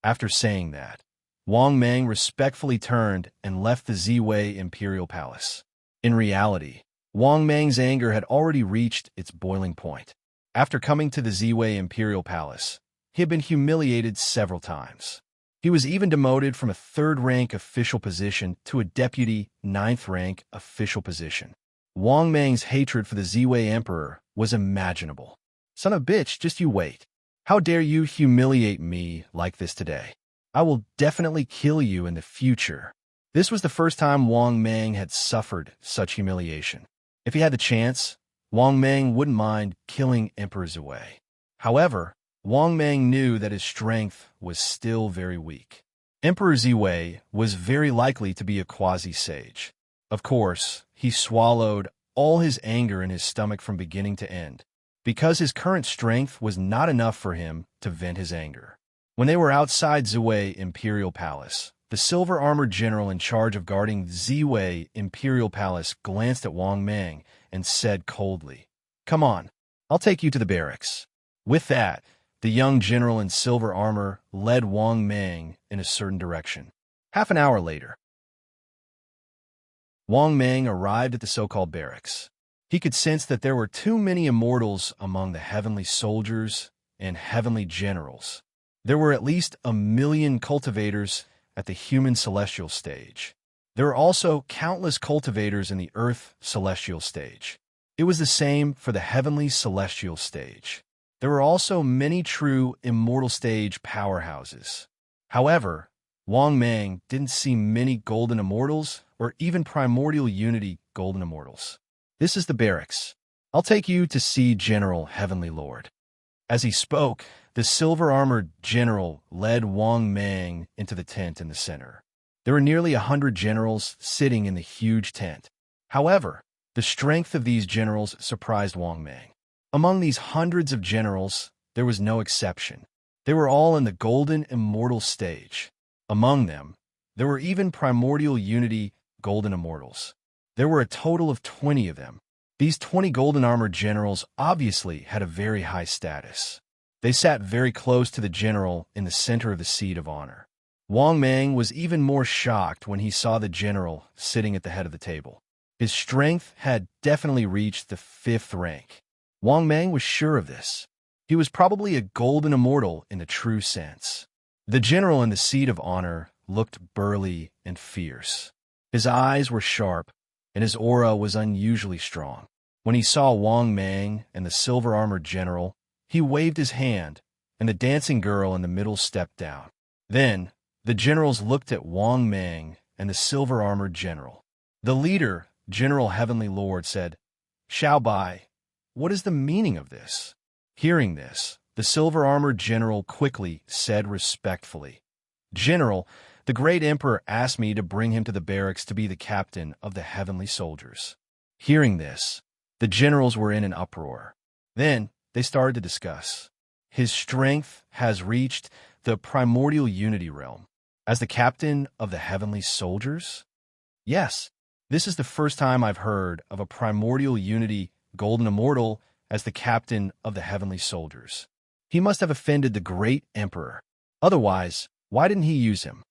After saying that, Wang Mang respectfully turned and left the Ziwei imperial palace. In reality, Wang Mang's anger had already reached its boiling point. After coming to the Ziwei imperial palace, he had been humiliated several times. He was even demoted from a 3rd-rank official position to a deputy 9th-rank official position. Wang Mang's hatred for the Ziwei Emperor was imaginable. Son of a bitch, just you wait. How dare you humiliate me like this today? I will definitely kill you in the future. This was the first time Wang Mang had suffered such humiliation. If he had the chance, Wang Mang wouldn't mind killing Emperor Ziwei. However, Wang Mang knew that his strength was still very weak. Emperor Ziwei was very likely to be a quasi-sage. Of course, he swallowed all his anger in his stomach from beginning to end, because his current strength was not enough for him to vent his anger. When they were outside Ziwei Imperial Palace, the silver-armored general in charge of guarding Ziwei Imperial Palace glanced at Wang Mang and said coldly, Come on, I'll take you to the barracks. With that, the young general in silver armor led Wang Mang in a certain direction. Half an hour later, Wang Mang arrived at the so-called barracks. He could sense that there were too many immortals among the heavenly soldiers and heavenly generals. There were at least 1 million cultivators at the human celestial stage. There were also countless cultivators in the earth celestial stage. It was the same for the heavenly celestial stage. There were also many true immortal stage powerhouses. However, Wang Mang didn't see many golden immortals or even primordial unity golden immortals. This is the barracks. I'll take you to see General Heavenly Lord. As he spoke, the silver-armored general led Wang Mang into the tent in the center. There were nearly 100 generals sitting in the huge tent. However, the strength of these generals surprised Wang Mang. Among these hundreds of generals, there was no exception. They were all in the golden immortal stage. Among them, there were even primordial unity golden immortals. There were a total of 20 of them. These 20 golden armored generals obviously had a very high status. They sat very close to the general in the center of the seat of honor. Wang Mang was even more shocked when he saw the general sitting at the head of the table. His strength had definitely reached the 5th rank. Wang Mang was sure of this. He was probably a golden immortal in the true sense. The general in the seat of honor looked burly and fierce. His eyes were sharp, and his aura was unusually strong. When he saw Wang Mang and the silver-armored general, he waved his hand, and the dancing girl in the middle stepped down. Then, the generals looked at Wang Mang and the silver-armored general. The leader, General Heavenly Lord, said, Xiao Bai, what is the meaning of this? Hearing this, The silver-armored general quickly said respectfully, "General, the great emperor asked me to bring him to the barracks to be the captain of the heavenly soldiers." Hearing this, the generals were in an uproar. Then they started to discuss. His strength has reached the primordial unity realm. As the captain of the heavenly soldiers? Yes, this is the first time I've heard of a primordial unity golden immortal as the captain of the heavenly soldiers. He must have offended the great emperor. Otherwise, why didn't he use him?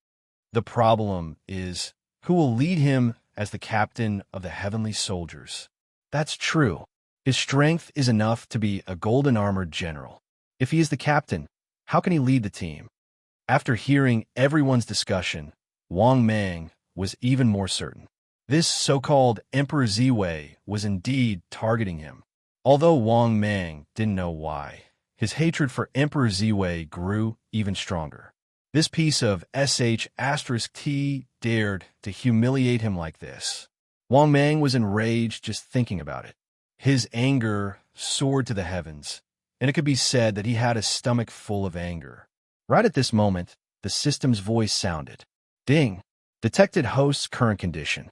The problem is, who will lead him as the captain of the heavenly soldiers? That's true. His strength is enough to be a golden-armored general. If he is the captain, how can he lead the team? After hearing everyone's discussion, Wang Mang was even more certain. This so-called Emperor Ziwei was indeed targeting him. Although Wang Mang didn't know why, his hatred for Emperor Ziwei grew even stronger. This piece of *T dared to humiliate him like this. Wang Mang was enraged just thinking about it. His anger soared to the heavens, and it could be said that he had a stomach full of anger. Right at this moment, the system's voice sounded. Ding! Detected host's current condition.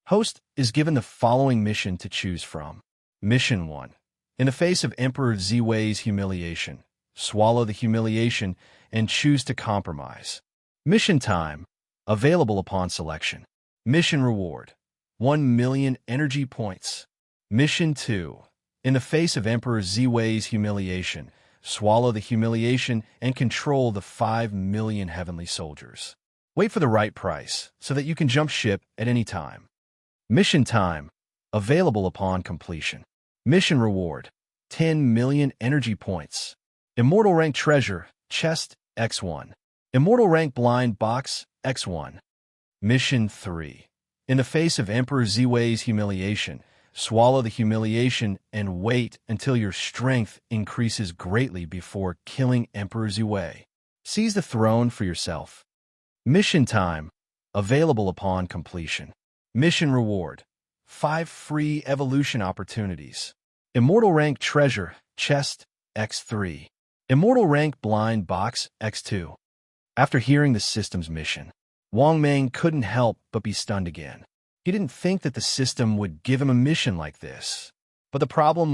Host is given the following mission to choose from. Mission 1. In the face of Emperor Ziwei's humiliation, swallow the humiliation and choose to compromise. Mission time. Available upon selection. Mission reward. 1,000,000 energy points. Mission 2. In the face of Emperor Ziwei's humiliation, swallow the humiliation and control the 5,000,000 heavenly soldiers. Wait for the right price so that you can jump ship at any time. Mission time. Available upon completion. Mission reward. 10,000,000 energy points. Immortal rank treasure, chest, X1. Immortal rank blind box, X1. Mission 3. In the face of Emperor Ziwei's humiliation, swallow the humiliation and wait until your strength increases greatly before killing Emperor Ziwei. Seize the throne for yourself. Mission time. Available upon completion. Mission reward. 5 free evolution opportunities. Immortal rank treasure, chest, X3. Immortal rank blind box, X2. After hearing the system's mission, Wang Mang couldn't help but be stunned again. He didn't think that the system would give him a mission like this. But the problem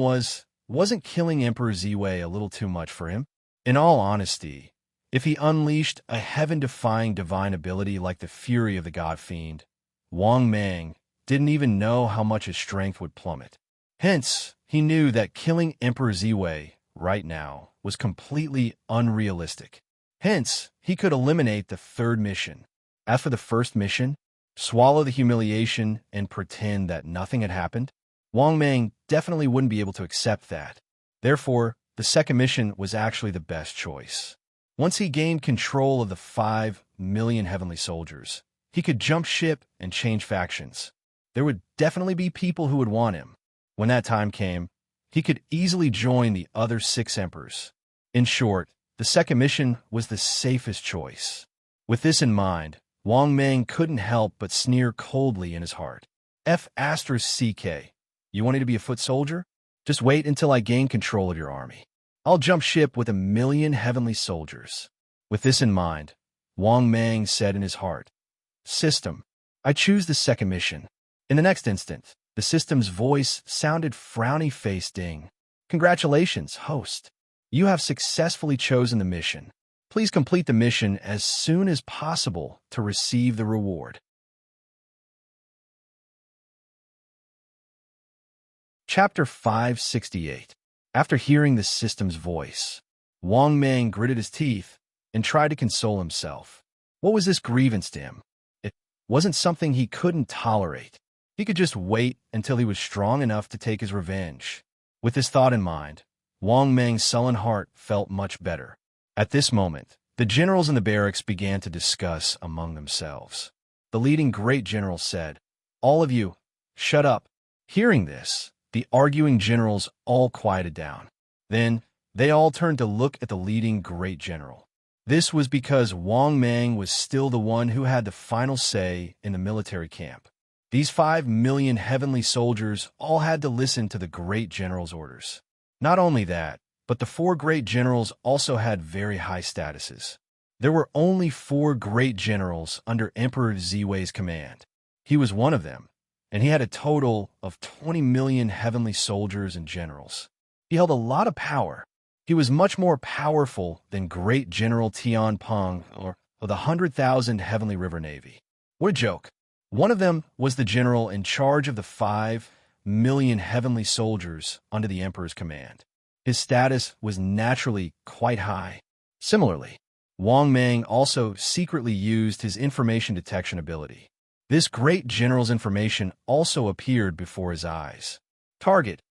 wasn't killing Emperor Ziwei a little too much for him? In all honesty, if he unleashed a heaven-defying divine ability like the fury of the God Fiend, Wang Mang didn't even know how much his strength would plummet. Hence, he knew that killing Emperor Ziwei right now was completely unrealistic. Hence, he could eliminate the third mission. As for the first mission, swallow the humiliation and pretend that nothing had happened, Wang Mang definitely wouldn't be able to accept that. Therefore, the second mission was actually the best choice. Once he gained control of the 5,000,000 heavenly soldiers, he could jump ship and change factions. There would definitely be people who would want him. When that time came, he could easily join the other 6 emperors. In short, the second mission was the safest choice. With this in mind, Wang Mang couldn't help but sneer coldly in his heart. *CK. You want me to be a foot soldier? Just wait until I gain control of your army. I'll jump ship with 1,000,000 heavenly soldiers. With this in mind, Wang Mang said in his heart, System, I choose the second mission. In the next instant, the system's voice sounded frowny-faced ding. Congratulations, host. You have successfully chosen the mission. Please complete the mission as soon as possible to receive the reward. Chapter 568. After hearing the system's voice, Wang Mang gritted his teeth and tried to console himself. What was this grievance to him? It wasn't something he couldn't tolerate. He could just wait until he was strong enough to take his revenge. With this thought in mind, Wang Mang's sullen heart felt much better. At this moment, the generals in the barracks began to discuss among themselves. The leading great general said, All of you, shut up. Hearing this, the arguing generals all quieted down. Then, they all turned to look at the leading great general. This was because Wang Mang was still the one who had the final say in the military camp. These 5,000,000 heavenly soldiers all had to listen to the great general's orders. Not only that, but the four great generals also had very high statuses. There were only four great generals under Emperor Ziwei's command. He was one of them, and he had a total of 20 million heavenly soldiers and generals. He held a lot of power. He was much more powerful than Great General Tian Peng or the 100,000 Heavenly River Navy. What a joke. One of them was the general in charge of the 5 million heavenly soldiers under the emperor's command. His status was naturally quite high. Similarly, Wang Mang also secretly used his information detection ability. This great general's information also appeared before his eyes. Target: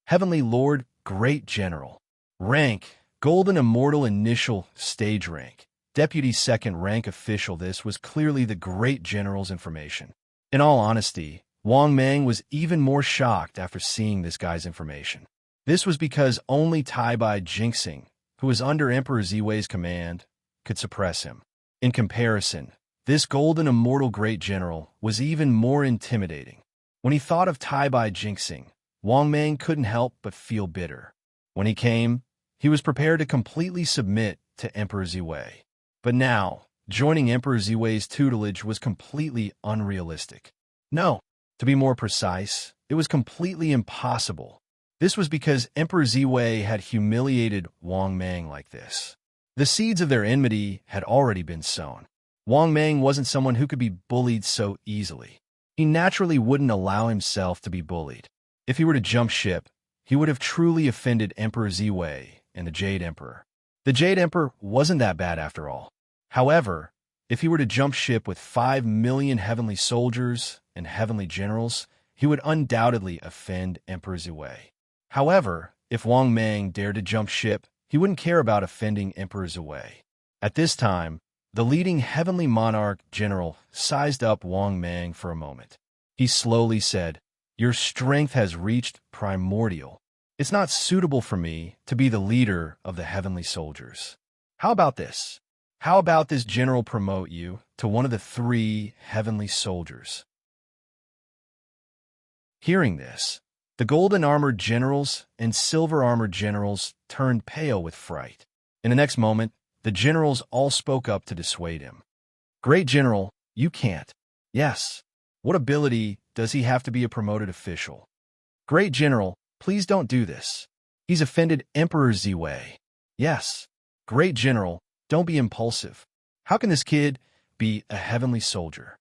Heavenly Lord, Great General. Rank: Golden Immortal Initial Stage Rank. Deputy Second Rank Official. This was clearly the Great General's information. In all honesty, Wang Mang was even more shocked after seeing this guy's information. This was because only Taibai Jinxing, who was under Emperor Ziwei's command, could suppress him. In comparison, this Golden Immortal Great General was even more intimidating. When he thought of Taibai Jinxing, Wang Mang couldn't help but feel bitter. When he came, he was prepared to completely submit to Emperor Ziwei. But now, joining Emperor Ziwei's tutelage was completely unrealistic. No, to be more precise, it was completely impossible. This was because Emperor Ziwei had humiliated Wang Mang like this. The seeds of their enmity had already been sown. Wang Mang wasn't someone who could be bullied so easily. He naturally wouldn't allow himself to be bullied. If he were to jump ship, he would have truly offended Emperor Ziwei and the Jade Emperor. The Jade Emperor wasn't that bad after all. However, if he were to jump ship with 5 million heavenly soldiers and heavenly generals, he would undoubtedly offend Emperor Ziwei. However, if Wang Mang dared to jump ship, he wouldn't care about offending Emperor Ziwei. At this time, the leading heavenly monarch general sized up Wang Mang for a moment. He slowly said, "Your strength has reached primordial. It's not suitable for me to be the leader of the heavenly soldiers. How about this? How about this general promote you to one of the 3 heavenly soldiers?" Hearing this, the golden-armored generals and silver-armored generals turned pale with fright. In the next moment, the generals all spoke up to dissuade him. "Great General, you can't." "Yes. What ability does he have to be a promoted official?" "Great General, please don't do this. He's offended Emperor Ziwei." "Yes. Great General, don't be impulsive. How can this kid be a heavenly soldier?"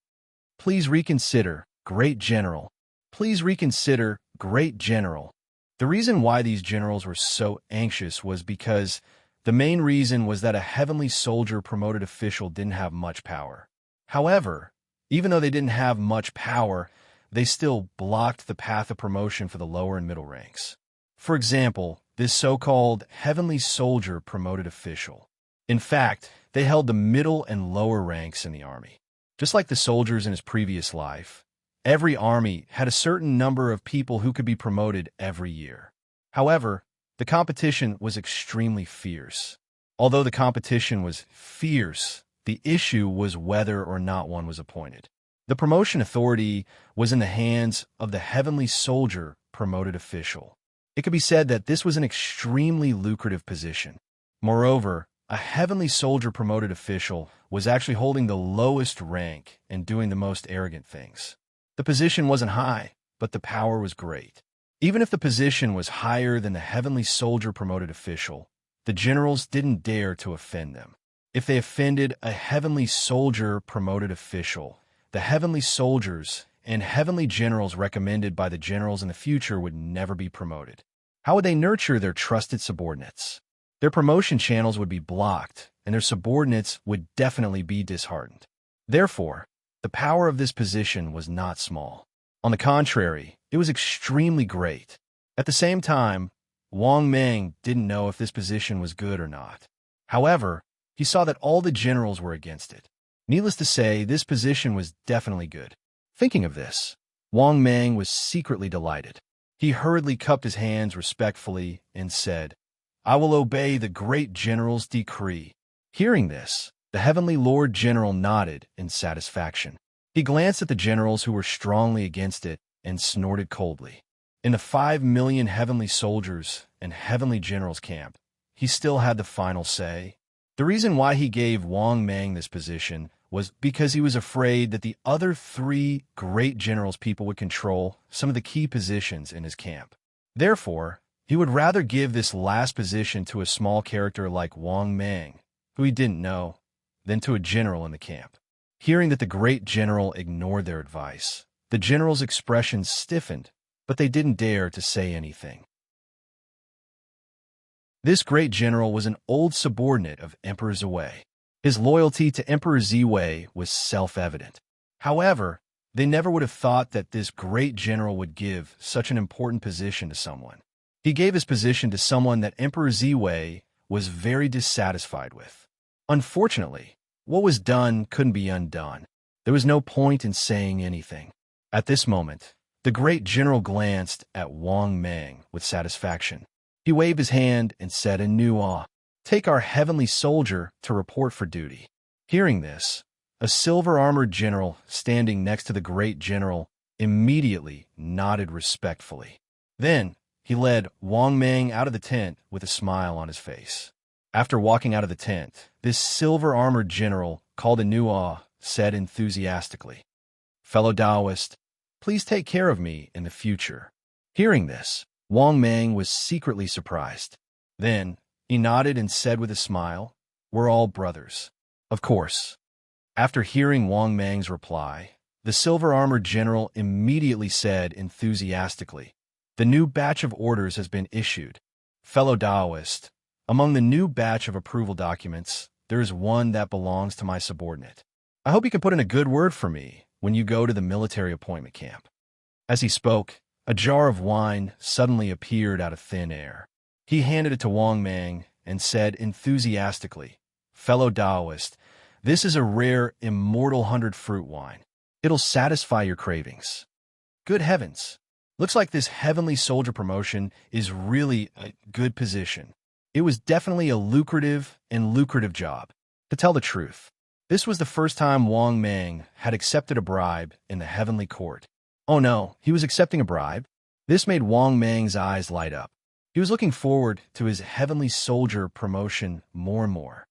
"Please reconsider, Great General. Please reconsider, Great General." The reason why these generals were so anxious was because the main reason was that a heavenly soldier promoted official didn't have much power. However, even though they didn't have much power, they still blocked the path of promotion for the lower and middle ranks. For example, this so-called heavenly soldier promoted official. In fact, they held the middle and lower ranks in the army. Just like the soldiers in his previous life, every army had a certain number of people who could be promoted every year. However, the competition was extremely fierce. Although the competition was fierce, the issue was whether or not one was appointed. The promotion authority was in the hands of the heavenly soldier promoted official. It could be said that this was an extremely lucrative position. Moreover, a heavenly soldier promoted official was actually holding the lowest rank and doing the most arrogant things. The position wasn't high, but the power was great. Even if the position was higher than the heavenly soldier promoted official, the generals didn't dare to offend them. If they offended a heavenly soldier promoted official, the heavenly soldiers and heavenly generals recommended by the generals in the future would never be promoted. How would they nurture their trusted subordinates? Their promotion channels would be blocked, and their subordinates would definitely be disheartened. Therefore, the power of this position was not small. On the contrary, it was extremely great. At the same time, Wang Mang didn't know if this position was good or not. However, he saw that all the generals were against it. Needless to say, this position was definitely good. Thinking of this, Wang Mang was secretly delighted. He hurriedly cupped his hands respectfully and said, "I will obey the great general's decree." Hearing this, the heavenly Lord General nodded in satisfaction. He glanced at the generals who were strongly against it and snorted coldly. In the 5 million heavenly soldiers and heavenly generals camp, he still had the final say. The reason why he gave Wang Mang this position was because he was afraid that the other 3 great generals people would control some of the key positions in his camp. Therefore, he would rather give this last position to a small character like Wang Mang, who he didn't know, than to a general in the camp. Hearing that the great general ignored their advice, the general's expressions stiffened, but they didn't dare to say anything. This great general was an old subordinate of Emperor Ziwei. His loyalty to Emperor Ziwei was self-evident. However, they never would have thought that this great general would give such an important position to someone. He gave his position to someone that Emperor Ziwei was very dissatisfied with. Unfortunately, what was done couldn't be undone. There was no point in saying anything. At this moment, the great general glanced at Wang Mang with satisfaction. He waved his hand and said in new awe, "Take our heavenly soldier to report for duty." Hearing this, a silver-armored general standing next to the great general immediately nodded respectfully. Then, he led Wang Mang out of the tent with a smile on his face. After walking out of the tent, this silver-armored general, called Anua, said enthusiastically, "Fellow Taoist, please take care of me in the future." Hearing this, Wang Mang was secretly surprised. Then, he nodded and said with a smile, "We're all brothers." Of course. After hearing Wang Mang's reply, the silver-armored general immediately said enthusiastically, "The new batch of orders has been issued. Fellow Taoist, among the new batch of approval documents, there is one that belongs to my subordinate. I hope you can put in a good word for me when you go to the military appointment camp." As he spoke, a jar of wine suddenly appeared out of thin air. He handed it to Wang Mang and said enthusiastically, "Fellow Taoist, this is a rare immortal 100-fruit wine. It'll satisfy your cravings." Good heavens! Looks like this heavenly soldier promotion is really a good position. It was definitely a lucrative job. To tell the truth, this was the first time Wang Mang had accepted a bribe in the heavenly court. Oh no, he was accepting a bribe? This made Wang Mang's eyes light up. He was looking forward to his heavenly soldier promotion more and more.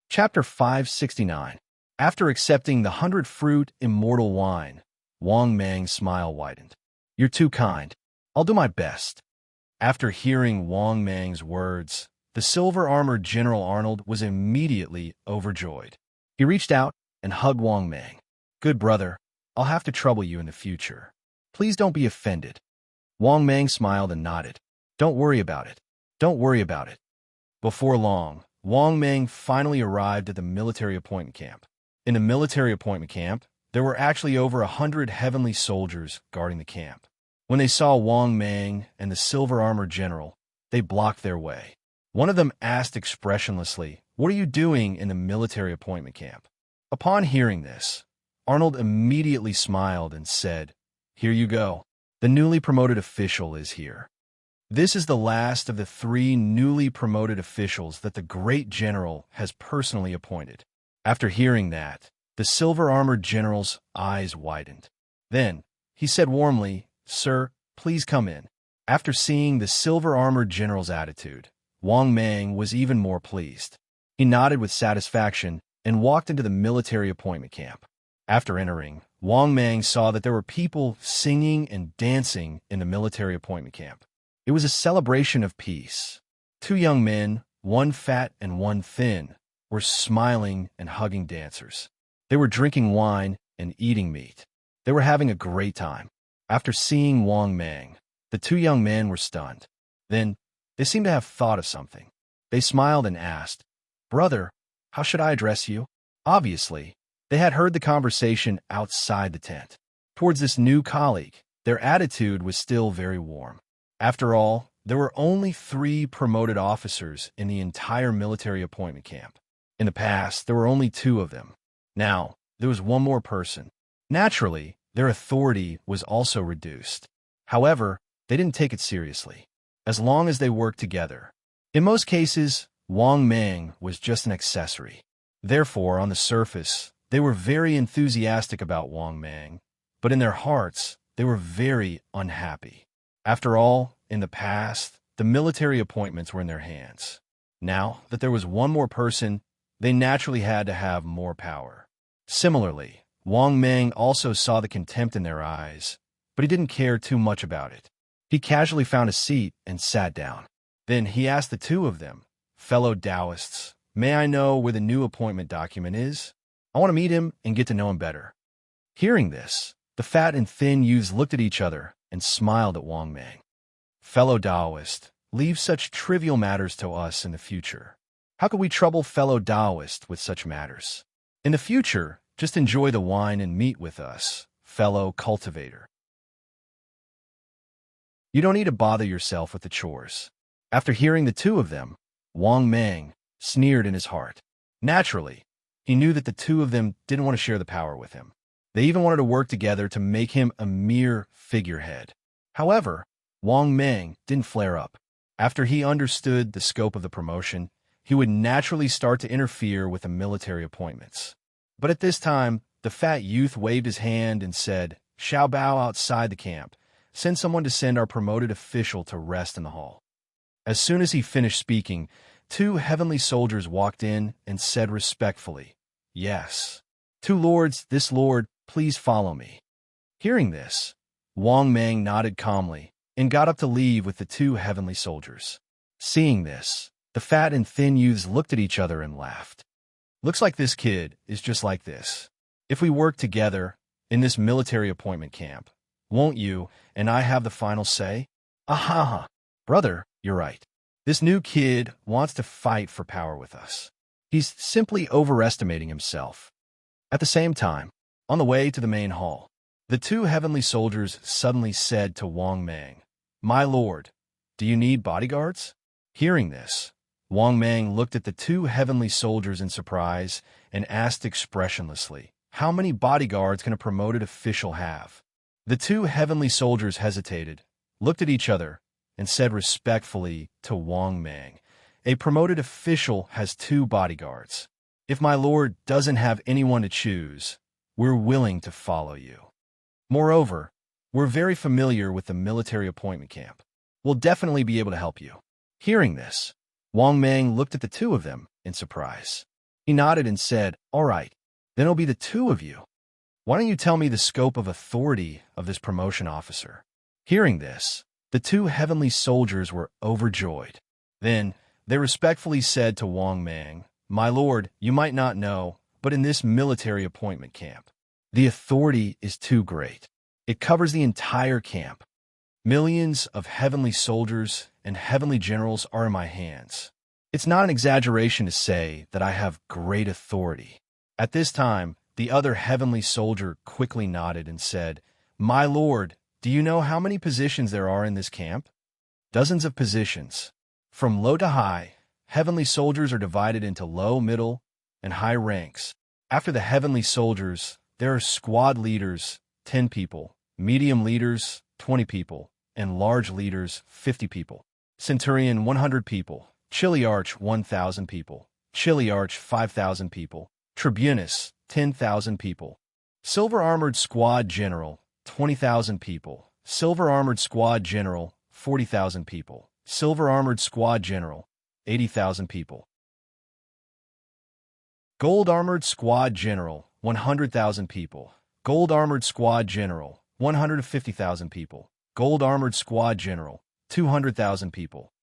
Chapter 569. After accepting the 100-fruit immortal wine, Wang Mang's smile widened. "You're too kind. I'll do my best." After hearing Wang Mang's words, the silver-armored General Arnold was immediately overjoyed. He reached out and hugged Wang Mang. "Good brother, I'll have to trouble you in the future. Please don't be offended." Wang Mang smiled and nodded. "Don't worry about it. Don't worry about it." Before long, Wang Mang finally arrived at the military appointment camp. In the military appointment camp, there were actually over 100 heavenly soldiers guarding the camp. When they saw Wang Mang and the silver-armored general, they blocked their way. One of them asked expressionlessly, "What are you doing in the military appointment camp?" Upon hearing this, Arnold immediately smiled and said, "Here you go. The newly promoted official is here." This is the last of the 3 newly promoted officials that the great general has personally appointed. After hearing that, the silver-armored general's eyes widened. Then, he said warmly, "Sir, please come in." After seeing the silver-armored general's attitude, Wang Mang was even more pleased. He nodded with satisfaction and walked into the military appointment camp. After entering, Wang Mang saw that there were people singing and dancing in the military appointment camp. It was a celebration of peace. 2 young men, one fat and one thin, were smiling and hugging dancers. They were drinking wine and eating meat. They were having a great time. After seeing Wang Mang, the 2 young men were stunned. Then, they seemed to have thought of something. They smiled and asked, "Brother, how should I address you?" Obviously, they had heard the conversation outside the tent. Towards this new colleague, their attitude was still very warm. After all, there were only 3 promoted officers in the entire military appointment camp. In the past, there were only 2 of them. Now, there was one more person. Naturally, their authority was also reduced. However, they didn't take it seriously, as long as they worked together. In most cases, Wang Mang was just an accessory. Therefore, on the surface, They were very enthusiastic about Wang Mang, but in their hearts, they were very unhappy. After all, in the past, the military appointments were in their hands. Now that there was one more person, they naturally had to have more power. Similarly, Wang Mang also saw the contempt in their eyes, but he didn't care too much about it. He casually found a seat and sat down. Then he asked the two of them, "Fellow Taoists, may I know where the new appointment document is? I want to meet him and get to know him better." Hearing this, the fat and thin youths looked at each other and smiled at Wang Mang. "Fellow Taoist, leave such trivial matters to us in the future. How could we trouble fellow Taoists with such matters? In the future, just enjoy the wine and meat with us, fellow cultivator. You don't need to bother yourself with the chores." After hearing the two of them, Wang Mang sneered in his heart. Naturally, he knew that the two of them didn't want to share the power with him. They even wanted to work together to make him a mere figurehead. However, Wang Mang didn't flare up. After he understood the scope of the promotion, he would naturally start to interfere with the military appointments. But at this time, the fat youth waved his hand and said, "Xiao Bao outside the camp. Send someone to send our promoted official to rest in the hall." As soon as he finished speaking, two heavenly soldiers walked in and said respectfully, "Yes. Two lords, this lord, please follow me." Hearing this, Wang Mang nodded calmly and got up to leave with the two heavenly soldiers. Seeing this, the fat and thin youths looked at each other and laughed. "Looks like this kid is just like this. If we work together in this military appointment camp, won't you and I have the final say?" "Aha! Brother, you're right. This new kid wants to fight for power with us. He's simply overestimating himself." At the same time, on the way to the main hall, the two heavenly soldiers suddenly said to Wang Mang, "My lord, do you need bodyguards?" Hearing this, Wang Mang looked at the two heavenly soldiers in surprise and asked expressionlessly, "How many bodyguards can a promoted official have?" The two heavenly soldiers hesitated, looked at each other, and said respectfully to Wang Mang, "A promoted official has 2 bodyguards. If my lord doesn't have anyone to choose, we're willing to follow you. Moreover, we're very familiar with the military appointment camp. We'll definitely be able to help you." Hearing this, Wang Mang looked at the two of them in surprise. He nodded and said, "All right, then it'll be the two of you. Why don't you tell me the scope of authority of this promotion officer?" Hearing this, the two heavenly soldiers were overjoyed. Then they respectfully said to Wang Mang, "My lord, you might not know, but in this military appointment camp, the authority is too great. It covers the entire camp. Millions of heavenly soldiers and heavenly generals are in my hands. It's not an exaggeration to say that I have great authority." At this time, the other heavenly soldier quickly nodded and said, "My lord, do you know how many positions there are in this camp?" "Dozens of positions. From low to high, heavenly soldiers are divided into low, middle, and high ranks. After the heavenly soldiers, there are squad leaders, 10 people, medium leaders, 20 people, and large leaders, 50 people. Centurion, 100 people. Chiliarch, 1,000 people. Chiliarch, 5,000 people. Tribunus, 10,000 people. Silver Armored Squad General, 20,000 people. Silver Armored Squad General, 40,000 people. Silver Armored Squad General, 80,000 people. Gold Armored Squad General, 100,000 people. Gold Armored Squad General, 150,000 people. Gold Armored Squad General, 200,000 people.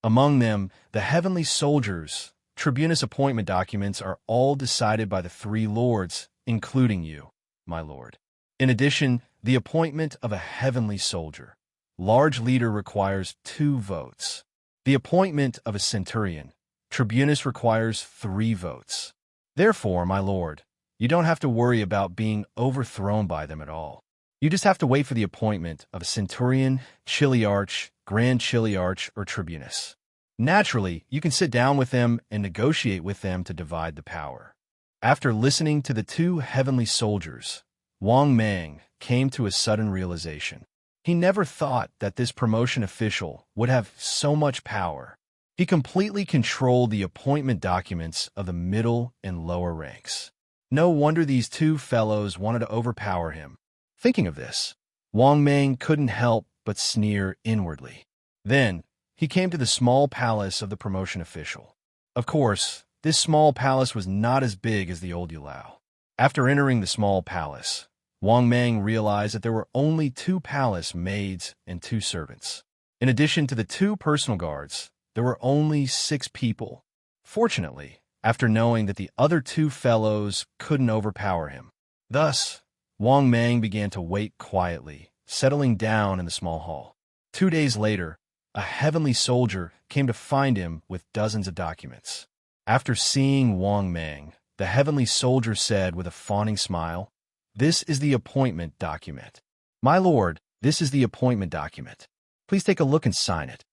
Among them, the heavenly soldiers' tribunus appointment documents are all decided by the 3 lords, including you, my lord. In addition, the appointment of a heavenly soldier, large leader, requires 2 votes. The appointment of a centurion, tribunus, requires 3 votes. Therefore, my lord, you don't have to worry about being overthrown by them at all. You just have to wait for the appointment of a centurion, chiliarch, grand chiliarch, or tribunus. Naturally, you can sit down with them and negotiate with them to divide the power." After listening to the 2 heavenly soldiers, Wang Mang came to a sudden realization. He never thought that this promotion official would have so much power. He completely controlled the appointment documents of the middle and lower ranks. No wonder these two fellows wanted to overpower him. Thinking of this, Wang Mang couldn't help but sneer inwardly. Then, he came to the small palace of the promotion official. Of course, this small palace was not as big as the old Yulao. After entering the small palace, Wang Mang realized that there were only 2 palace maids and 2 servants. In addition to the 2 personal guards, there were only 6 people. Fortunately, after knowing that the other 2 fellows couldn't overpower him. Thus, Wang Mang began to wait quietly, settling down in the small hall. 2 days later, a heavenly soldier came to find him with dozens of documents. After seeing Wang Mang, the heavenly soldier said with a fawning smile, "This is the appointment document. My lord, this is the appointment document. Please take a look and sign it."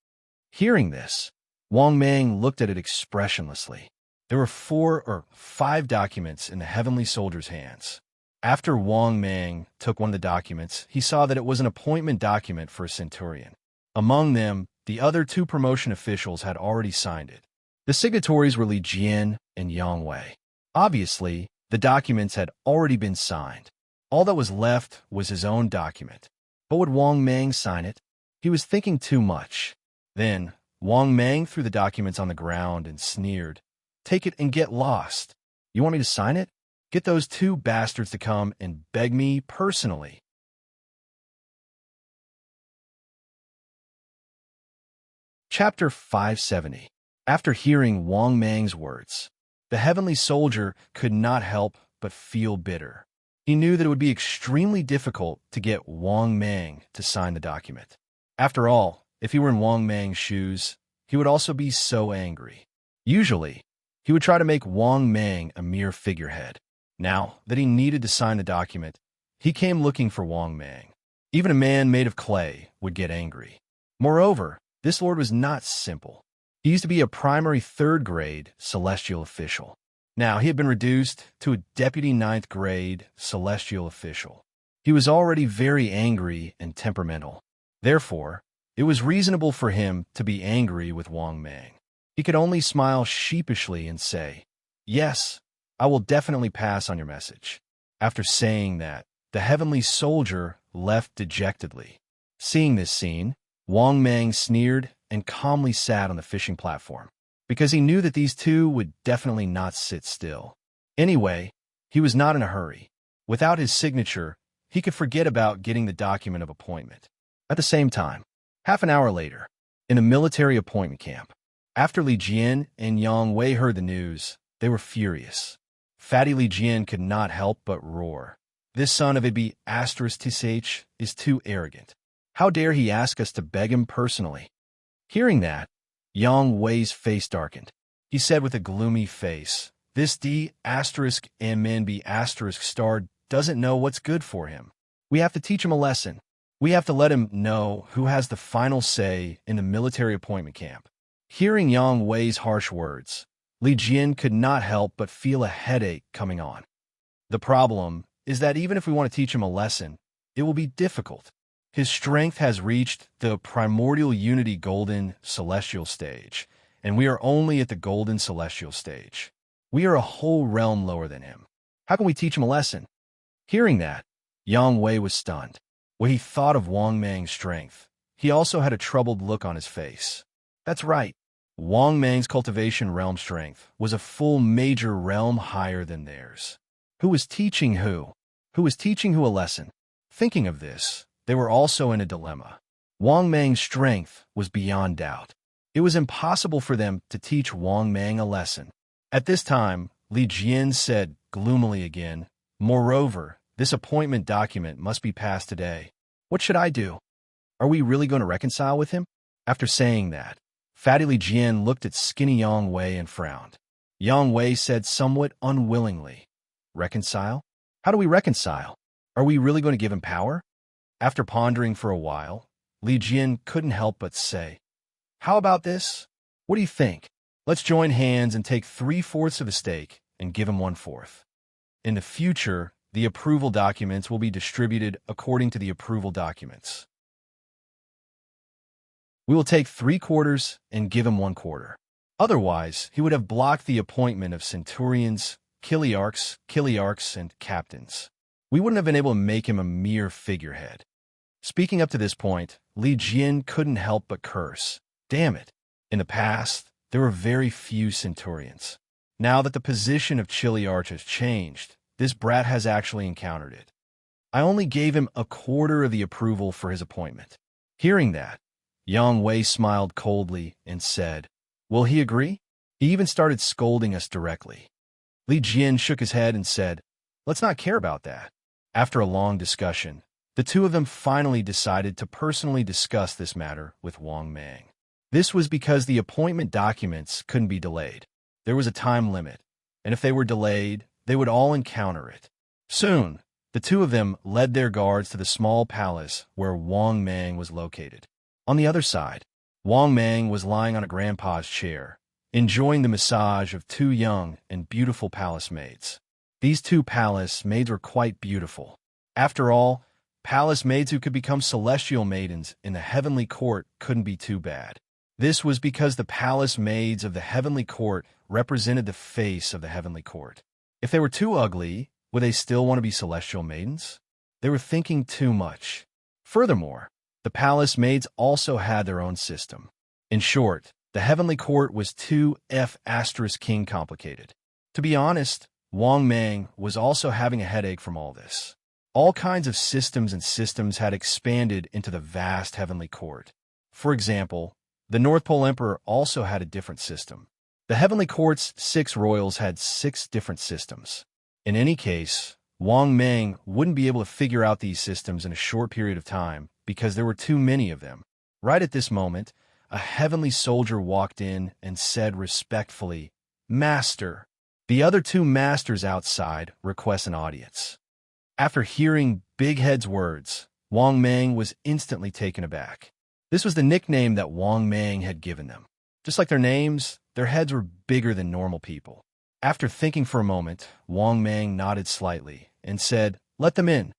Hearing this, Wang Mang looked at it expressionlessly. There were 4 or 5 documents in the heavenly soldier's hands. After Wang Mang took one of the documents, he saw that it was an appointment document for a centurion. Among them, the other 2 promotion officials had already signed it. The signatories were Li Jian and Yang Wei. Obviously, the documents had already been signed. All that was left was his own document. But would Wang Mang sign it? He was thinking too much. Then, Wang Mang threw the documents on the ground and sneered, "Take it and get lost. You want me to sign it? Get those 2 bastards to come and beg me personally." Chapter 570. After hearing Wang Mang's words, the heavenly soldier could not help but feel bitter. He knew that it would be extremely difficult to get Wang Mang to sign the document. After all, if he were in Wang Mang's shoes, he would also be so angry. Usually, he would try to make Wang Mang a mere figurehead. Now that he needed to sign the document, he came looking for Wang Mang. Even a man made of clay would get angry. Moreover, this lord was not simple. He used to be a primary 3rd grade celestial official. Now he had been reduced to a deputy 9th grade celestial official. He was already very angry and temperamental. Therefore, it was reasonable for him to be angry with Wang Mang. He could only smile sheepishly and say, "Yes, I will definitely pass on your message." After saying that, the heavenly soldier left dejectedly. Seeing this scene, Wang Mang sneered and calmly sat on the fishing platform, because he knew that these 2 would definitely not sit still. Anyway, he was not in a hurry. Without his signature, he could forget about getting the document of appointment. At the same time, half an hour later, in a military appointment camp, after Li Jian and Yang Wei heard the news, they were furious. Fatty Li Jian could not help but roar. "This son of a b*** is too arrogant. How dare he ask us to beg him personally?" Hearing that, Yang Wei's face darkened. He said with a gloomy face, "This D***MNB** star doesn't know what's good for him. We have to teach him a lesson. We have to let him know who has the final say in the military appointment camp." Hearing Yang Wei's harsh words, Li Jian could not help but feel a headache coming on. The problem is that even if we want to teach him a lesson, it will be difficult. His strength has reached the primordial unity golden celestial stage, and we are only at the golden celestial stage. We are a whole realm lower than him. How can we teach him a lesson? Hearing that, Yang Wei was stunned. When he thought of Wang Mang's strength, he also had a troubled look on his face. That's right. Wang Mang's cultivation realm strength was a full major realm higher than theirs. Who was teaching who? Who was teaching who a lesson? Thinking of this, they were also in a dilemma. Wang Mang's strength was beyond doubt. It was impossible for them to teach Wang Mang a lesson. At this time, Li Jian said gloomily again, "Moreover, this appointment document must be passed today. What should I do? Are we really going to reconcile with him?" After saying that, Fatty Li Jian looked at skinny Yang Wei and frowned. Yang Wei said somewhat unwillingly, "Reconcile? How do we reconcile? Are we really going to give him power?" After pondering for a while, Li Jian couldn't help but say, "How about this? What do you think? Let's join hands and take 3/4 of a stake and give him 1/4. In the future, the approval documents will be distributed according to the approval documents. We will take 3/4 and give him 1/4. Otherwise, he would have blocked the appointment of centurions, Kiliarchs, and captains. We wouldn't have been able to make him a mere figurehead. Speaking up to this point, Li Jian couldn't help but curse. Damn it. In the past, there were very few centurions. Now that the position of Chiliarch has changed, this brat has actually encountered it. I only gave him a quarter of the approval for his appointment. Hearing that, Yang Wei smiled coldly and said, "Will he agree?" He even started scolding us directly. Li Jian shook his head and said, "Let's not care about that." After a long discussion, the two of them finally decided to personally discuss this matter with Wang Mang. This was because the appointment documents couldn't be delayed. There was a time limit, and if they were delayed, they would all encounter it. Soon, the two of them led their guards to the small palace where Wang Mang was located. On the other side, Wang Mang was lying on a grandpa's chair, enjoying the massage of two young and beautiful palace maids. These two palace maids were quite beautiful. After all, palace maids who could become celestial maidens in the heavenly court couldn't be too bad. This was because the palace maids of the heavenly court represented the face of the heavenly court. If they were too ugly, would they still want to be celestial maidens? They were thinking too much. Furthermore, the palace maids also had their own system. In short, the heavenly court was too king complicated. To be honest, Wang Mang was also having a headache from all this. All kinds of systems had expanded into the vast heavenly court. For example, the North Pole Emperor also had a different system. The heavenly court's 6 royals had 6 different systems. In any case, Wang Mang wouldn't be able to figure out these systems in a short period of time because there were too many of them. Right at this moment, a heavenly soldier walked in and said respectfully, "Master." The other 2 masters outside request an audience. After hearing Big Head's words, Wang Mang was instantly taken aback. This was the nickname that Wang Mang had given them. Just like their names, their heads were bigger than normal people. After thinking for a moment, Wang Mang nodded slightly and said, "Let them in."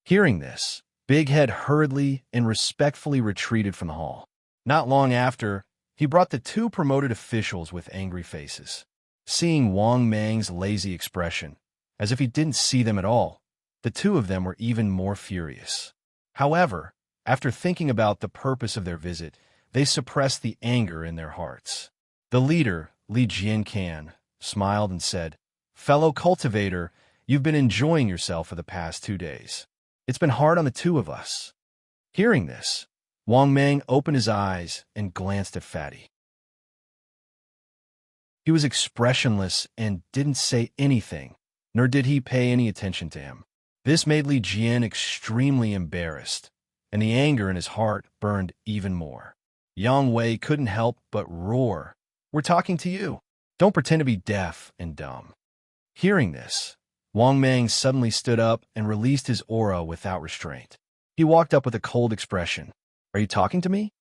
Hearing this, Big Head hurriedly and respectfully retreated from the hall. Not long after, he brought the 2 promoted officials with angry faces. Seeing Wang Mang's lazy expression, as if he didn't see them at all, the 2 of them were even more furious. However, after thinking about the purpose of their visit, they suppressed the anger in their hearts. The leader, Li Jiancan, smiled and said, "Fellow cultivator, you've been enjoying yourself for the past 2 days. It's been hard on the 2 of us." Hearing this, Wang Mang opened his eyes and glanced at Fatty. He was expressionless and didn't say anything, nor did he pay any attention to him. This made Li Jian extremely embarrassed, and the anger in his heart burned even more. Yang Wei couldn't help but roar, "We're talking to you. Don't pretend to be deaf and dumb." Hearing this, Wang Mang suddenly stood up and released his aura without restraint. He walked up with a cold expression. "Are you talking to me?"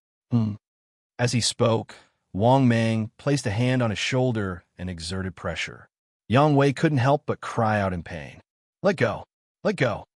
As he spoke, Wang Mang placed a hand on his shoulder and exerted pressure. Yang Wei couldn't help but cry out in pain. "Let go! Let go!"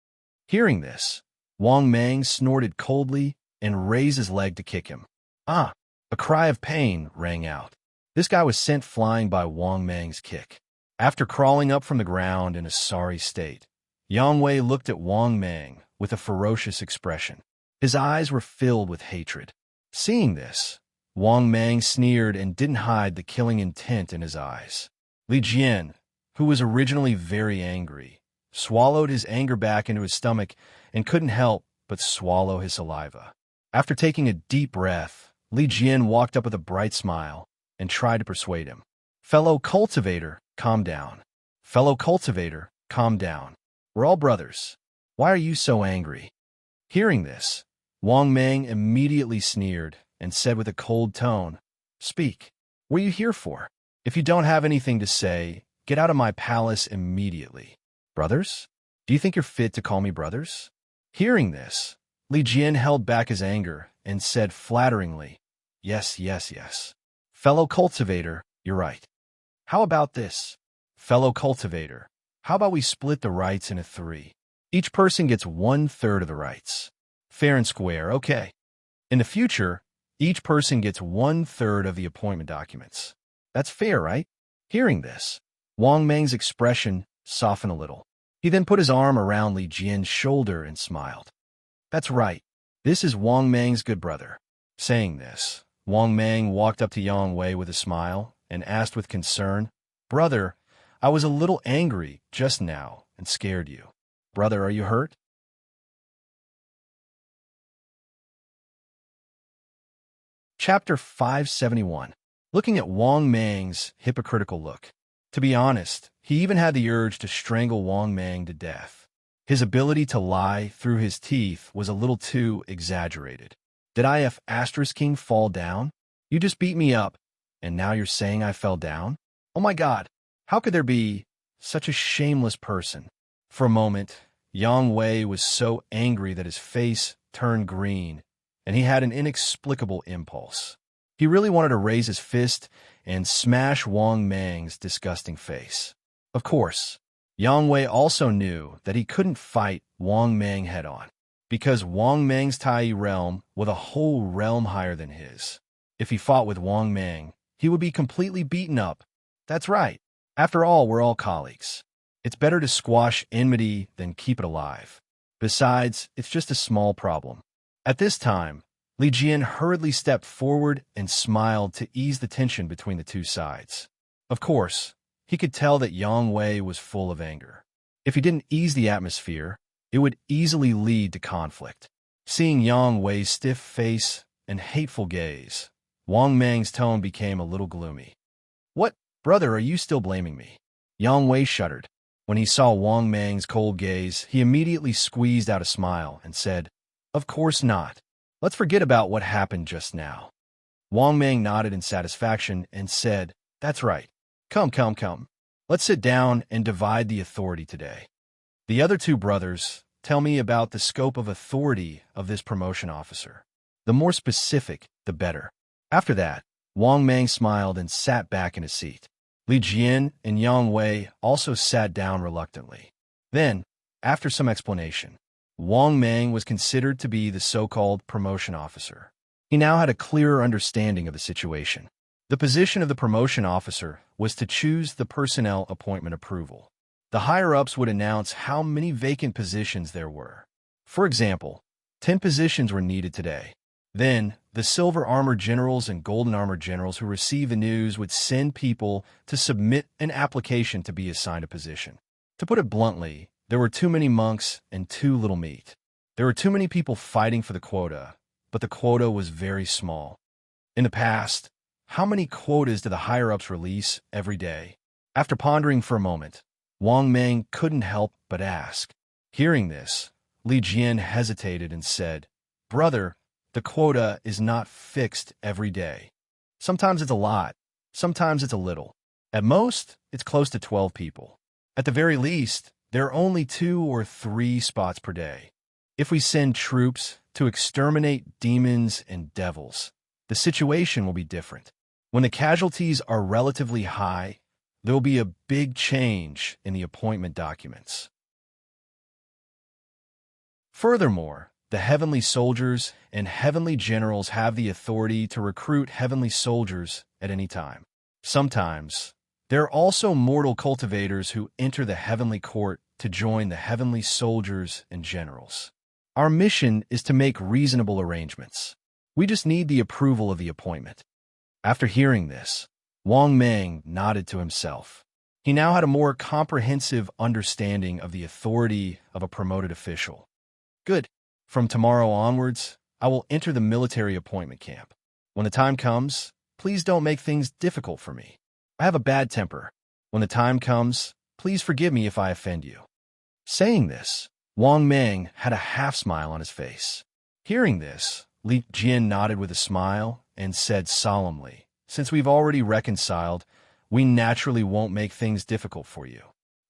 Hearing this, Wang Mang snorted coldly and raised his leg to kick him. "Ah!" A cry of pain rang out. This guy was sent flying by Wang Mang's kick. After crawling up from the ground in a sorry state, Yang Wei looked at Wang Mang with a ferocious expression. His eyes were filled with hatred. Seeing this, Wang Mang sneered and didn't hide the killing intent in his eyes. Li Jian, who was originally very angry, swallowed his anger back into his stomach and couldn't help but swallow his saliva. After taking a deep breath, Li Jian walked up with a bright smile and tried to persuade him. "Fellow cultivator, calm down. Fellow cultivator, calm down. We're all brothers. Why are you so angry?" Hearing this, Wang Mang immediately sneered and said with a cold tone, "Speak. What are you here for? If you don't have anything to say, get out of my palace immediately." "Brothers? Do you think you're fit to call me brothers?" Hearing this, Li Jian held back his anger and said flatteringly, Yes. Fellow cultivator, you're right. How about this? Fellow cultivator, how about we split the rights into 3? Each person gets 1/3 of the rights. Fair and square, okay. In the future, each person gets 1/3 of the appointment documents. That's fair, right?" Hearing this, Wang Meng's expression softened a little. He then put his arm around Li Jian's shoulder and smiled. That's right. This is Wang Meng's good brother. Saying this, Wang Meng walked up to Yang Wei with a smile and asked with concern, Brother, I was a little angry just now and scared you. Brother, are you hurt? Chapter 571. Looking at Wang Meng's hypocritical look. To be honest, he even had the urge to strangle Wang Meng to death. His ability to lie through his teeth was a little too exaggerated. Did King fall down? You just beat me up, and now you're saying I fell down? Oh my God, how could there be such a shameless person? For a moment, Yang Wei was so angry that his face turned green, and he had an inexplicable impulse. He really wanted to raise his fist and smash Wang Meng's disgusting face. Of course, Yang Wei also knew that he couldn't fight Wang Meng head-on, because Wang Meng's Tai realm was a whole realm higher than his. If he fought with Wang Meng, he would be completely beaten up. That's right. After all, we're all colleagues. It's better to squash enmity than keep it alive. Besides, it's just a small problem. At this time, Li Jian hurriedly stepped forward and smiled to ease the tension between the two sides. Of course, he could tell that Yang Wei was full of anger. If he didn't ease the atmosphere, it would easily lead to conflict. Seeing Yang Wei's stiff face and hateful gaze, Wang Meng's tone became a little gloomy. What, brother, are you still blaming me? Yang Wei shuddered. When he saw Wang Meng's cold gaze, he immediately squeezed out a smile and said, Of course not. Let's forget about what happened just now. Wang Meng nodded in satisfaction and said, That's right. Come. Let's sit down and divide the authority today. The other two brothers, tell me about the scope of authority of this promotion officer. The more specific, the better. After that, Wang Meng smiled and sat back in his seat. Li Jian and Yang Wei also sat down reluctantly. Then, after some explanation, Wang Meng was considered to be the so-called promotion officer. He now had a clearer understanding of the situation. The position of the promotion officer was to choose the personnel appointment approval. The higher-ups would announce how many vacant positions there were. For example, 10 positions were needed today. Then, the silver armor generals and golden armor generals who received the news would send people to submit an application to be assigned a position. To put it bluntly, there were too many monks and too little meat. There were too many people fighting for the quota, but the quota was very small. In the past, how many quotas did the higher-ups release every day? After pondering for a moment, Wang Meng couldn't help but ask. Hearing this, Li Jian hesitated and said, Brother, the quota is not fixed every day. Sometimes it's a lot, sometimes it's a little. At most, it's close to 12 people. At the very least, there are only 2 or 3 spots per day. If we send troops to exterminate demons and devils, the situation will be different. When the casualties are relatively high, there will be a big change in the appointment documents. Furthermore, the heavenly soldiers and heavenly generals have the authority to recruit heavenly soldiers at any time. Sometimes, there are also mortal cultivators who enter the heavenly court to join the heavenly soldiers and generals. Our mission is to make reasonable arrangements. We just need the approval of the appointment. After hearing this, Wang Meng nodded to himself. He now had a more comprehensive understanding of the authority of a promoted official. Good. From tomorrow onwards, I will enter the military appointment camp. When the time comes, please don't make things difficult for me. I have a bad temper. When the time comes, please forgive me if I offend you. Saying this, Wang Meng had a half-smile on his face. Hearing this, Li Jian nodded with a smile and said solemnly, Since we've already reconciled, we naturally won't make things difficult for you.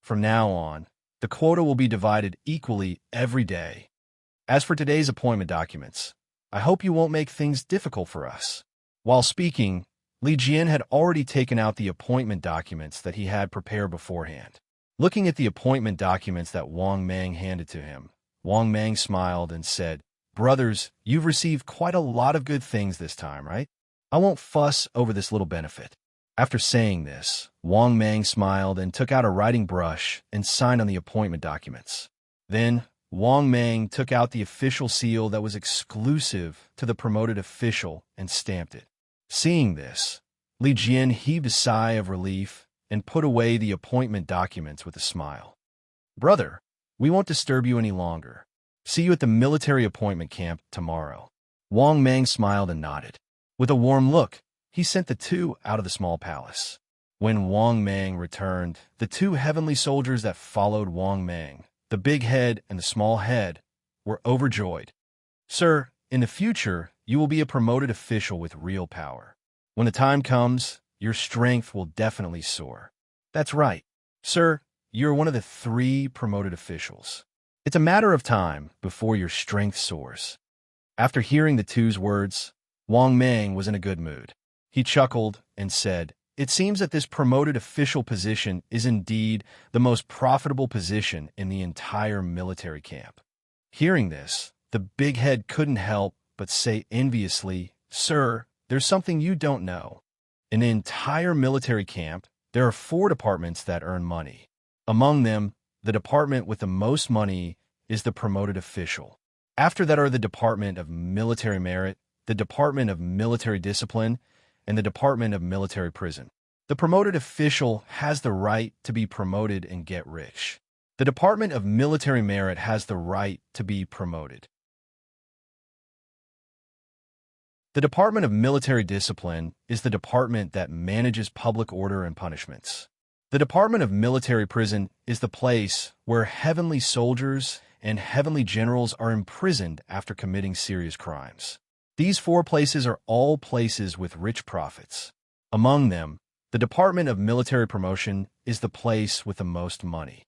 From now on, the quota will be divided equally every day. As for today's appointment documents, I hope you won't make things difficult for us. While speaking, Li Jian had already taken out the appointment documents that he had prepared beforehand. Looking at the appointment documents that Wang Meng handed to him, Wang Meng smiled and said, Brothers, you've received quite a lot of good things this time, right? I won't fuss over this little benefit. After saying this, Wang Mang smiled and took out a writing brush and signed on the appointment documents. Then, Wang Mang took out the official seal that was exclusive to the promoted official and stamped it. Seeing this, Li Jian heaved a sigh of relief and put away the appointment documents with a smile. "Brother, we won't disturb you any longer. See you at the military appointment camp tomorrow." Wang Mang smiled and nodded. With a warm look, he sent the two out of the small palace. When Wang Mang returned, the two heavenly soldiers that followed Wang Mang, the big head and the small head, were overjoyed. "Sir, in the future, you will be a promoted official with real power. When the time comes, your strength will definitely soar." "That's right. Sir, you're one of the 3 promoted officials. It's a matter of time before your strength soars." After hearing the two's words, Wang Mang was in a good mood. He chuckled and said, "It seems that this promoted official position is indeed the most profitable position in the entire military camp." Hearing this, the big head couldn't help but say enviously, "Sir, there's something you don't know. In the entire military camp, there are 4 departments that earn money. Among them, the department with the most money is the promoted official. After that are the Department of Military Merit, the Department of Military Discipline, and the Department of Military Prison. The promoted official has the right to be promoted and get rich. The Department of Military Merit has the right to be promoted. The Department of Military Discipline is the department that manages public order and punishments. The Department of Military Prison is the place where heavenly soldiers and heavenly generals are imprisoned after committing serious crimes. These 4 places are all places with rich profits. Among them, the Department of Military Promotion is the place with the most money.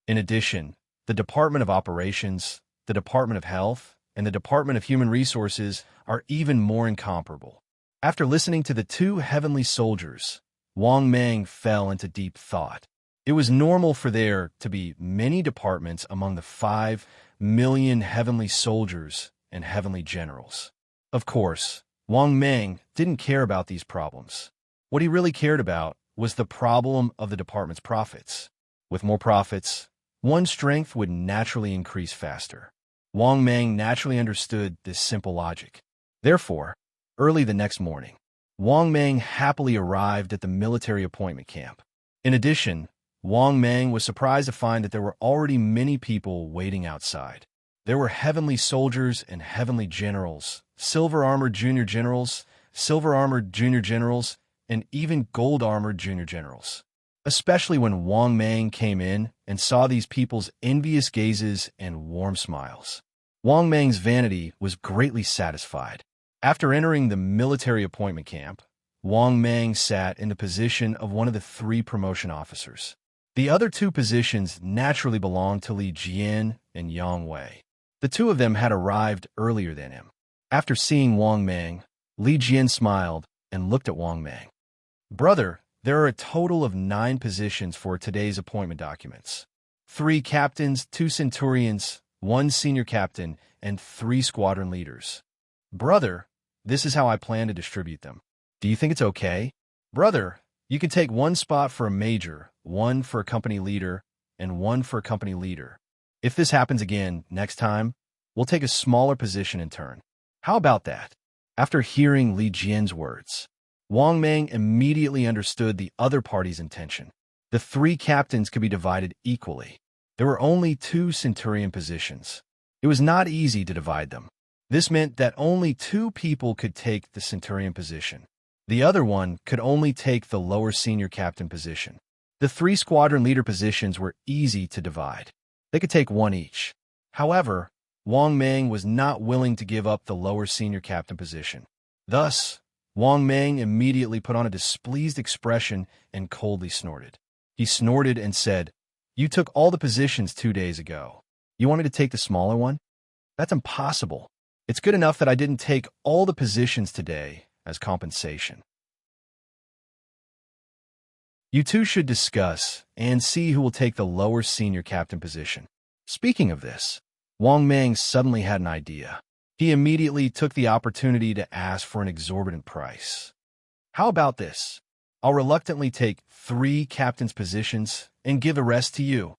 In addition, the Department of Operations, the Department of Health, and the Department of Human Resources are even more incomparable. After listening to the 2 heavenly soldiers, Wang Mang fell into deep thought. It was normal for there to be many departments among the 5 million heavenly soldiers and heavenly generals. Of course, Wang Mang didn't care about these problems. What he really cared about was the problem of the department's profits. With more profits, one's strength would naturally increase faster. Wang Mang naturally understood this simple logic. Therefore, early the next morning, Wang Mang happily arrived at the military appointment camp. In addition, Wang Mang was surprised to find that there were already many people waiting outside. There were heavenly soldiers and heavenly generals, silver-armored junior generals, silver-armored junior generals, and even gold-armored junior generals. Especially when Wang Mang came in and saw these people's envious gazes and warm smiles. Wang Mang's vanity was greatly satisfied. After entering the military appointment camp, Wang Mang sat in the position of one of the 3 promotion officers. The other 2 positions naturally belonged to Li Jian and Yang Wei. The 2 of them had arrived earlier than him. After seeing Wang Mang, Li Jian smiled and looked at Wang Mang. "Brother, there are a total of 9 positions for today's appointment documents. 3 captains, 2 centurions, 1 senior captain, and 3 squadron leaders. Brother, this is how I plan to distribute them. Do you think it's okay? Brother, you can take 1 spot for a major, 1 for a company leader, and 1 for a company leader. If this happens again next time, we'll take a smaller position in turn. How about that?" After hearing Li Jian's words, Wang Mang immediately understood the other party's intention. The 3 captains could be divided equally. There were only 2 centurion positions. It was not easy to divide them. This meant that only 2 people could take the centurion position. The other one could only take the lower senior captain position. The 3 squadron leader positions were easy to divide. They could take 1 each. However, Wang Mang was not willing to give up the lower senior captain position. Thus, Wang Mang immediately put on a displeased expression and coldly snorted. He snorted and said, "You took all the positions 2 days ago. You want me to take the smaller one? That's impossible. It's good enough that I didn't take all the positions today as compensation. You two should discuss and see who will take the lower senior captain position." Speaking of this, Wang Mang suddenly had an idea. He immediately took the opportunity to ask for an exorbitant price. "How about this? I'll reluctantly take 3 captain's positions and give the rest to you.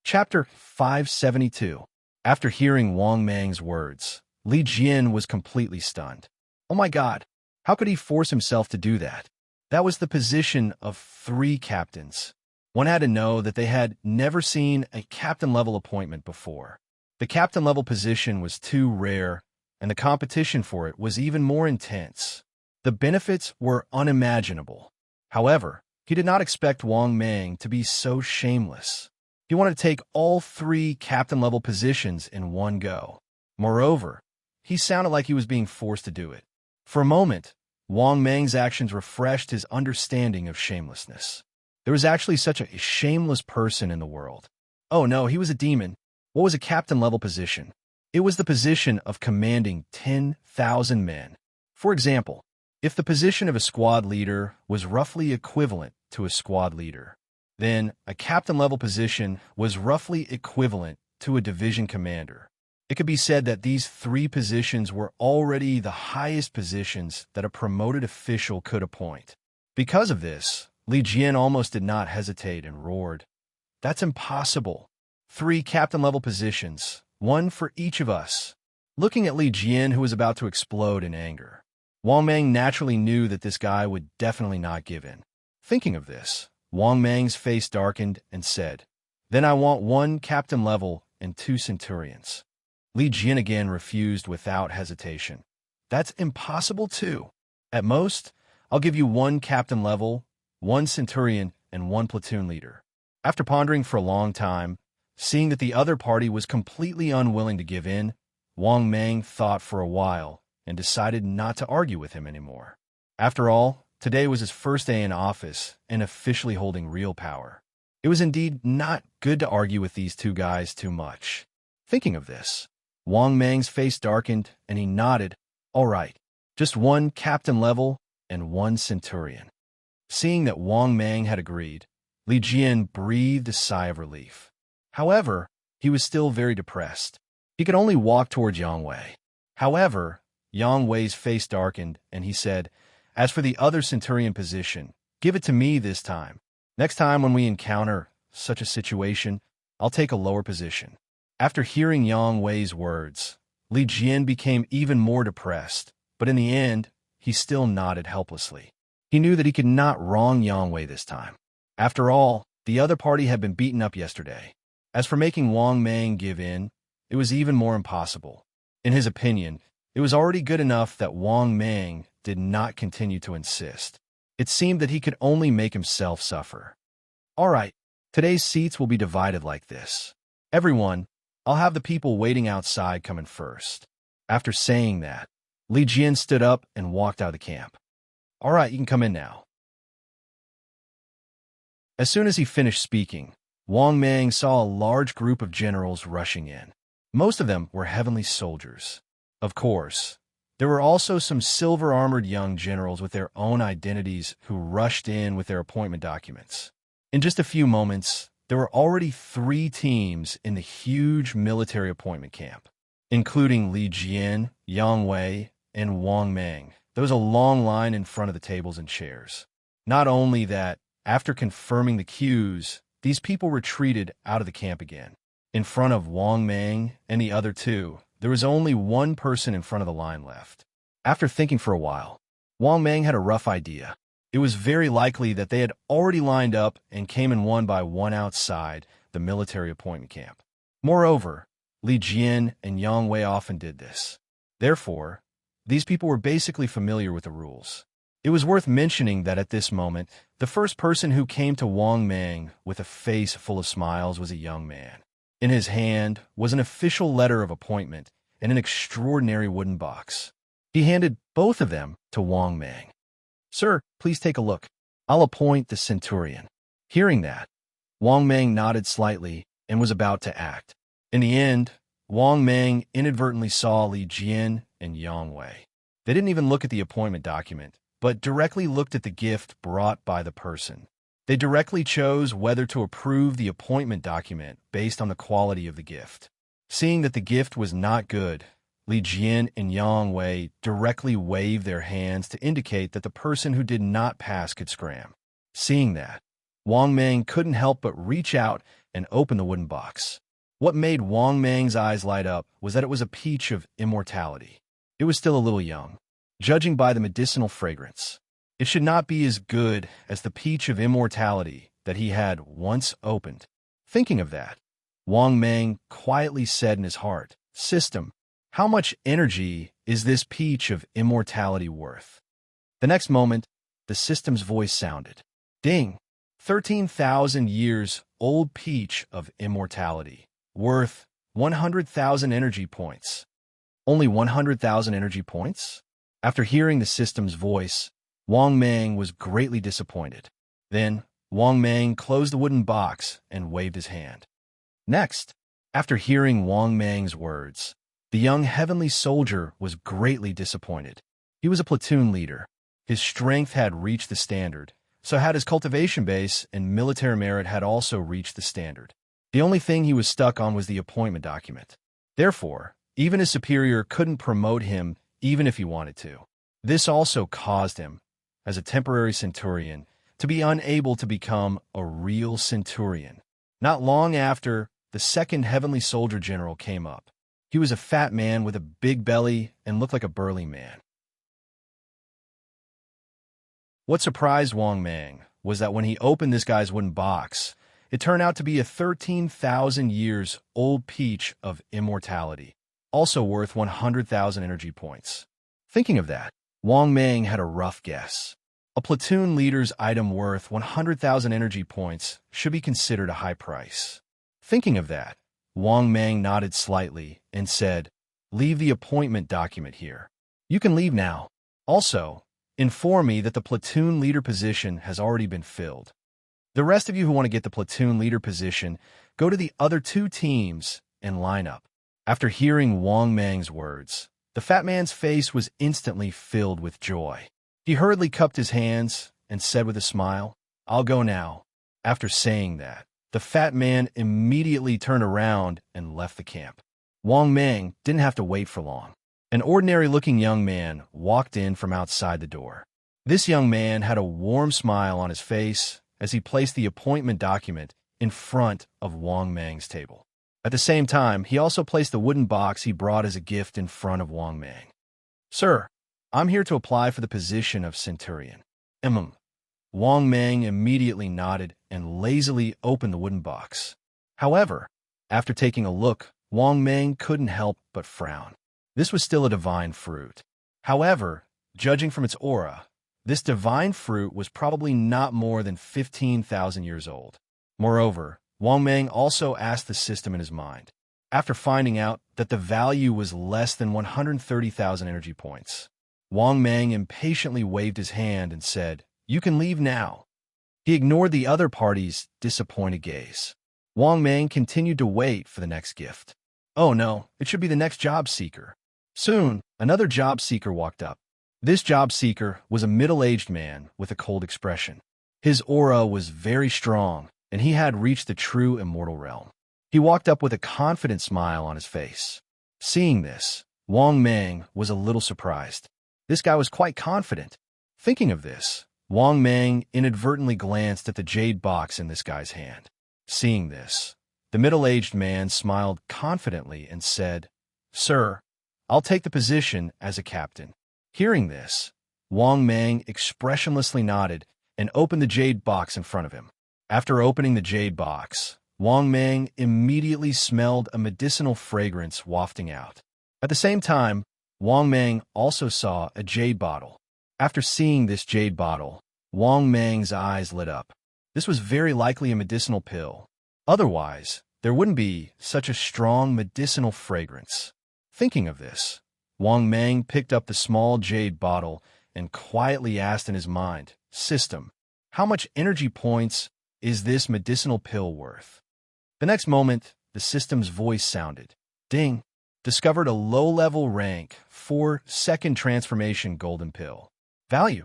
Chapter 572. After hearing Wang Mang's words, Li Jian was completely stunned. Oh my god, how could he force himself to do that? That was the position of 3 captains. One had to know that they had never seen a captain-level appointment before. The captain-level position was too rare, and the competition for it was even more intense. The benefits were unimaginable. However, he did not expect Wang Mang to be so shameless. He wanted to take all 3 captain-level positions in one go. Moreover, he sounded like he was being forced to do it. For a moment, Wang Mang's actions refreshed his understanding of shamelessness. There was actually such a shameless person in the world. Oh no, he was a demon. What was a captain-level position? It was the position of commanding 10,000 men. For example, if the position of a squad leader was roughly equivalent to a squad leader, then a captain-level position was roughly equivalent to a division commander. It could be said that these 3 positions were already the highest positions that a promoted official could appoint. Because of this, Li Jian almost did not hesitate and roared, "That's impossible. 3 captain-level positions, 1 for each of us." Looking at Li Jian, who was about to explode in anger, Wang Mang naturally knew that this guy would definitely not give in. Thinking of this, Wang Mang's face darkened and said, "Then I want 1 captain level and 2 centurions." Li Jian again refused without hesitation. "That's impossible too. At most, I'll give you 1 captain level, 1 centurion, and 1 platoon leader." After pondering for a long time, seeing that the other party was completely unwilling to give in, Wang Mang thought for a while and decided not to argue with him anymore. After all, today was his first day in office and officially holding real power. It was indeed not good to argue with these 2 guys too much. Thinking of this, Wang Mang's face darkened and he nodded, "All right, just 1 captain level and 1 centurion." Seeing that Wang Mang had agreed, Li Jian breathed a sigh of relief. However, he was still very depressed. He could only walk towards Yang Wei. However, Yang Wei's face darkened and he said, "As for the other centurion position, give it to me this time. Next time when we encounter such a situation, I'll take a lower position." After hearing Yang Wei's words, Li Jian became even more depressed, but in the end, he still nodded helplessly. He knew that he could not wrong Yang Wei this time. After all, the other party had been beaten up yesterday. As for making Wang Mang give in, it was even more impossible. In his opinion, it was already good enough that Wang Mang did not continue to insist. It seemed that he could only make himself suffer. "All right, today's seats will be divided like this. Everyone, I'll have the people waiting outside come in first." After saying that, Li Jian stood up and walked out of the camp. "All right, you can come in now." As soon as he finished speaking, Wang Mang saw a large group of generals rushing in. Most of them were heavenly soldiers. Of course, there were also some silver-armored young generals with their own identities who rushed in with their appointment documents. In just a few moments, there were already 3 teams in the huge military appointment camp, including Li Jian, Yang Wei, and Wang Mang. There was a long line in front of the tables and chairs. Not only that, after confirming the queues, these people retreated out of the camp again. In front of Wang Mang and the other 2, there was only 1 person in front of the line left. After thinking for a while, Wang Mang had a rough idea. It was very likely that they had already lined up and came in one by one outside the military appointment camp. Moreover, Li Jian and Yang Wei often did this. Therefore, these people were basically familiar with the rules. It was worth mentioning that at this moment, the first person who came to Wang Mang with a face full of smiles was a young man. In his hand was an official letter of appointment and an extraordinary wooden box. He handed both of them to Wang Mang. "Sir, please take a look. I'll appoint the centurion." Hearing that, Wang Mang nodded slightly and was about to act. In the end, Wang Mang inadvertently saw Li Jian and Yang Wei. They didn't even look at the appointment document, but directly looked at the gift brought by the person. They directly chose whether to approve the appointment document based on the quality of the gift. Seeing that the gift was not good, Li Jian and Yang Wei directly waved their hands to indicate that the person who did not pass could scram. Seeing that, Wang Mang couldn't help but reach out and open the wooden box. What made Wang Mang's eyes light up was that it was a peach of immortality. It was still a little young. Judging by the medicinal fragrance, it should not be as good as the peach of immortality that he had once opened. Thinking of that, Wang Mang quietly said in his heart, "System, how much energy is this peach of immortality worth?" The next moment, the system's voice sounded. Ding! 13,000 years old peach of immortality, worth 100,000 energy points. Only 100,000 energy points? After hearing the system's voice, Wang Mang was greatly disappointed. Then, Wang Mang closed the wooden box and waved his hand. Next, after hearing Wang Mang's words, the young heavenly soldier was greatly disappointed. He was a platoon leader. His strength had reached the standard, so had his cultivation base and military merit had also reached the standard. The only thing he was stuck on was the appointment document. Therefore, even his superior couldn't promote him even if he wanted to. This also caused him, as a temporary centurion, to be unable to become a real centurion. Not long after, the second heavenly soldier general came up. He was a fat man with a big belly and looked like a burly man. What surprised Wang Mang was that when he opened this guy's wooden box, it turned out to be a 13,000 years old peach of immortality, also worth 100,000 energy points. Thinking of that, Wang Mang had a rough guess. A platoon leader's item worth 100,000 energy points should be considered a high price. Thinking of that, Wang Mang nodded slightly and said, "Leave the appointment document here. You can leave now. Also, inform me that the platoon leader position has already been filled. The rest of you who want to get the platoon leader position, go to the other two teams and line up." After hearing Wang Mang's words, the fat man's face was instantly filled with joy. He hurriedly cupped his hands and said with a smile, "I'll go now." After saying that, the fat man immediately turned around and left the camp. Wang Mang didn't have to wait for long. An ordinary-looking young man walked in from outside the door. This young man had a warm smile on his face as he placed the appointment document in front of Wang Mang's table. At the same time, he also placed the wooden box he brought as a gift in front of Wang Mang. "Sir, I'm here to apply for the position of centurion." Wang Mang immediately nodded and lazily opened the wooden box. However, after taking a look, Wang Mang couldn't help but frown. This was still a divine fruit. However, judging from its aura, this divine fruit was probably not more than 15,000 years old. Moreover, Wang Mang also asked the system in his mind, after finding out that the value was less than 130,000 energy points. Wang Mang impatiently waved his hand and said, "You can leave now." He ignored the other party's disappointed gaze. Wang Mang continued to wait for the next gift. Oh no, it should be the next job seeker. Soon, another job seeker walked up. This job seeker was a middle-aged man with a cold expression. His aura was very strong, and he had reached the true immortal realm. He walked up with a confident smile on his face. Seeing this, Wang Mang was a little surprised. This guy was quite confident. Thinking of this, Wang Mang inadvertently glanced at the jade box in this guy's hand. Seeing this, the middle-aged man smiled confidently and said, "Sir, I'll take the position as a captain." Hearing this, Wang Mang expressionlessly nodded and opened the jade box in front of him. After opening the jade box, Wang Mang immediately smelled a medicinal fragrance wafting out. At the same time, Wang Mang also saw a jade bottle. After seeing this jade bottle, Wang Mang's eyes lit up. This was very likely a medicinal pill. Otherwise, there wouldn't be such a strong medicinal fragrance. Thinking of this, Wang Mang picked up the small jade bottle and quietly asked in his mind, "System, how much energy points is this medicinal pill worth?" The next moment, the system's voice sounded. Ding! Discovered a low-level rank 4 second transformation golden pill. Value.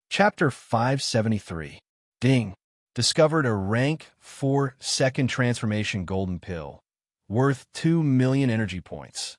Chapter 573. Ding! discovered a rank 4 second transformation golden pill, worth 2 million energy points.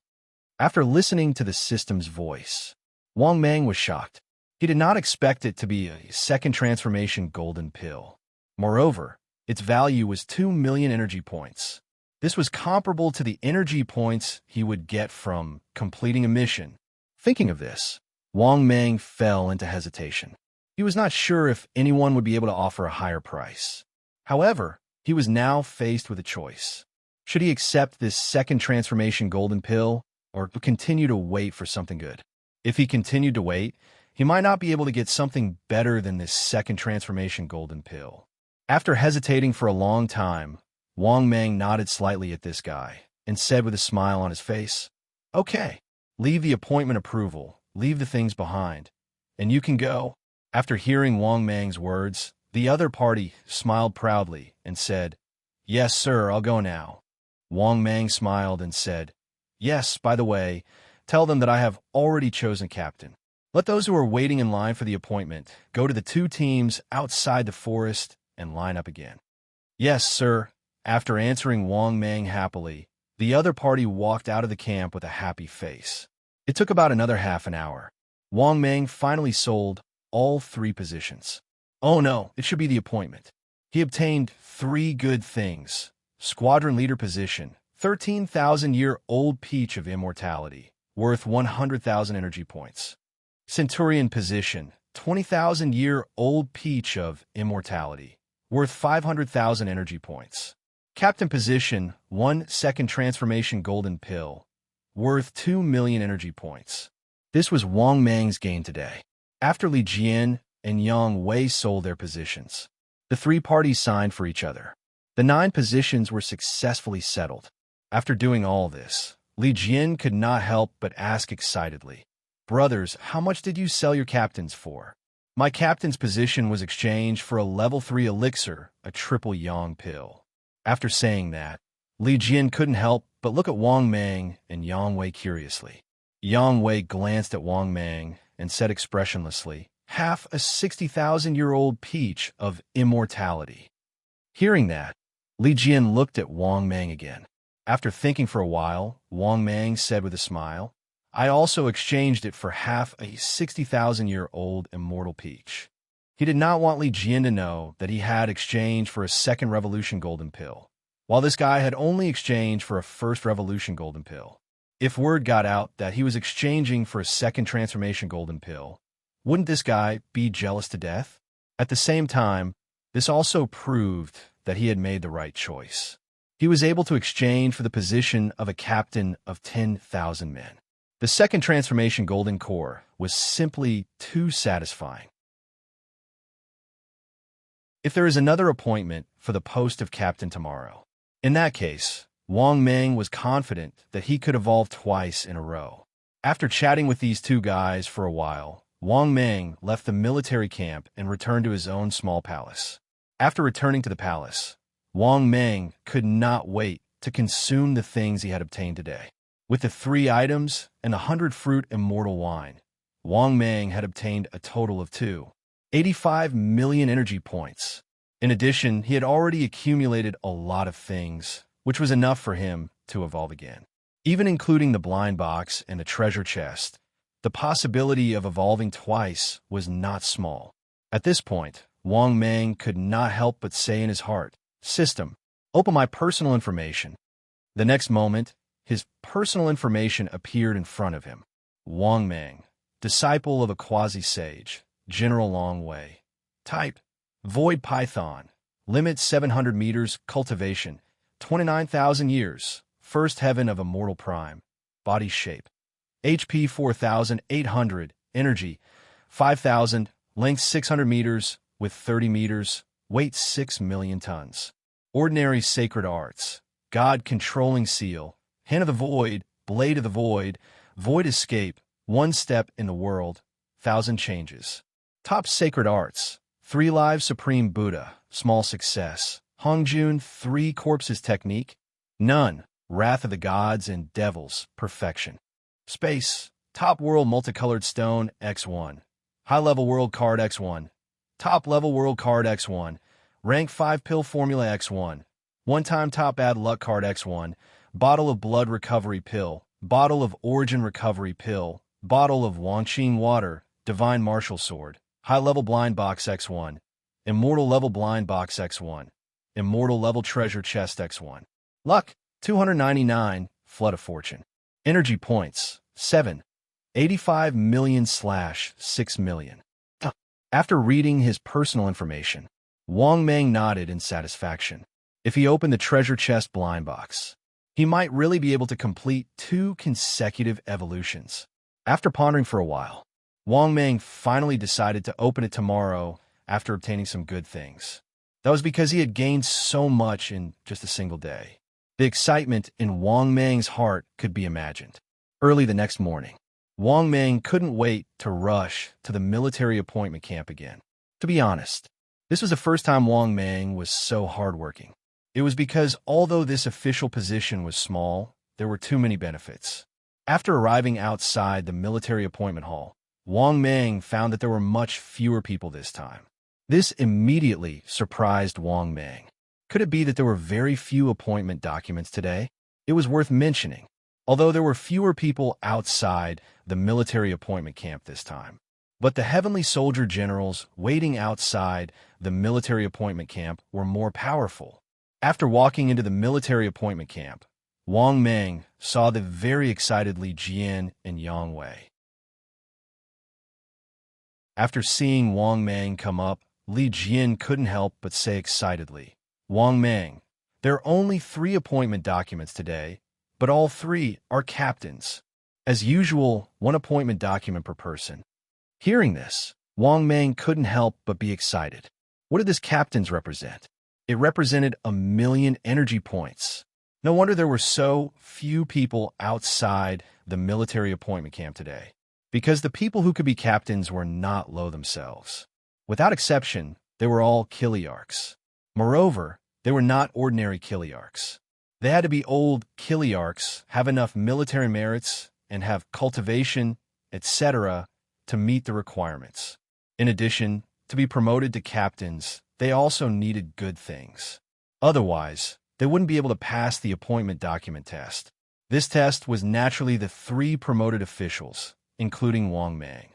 After listening to the system's voice, Wang Mang was shocked. He did not expect it to be a second transformation golden pill. Moreover, its value was 2 million energy points. This was comparable to the energy points he would get from completing a mission. Thinking of this, Wang Mang fell into hesitation. He was not sure if anyone would be able to offer a higher price. However, he was now faced with a choice. Should he accept this second transformation golden pill, or continue to wait for something good? If he continued to wait, he might not be able to get something better than this second transformation golden pill. After hesitating for a long time, Wang Mang nodded slightly at this guy and said with a smile on his face, "Okay, leave the appointment approval, leave the things behind, and you can go." After hearing Wang Mang's words, the other party smiled proudly and said, "Yes, sir, I'll go now." Wang Mang smiled and said, "Yes, by the way, tell them that I have already chosen captain. Let those who are waiting in line for the appointment go to the 2 teams outside the forest and line up again." "Yes, sir." After answering Wang Mang happily, the other party walked out of the camp with a happy face. It took about another half an hour. Wang Mang finally sold all 3 positions. Oh no, it should be the appointment. He obtained 3 good things. Squadron leader position, 13,000-year-old peach of immortality, worth 100,000 energy points. Centurion position, 20,000-year-old peach of immortality, worth 500,000 energy points. Captain position, 1 second transformation golden pill, worth 2 million energy points. This was Wang Mang's gain today. After Li Jian and Yang Wei sold their positions, the 3 parties signed for each other. The 9 positions were successfully settled. After doing all this, Li Jian could not help but ask excitedly, "Brothers, how much did you sell your captains for?" "My captain's position was exchanged for a level 3 elixir, a triple yang pill." After saying that, Li Jian couldn't help but look at Wang Mang and Yang Wei curiously. Yang Wei glanced at Wang Mang and said expressionlessly, "Half a 60,000-year-old peach of immortality." Hearing that, Li Jian looked at Wang Mang again. After thinking for a while, Wang Mang said with a smile, "I also exchanged it for half a 60,000-year-old immortal peach." He did not want Li Jian to know that he had exchanged for a second revolution golden pill, while this guy had only exchanged for a first revolution golden pill. If word got out that he was exchanging for a second transformation golden pill, wouldn't this guy be jealous to death? At the same time, this also proved that he had made the right choice. He was able to exchange for the position of a captain of 10,000 men. The second transformation golden core was simply too satisfying. If there is another appointment for the post of captain tomorrow, in that case, Wang Mang was confident that he could evolve twice in a row. After chatting with these 2 guys for a while, Wang Mang left the military camp and returned to his own small palace. After returning to the palace, Wang Mang could not wait to consume the things he had obtained today. With the 3 items and the 100-fruit immortal wine, Wang Mang had obtained a total of 285 million energy points. In addition, he had already accumulated a lot of things, which was enough for him to evolve again. Even including the blind box and the treasure chest, the possibility of evolving twice was not small. At this point, Wang Mang could not help but say in his heart, "System, open my personal information." The next moment, his personal information appeared in front of him. Wang Mang, disciple of a quasi-sage, General Long Wei. Type, Void Python. Limit 700 meters. Cultivation, 29,000 years. First heaven of Immortal Prime. Body shape, HP 4,800. Energy, 5,000. Length 600 meters, width 30 meters. Weight 6 million tons. Ordinary Sacred Arts. God Controlling Seal. Hand of the Void. Blade of the Void. Void Escape. One Step in the World. 1,000 Changes. Top Sacred Arts. 3 Lives Supreme Buddha. Small Success. Hongjun 3 Corpses Technique. None. Wrath of the Gods and Devils. Perfection. Space. Top World Multicolored Stone X1. High Level World Card X1. Top Level World Card X1. Rank 5 pill formula X1. One-time top bad luck card X1. Bottle of blood recovery pill. Bottle of origin recovery pill. Bottle of Wangqing water. Divine martial sword. High-level blind box X1. Immortal level blind box X1. Immortal level treasure chest X1. Luck, 299. Flood of fortune. Energy points, 7. 85 million / 6 million. After reading his personal information, Wang Mang nodded in satisfaction. If he opened the treasure chest blind box, he might really be able to complete 2 consecutive evolutions. After pondering for a while, Wang Mang finally decided to open it tomorrow after obtaining some good things. That was because he had gained so much in just a single day. The excitement in Wang Mang's heart could be imagined. Early the next morning, Wang Mang couldn't wait to rush to the military appointment camp again. To be honest, this was the first time Wang Mang was so hardworking. It was because although this official position was small, there were too many benefits. After arriving outside the military appointment hall, Wang Mang found that there were much fewer people this time. This immediately surprised Wang Mang. Could it be that there were very few appointment documents today? It was worth mentioning, although there were fewer people outside the military appointment camp this time. But the heavenly soldier generals waiting outside the military appointment camp were more powerful. After walking into the military appointment camp, Wang Mang saw the very excited Li Jian and Yang Wei. After seeing Wang Mang come up, Li Jian couldn't help but say excitedly, "Wang Mang, there are only 3 appointment documents today, but all 3 are captains. As usual, 1 appointment document per person." Hearing this, Wang Mang couldn't help but be excited. What did this captains represent? It represented 1,000,000 energy points. No wonder there were so few people outside the military appointment camp today, because the people who could be captains were not low themselves. Without exception, they were all Kiliarchs. Moreover, they were not ordinary Kiliarchs. They had to be old Kiliarchs, have enough military merits, and have cultivation, etc., to meet the requirements. In addition, to be promoted to captains, they also needed good things. Otherwise, they wouldn't be able to pass the appointment document test. This test was naturally the 3 promoted officials, including Wang Mang.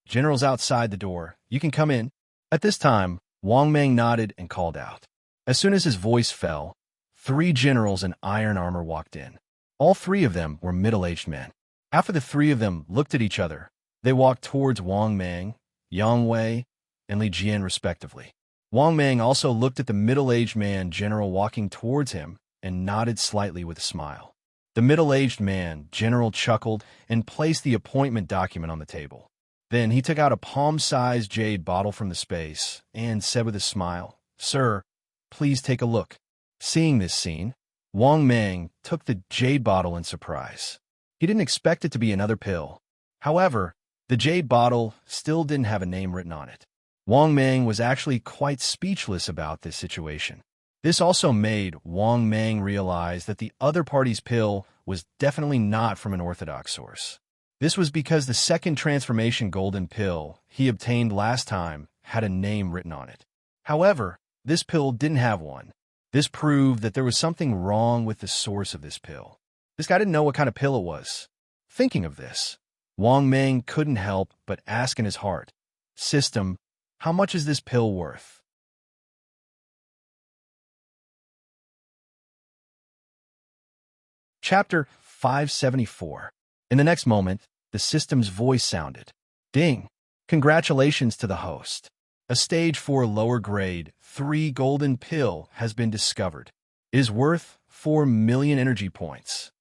"Generals outside the door, you can come in." At this time, Wang Mang nodded and called out. As soon as his voice fell, 3 generals in iron armor walked in. All 3 of them were middle-aged men. After the 3 of them looked at each other, they walked towards Wang Mang, Yang Wei, and Li Jian respectively. Wang Mang also looked at the middle-aged man general walking towards him and nodded slightly with a smile. The middle-aged man general chuckled and placed the appointment document on the table. Then he took out a palm-sized jade bottle from the space and said with a smile, "Sir, please take a look." Seeing this scene, Wang Mang took the jade bottle in surprise. He didn't expect it to be another pill. However, the jade bottle still didn't have a name written on it. Wang Mang was actually quite speechless about this situation. This also made Wang Mang realize that the other party's pill was definitely not from an orthodox source. This was because the second transformation golden pill he obtained last time had a name written on it. However, this pill didn't have one. This proved that there was something wrong with the source of this pill. This guy didn't know what kind of pill it was. Thinking of this, Wang Mang couldn't help but ask in his heart, "System, how much is this pill worth?" Chapter 574. In the next moment, the system's voice sounded. "Ding! Congratulations to the host. A stage 4 lower grade, 3 golden pill has been discovered. It is worth 4 million energy points."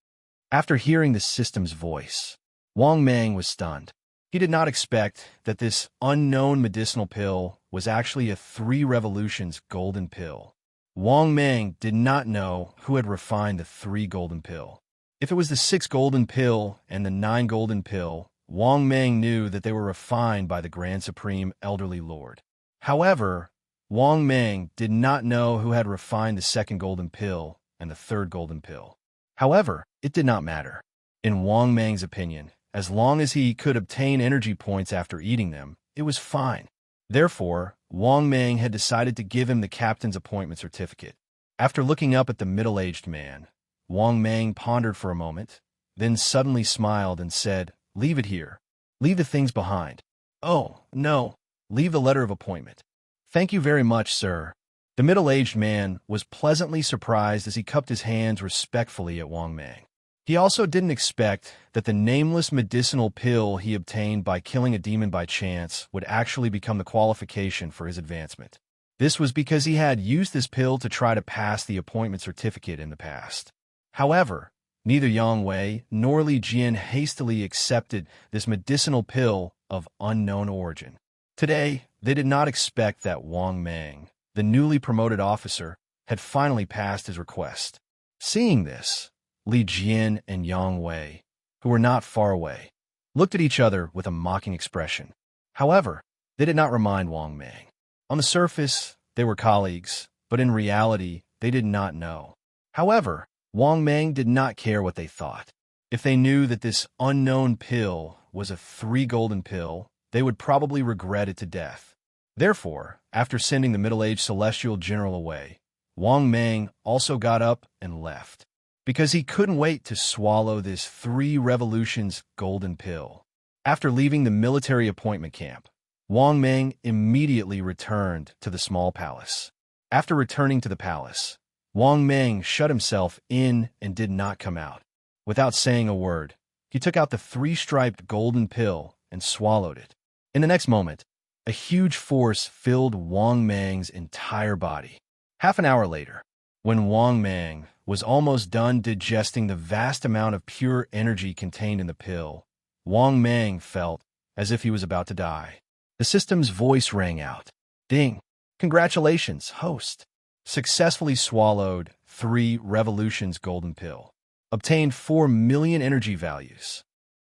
After hearing the system's voice, Wang Mang was stunned. He did not expect that this unknown medicinal pill was actually a 3 revolutions golden pill. Wang Mang did not know who had refined the 3 golden pill. If it was the 6 golden pill and the 9 golden pill, Wang Mang knew that they were refined by the Grand Supreme Elderly Lord. However, Wang Mang did not know who had refined the 2nd golden pill and the 3rd golden pill. However, it did not matter. In Wang Mang's opinion, as long as he could obtain energy points after eating them, it was fine. Therefore, Wang Mang had decided to give him the captain's appointment certificate. After looking up at the middle-aged man, Wang Mang pondered for a moment, then suddenly smiled and said, "Leave it here. Leave the things behind." "Oh, no. Leave the letter of appointment." "Thank you very much, sir." The middle-aged man was pleasantly surprised as he cupped his hands respectfully at Wang Mang. He also didn't expect that the nameless medicinal pill he obtained by killing a demon by chance would actually become the qualification for his advancement. This was because he had used this pill to try to pass the appointment certificate in the past. However, neither Yang Wei nor Li Jian hastily accepted this medicinal pill of unknown origin. Today, they did not expect that Wang Mang, the newly promoted officer, had finally passed his request. Seeing this, Li Jian and Yang Wei, who were not far away, looked at each other with a mocking expression. However, they did not remind Wang Mang. On the surface, they were colleagues, but in reality, they did not know. However, Wang Mang did not care what they thought. If they knew that this unknown pill was a 3 golden pill, they would probably regret it to death. Therefore, after sending the middle-aged celestial general away, Wang Mang also got up and left, because he couldn't wait to swallow this 3 revolutions golden pill. After leaving the military appointment camp, Wang Mang immediately returned to the small palace. After returning to the palace, Wang Mang shut himself in and did not come out. Without saying a word, he took out the 3-striped golden pill and swallowed it. In the next moment, a huge force filled Wang Mang's entire body. Half an hour later, when Wang Mang was almost done digesting the vast amount of pure energy contained in the pill, Wang Mang felt as if he was about to die. The system's voice rang out. "Ding! Congratulations, host! Successfully swallowed 3 revolutions golden pill. Obtained 4 million energy values.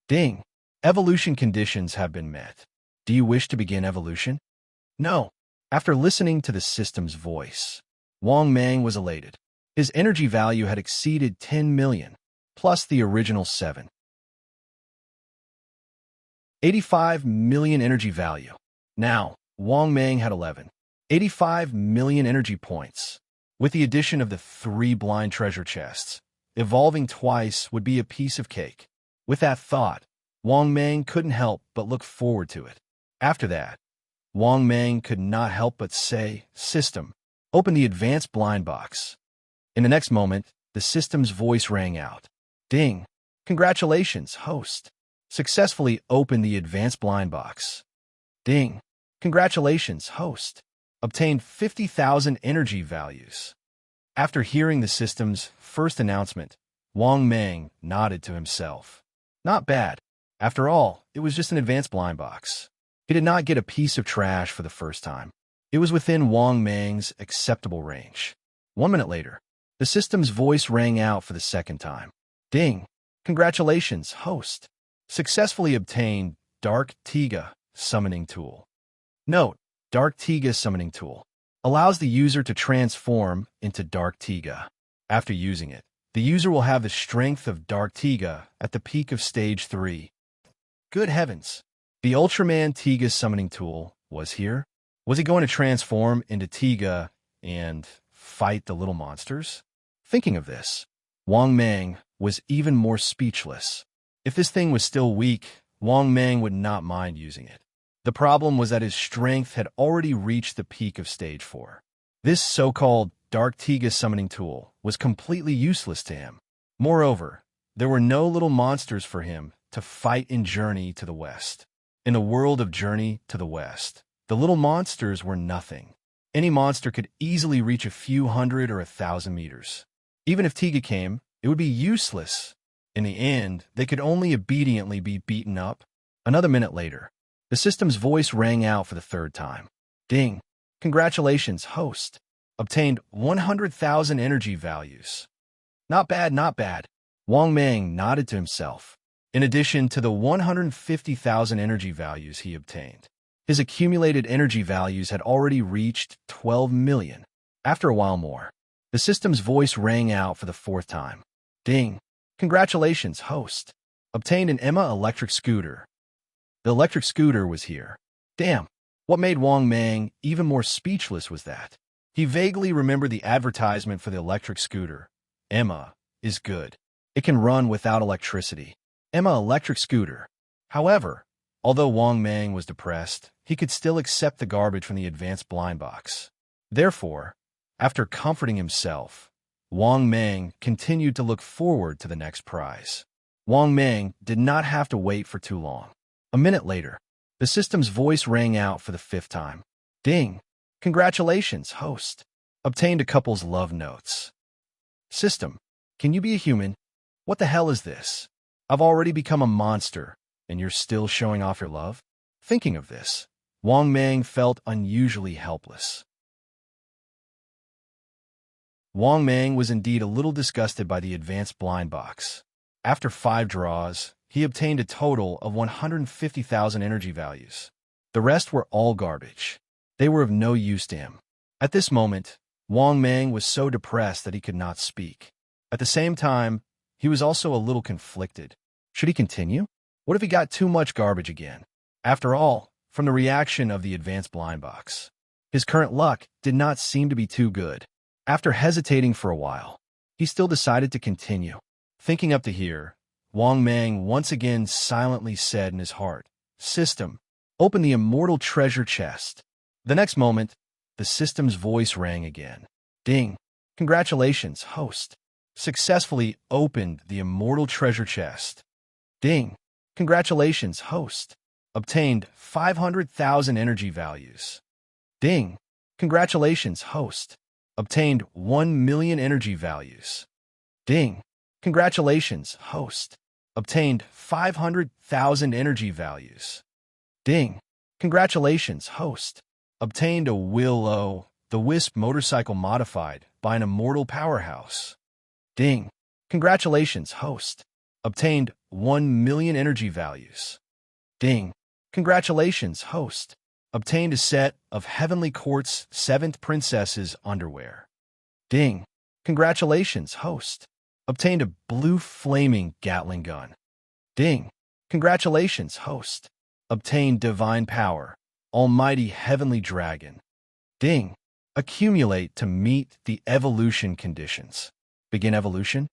Ding! Evolution conditions have been met. Do you wish to begin evolution?" "No." After listening to the system's voice, Wang Mang was elated. His energy value had exceeded 10 million, plus the original 7. 85 million energy value. Now, Wang Mang had 85 million energy points. With the addition of the 3 blind treasure chests, evolving twice would be a piece of cake. With that thought, Wang Mang couldn't help but look forward to it. After that, Wang Mang could not help but say, "System, open the advanced blind box." In the next moment, the system's voice rang out. "Ding! Congratulations, host! Successfully opened the advanced blind box." "Ding! Congratulations, host! Obtained 50,000 energy values." After hearing the system's first announcement, Wang Mang nodded to himself. Not bad. After all, it was just an advanced blind box. He did not get a piece of trash for the first time. It was within Wang Mang's acceptable range. 1 minute later, the system's voice rang out for the second time. "Ding! Congratulations, host! Successfully obtained Dark Tiga Summoning Tool." Note: Dark Tiga Summoning Tool allows the user to transform into Dark Tiga. After using it, the user will have the strength of Dark Tiga at the peak of Stage 3. Good heavens! The Ultraman Tiga Summoning Tool was here? Was he going to transform into Tiga and fight the little monsters? Thinking of this, Wang Mang was even more speechless. If this thing was still weak, Wang Mang would not mind using it. The problem was that his strength had already reached the peak of Stage 4. This so-called Dark Tiga Summoning Tool was completely useless to him. Moreover, there were no little monsters for him to fight in Journey to the West. In the world of Journey to the West, the little monsters were nothing. Any monster could easily reach a few hundred or 1,000 meters. Even if Tiga came, it would be useless. In the end, they could only obediently be beaten up. Another minute later, the system's voice rang out for the 3rd time. "Ding! Congratulations, host! Obtained 100,000 energy values." Not bad, not bad. Wang Mang nodded to himself. In addition to the 150,000 energy values he obtained, his accumulated energy values had already reached 12 million. After a while more, the system's voice rang out for the 4th time. "Ding! Congratulations, host! Obtained an Emma electric scooter." The electric scooter was here. Damn, What made Wang Mang even more speechless was that he vaguely remembered the advertisement for the electric scooter. Emma is good. It can run without electricity. Emma electric scooter. However, although Wang Mang was depressed, he could still accept the garbage from the advanced blind box. Therefore, after comforting himself, Wang Mang continued to look forward to the next prize. Wang Mang did not have to wait for too long. A minute later, the system's voice rang out for the 5th time. Ding! Congratulations, host. Obtained a couple's love notes. System, can you be a human? What the hell is this? I've already become a monster, and you're still showing off your love? Thinking of this, Wang Mang felt unusually helpless. Wang Mang was indeed a little disgusted by the advanced blind box. After 5 draws, he obtained a total of 150,000 energy values. The rest were all garbage. They were of no use to him. At this moment, Wang Mang was so depressed that he could not speak. At the same time, he was also a little conflicted. Should he continue? What if he got too much garbage again? After all, from the reaction of the advanced blind box, his current luck did not seem to be too good. After hesitating for a while, he still decided to continue. Thinking up to here, Wang Mang once again silently said in his heart, System, open the immortal treasure chest. The next moment, the system's voice rang again. Ding! Congratulations, host. Successfully opened the immortal treasure chest. Ding! Congratulations, host. Obtained 500,000 energy values. Ding! Congratulations, host. Obtained 1 million energy values. Ding! Congratulations, host. Obtained 500,000 energy values. Ding! Congratulations, host. Obtained a Will-O-the-Wisp motorcycle modified by an immortal powerhouse. Ding! Congratulations, host. Obtained 1 million energy values. Ding! Congratulations, host. Obtained a set of Heavenly Court's 7th Princess's underwear. Ding! Congratulations, host. Obtained a blue flaming Gatling gun. Ding! Congratulations, host. Obtained divine power, almighty heavenly dragon. Ding! Accumulate to meet the evolution conditions. Begin evolution.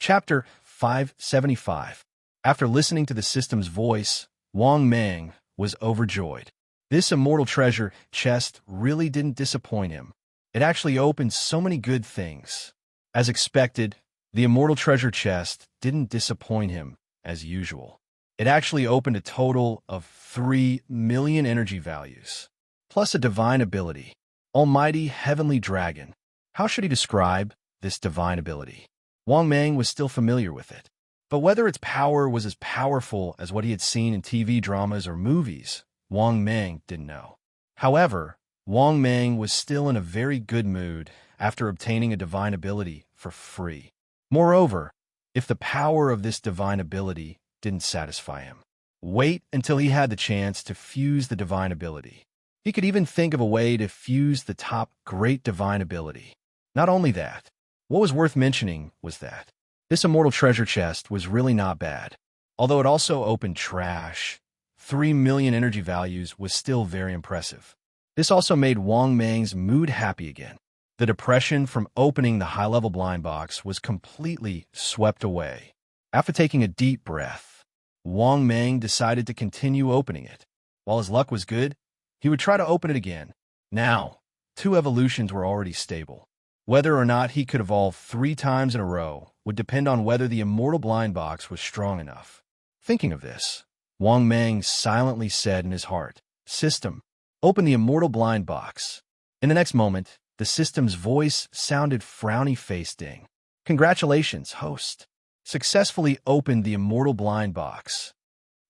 Chapter 575. After listening to the system's voice, Wang Mang was overjoyed. This immortal treasure chest really didn't disappoint him. It actually opened so many good things. As expected, the immortal treasure chest didn't disappoint him, as usual. It actually opened a total of 3 million energy values, plus a divine ability, almighty heavenly dragon. How should he describe this divine ability? Wang Mang was still familiar with it, but whether its power was as powerful as what he had seen in TV dramas or movies, Wang Mang didn't know. However, Wang Mang was still in a very good mood after obtaining a divine ability for free. Moreover, if the power of this divine ability didn't satisfy him, wait until he had the chance to fuse the divine ability. He could even think of a way to fuse the top great divine ability. Not only that, what was worth mentioning was that this immortal treasure chest was really not bad. Although it also opened trash, 3 million energy values was still very impressive. This also made Wang Mang's mood happy again. The depression from opening the high-level blind box was completely swept away. After taking a deep breath, Wang Mang decided to continue opening it. While his luck was good, he would try to open it again. Now, 2 evolutions were already stable. Whether or not he could evolve 3 times in a row would depend on whether the immortal blind box was strong enough. Thinking of this, Wang Mang silently said in his heart, System, open the immortal blind box. In the next moment, the system's voice sounded frowny-faced. Ding! Congratulations, host. Successfully opened the immortal blind box.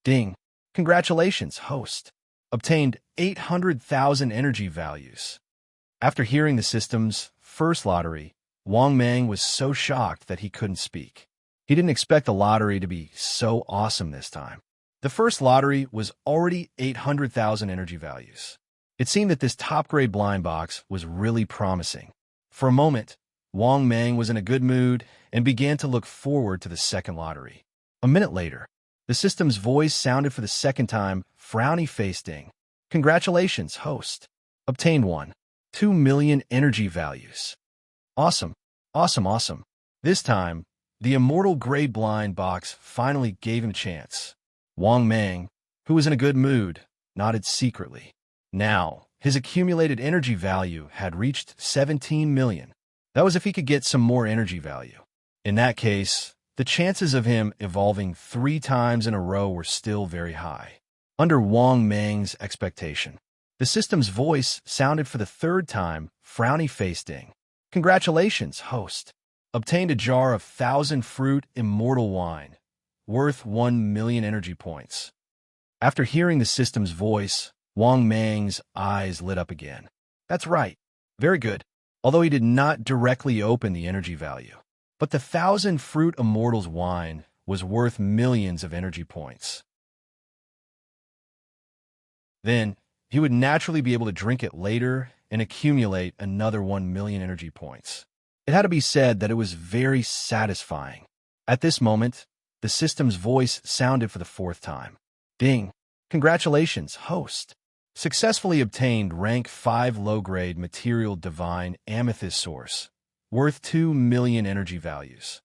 Ding! Congratulations, host. Obtained 800,000 energy values. After hearing the system's first lottery, Wang Mang was so shocked that he couldn't speak. He didn't expect the lottery to be so awesome this time. The first lottery was already 800,000 energy values. It seemed that this top-grade blind box was really promising. For a moment, Wang Mang was in a good mood and began to look forward to the second lottery. A minute later, the system's voice sounded for the second time, frowny face ding. Congratulations, host. Obtained 2 million energy values. Awesome, awesome, awesome. This time, the immortal gray blind box finally gave him a chance. Wang Mang, who was in a good mood, nodded secretly. Now, his accumulated energy value had reached 17 million. That was if he could get some more energy value. In that case, the chances of him evolving 3 times in a row were still very high. Under Wang Mang's expectation, the system's voice sounded for the third time, frowny face ding. Congratulations, host. Obtained a jar of 1,000-fruit immortal wine, worth 1 million energy points. After hearing the system's voice, Wang Mang's eyes lit up again. That's right. Very good. Although he did not directly open the energy value. But the 1,000-fruit immortal's wine was worth millions of energy points. Then, he would naturally be able to drink it later and accumulate another 1 million energy points. It had to be said that it was very satisfying. At this moment, the system's voice sounded for the 4th time. Ding! Congratulations, host! Successfully obtained rank 5 low-grade material divine amethyst source, worth 2 million energy values.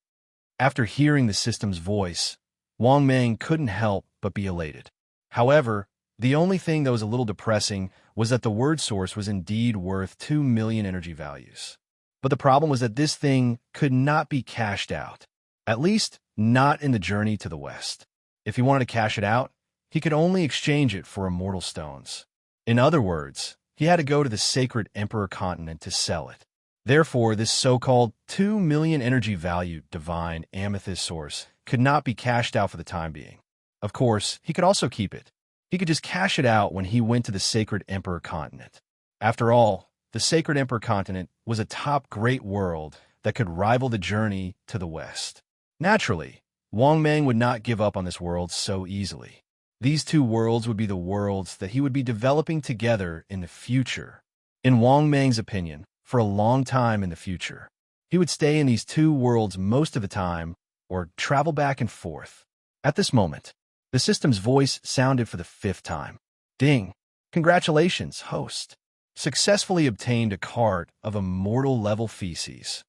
After hearing the system's voice, Wang Mang couldn't help but be elated. However, the only thing that was a little depressing was that the word source was indeed worth 2 million energy values. But the problem was that this thing could not be cashed out, at least not in the journey to the west. If he wanted to cash it out, he could only exchange it for immortal stones. In other words, he had to go to the sacred Emperor continent to sell it. Therefore, this so-called 2 million energy value divine amethyst source could not be cashed out for the time being. Of course, he could also keep it. He could just cash it out when he went to the sacred Emperor continent. After all, the sacred Emperor continent was a top great world that could rival the journey to the west. Naturally, Wang Mang would not give up on this world so easily. These 2 worlds would be the worlds that he would be developing together in the future. In Wang Mang's opinion, for a long time in the future, he would stay in these 2 worlds most of the time or travel back and forth. At this moment, the system's voice sounded for the 5th time. Ding! Congratulations, host. Successfully obtained a cart of immortal level feces.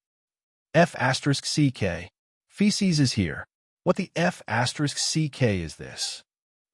F*CK. Feces is here. What the F*CK is this?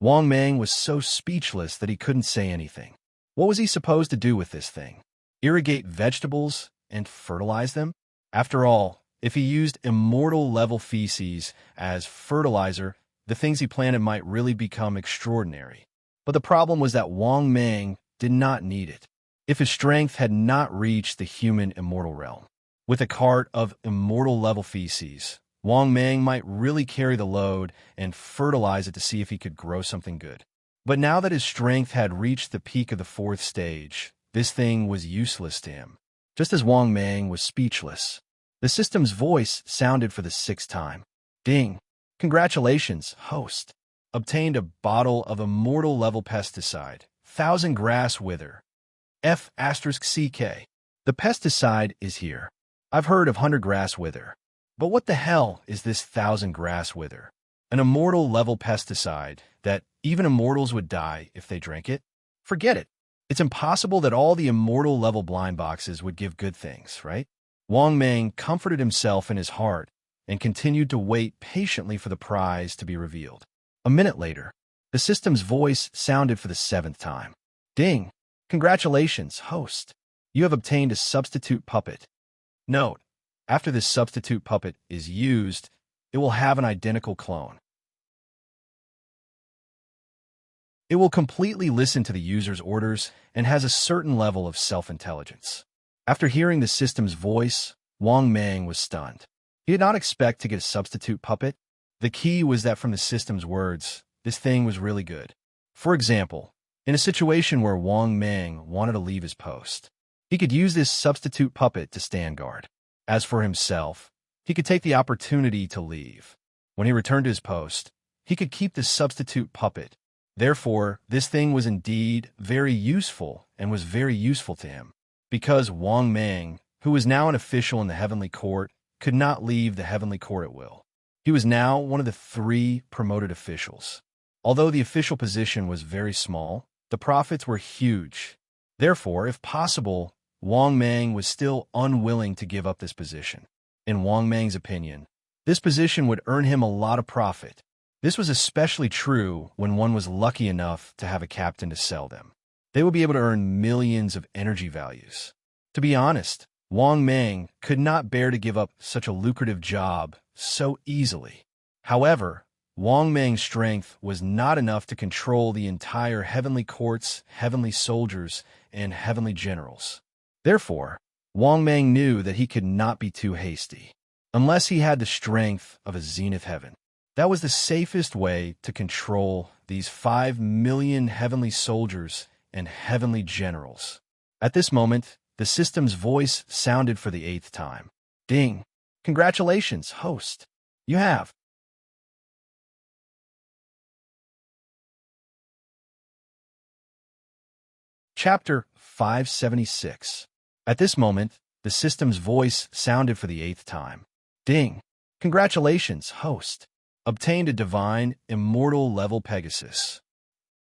Wang Mang was so speechless that he couldn't say anything. What was he supposed to do with this thing? Irrigate vegetables and fertilize them? After all, if he used immortal level feces as fertilizer, the things he planted might really become extraordinary. But the problem was that Wang Mang did not need it. If his strength had not reached the human immortal realm. With a cart of immortal level feces, Wang Mang might really carry the load and fertilize it to see if he could grow something good. But now that his strength had reached the peak of the 4th stage, this thing was useless to him. Just as Wang Mang was speechless, the system's voice sounded for the 6th time. Ding! Congratulations, host. Obtained a bottle of immortal level pesticide, 1,000 grass wither. F*CK. The pesticide is here. I've heard of 100 grass wither. But what the hell is this 1,000 grass wither? An immortal level pesticide that even immortals would die if they drank it? Forget it. It's impossible that all the immortal level blind boxes would give good things, right? Wang Mang comforted himself in his heart and continued to wait patiently for the prize to be revealed. A minute later, the system's voice sounded for the 7th time. Ding! Congratulations, host. You have obtained a substitute puppet. Note, after this substitute puppet is used, it will have an identical clone. It will completely listen to the user's orders and has a certain level of self-intelligence. After hearing the system's voice, Wang Mang was stunned. He did not expect to get a substitute puppet. The key was that from the system's words, this thing was really good. For example, in a situation where Wang Mang wanted to leave his post, he could use this substitute puppet to stand guard. As for himself, he could take the opportunity to leave. When he returned to his post, he could keep the substitute puppet. Therefore, this thing was indeed very useful and was very useful to him. Because Wang Mang, who was now an official in the Heavenly Court, could not leave the Heavenly Court at will. He was now one of the 3 promoted officials. Although the official position was very small, the profits were huge. Therefore, if possible, Wang Mang was still unwilling to give up this position. In Wang Mang's opinion, this position would earn him a lot of profit. This was especially true when one was lucky enough to have a captain to sell them. They would be able to earn millions of energy values. To be honest, Wang Mang could not bear to give up such a lucrative job so easily. However, Wang Mang's strength was not enough to control the entire heavenly courts, heavenly soldiers, and heavenly generals. Therefore, Wang Mang knew that he could not be too hasty. Unless he had the strength of a zenith heaven. That was the safest way to control these 5 million heavenly soldiers and heavenly generals. At this moment, the system's voice sounded for the 8th time. Ding! Congratulations, host. You have. Chapter 576. At this moment, the system's voice sounded for the 8th time. Ding! Congratulations, host. Obtained a divine, immortal level Pegasus.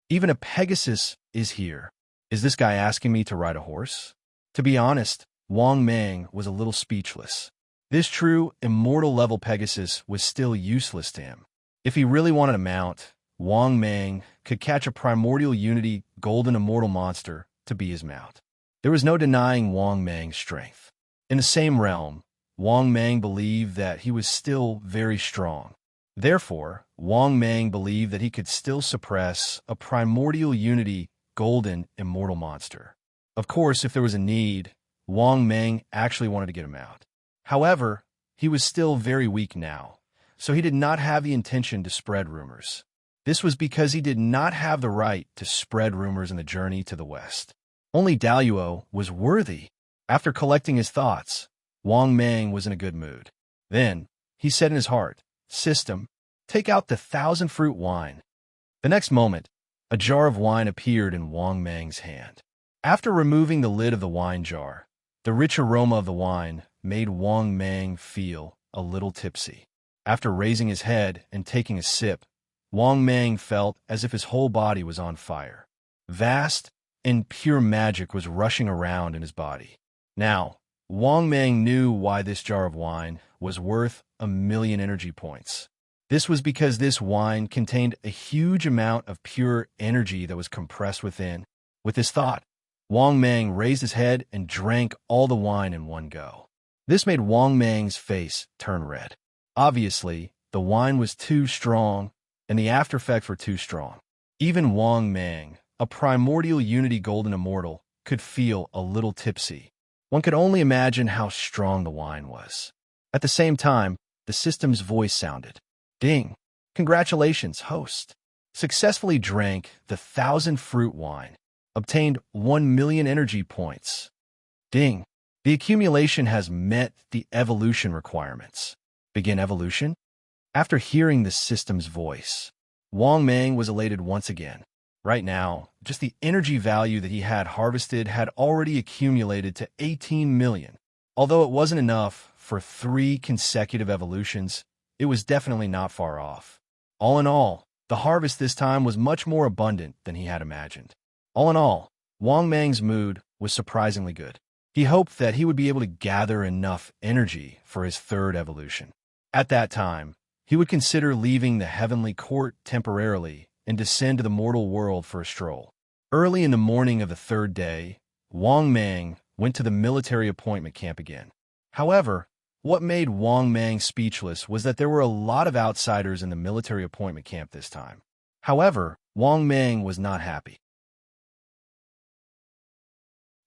Even a Pegasus is here. Is this guy asking me to ride a horse? To be honest, Wang Mang was a little speechless. This true, immortal level Pegasus was still useless to him. If he really wanted a mount, Wang Mang could catch a primordial unity golden immortal monster to be his mount. There was no denying Wang Mang's strength. In the same realm, Wang Mang believed that he was still very strong. Therefore, Wang Mang believed that he could still suppress a primordial unity golden immortal monster. Of course, if there was a need, Wang Mang actually wanted to get him out. However, he was still very weak now, so he did not have the intention to spread rumors. This was because he did not have the right to spread rumors in the journey to the west. Only Daluo was worthy. After collecting his thoughts, Wang Mang was in a good mood. Then, he said in his heart, "System, take out the 1,000-fruit wine." The next moment, a jar of wine appeared in Wang Mang's hand. After removing the lid of the wine jar, the rich aroma of the wine made Wang Mang feel a little tipsy. After raising his head and taking a sip, Wang Mang felt as if his whole body was on fire. Vast and pure magic was rushing around in his body. Now, Wang Mang knew why this jar of wine was worth 1,000,000 energy points. This was because this wine contained a huge amount of pure energy that was compressed within. With this thought, Wang Mang raised his head and drank all the wine in one go. This made Wang Mang's face turn red. Obviously, the wine was too strong, and the after effects were too strong. Even Wang Mang, a primordial unity golden immortal, could feel a little tipsy. One could only imagine how strong the wine was. At the same time, the system's voice sounded. Ding! Congratulations, host. Successfully drank the 1,000-fruit wine. Obtained 1,000,000 energy points. Ding! The accumulation has met the evolution requirements. Begin evolution? After hearing the system's voice, Wang Mang was elated once again. Right now, just the energy value that he had harvested had already accumulated to 18 million. Although it wasn't enough for 3 consecutive evolutions, it was definitely not far off. All in all, the harvest this time was much more abundant than he had imagined. All in all, Wang Mang's mood was surprisingly good. He hoped that he would be able to gather enough energy for his 3rd evolution. At that time, he would consider leaving the heavenly court temporarily and descend to the mortal world for a stroll. Early in the morning of the 3rd day, Wang Mang went to the military appointment camp again. However, what made Wang Mang speechless was that there were a lot of outsiders in the military appointment camp this time. However, Wang Mang was not happy.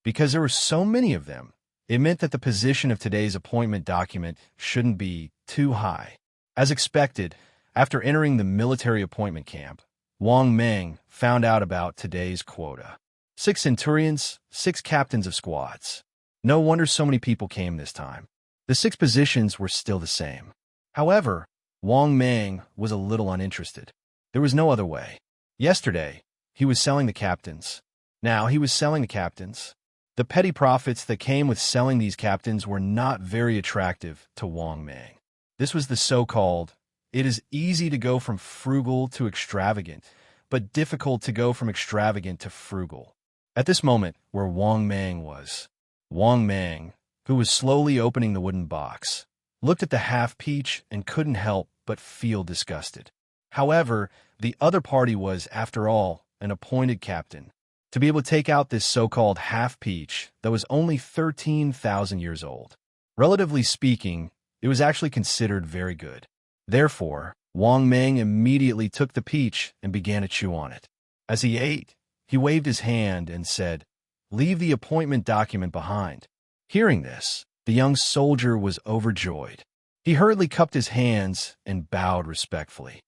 Because there were so many of them, it meant that the position of today's appointment document shouldn't be too high. As expected, after entering the military appointment camp, Wang Mang found out about today's quota. 6 centurions, 6 captains of squads. No wonder so many people came this time. The 6 positions were still the same. However, Wang Mang was a little uninterested. There was no other way. Yesterday, he was selling the captains. Now he was selling the captains. The petty profits that came with selling these captains were not very attractive to Wang Mang. This was the so-called it is easy to go from frugal to extravagant, but difficult to go from extravagant to frugal. At this moment, where Wang Mang was, Wang Mang, who was slowly opening the wooden box, looked at the half-peach and couldn't help but feel disgusted. However, the other party was, after all, an appointed captain. To be able to take out this so-called half-peach that was only 13,000 years old. Relatively speaking, it was actually considered very good. Therefore, Wang Mang immediately took the peach and began to chew on it. As he ate, he waved his hand and said, "Leave the appointment document behind." Hearing this, the young soldier was overjoyed. He hurriedly cupped his hands and bowed respectfully.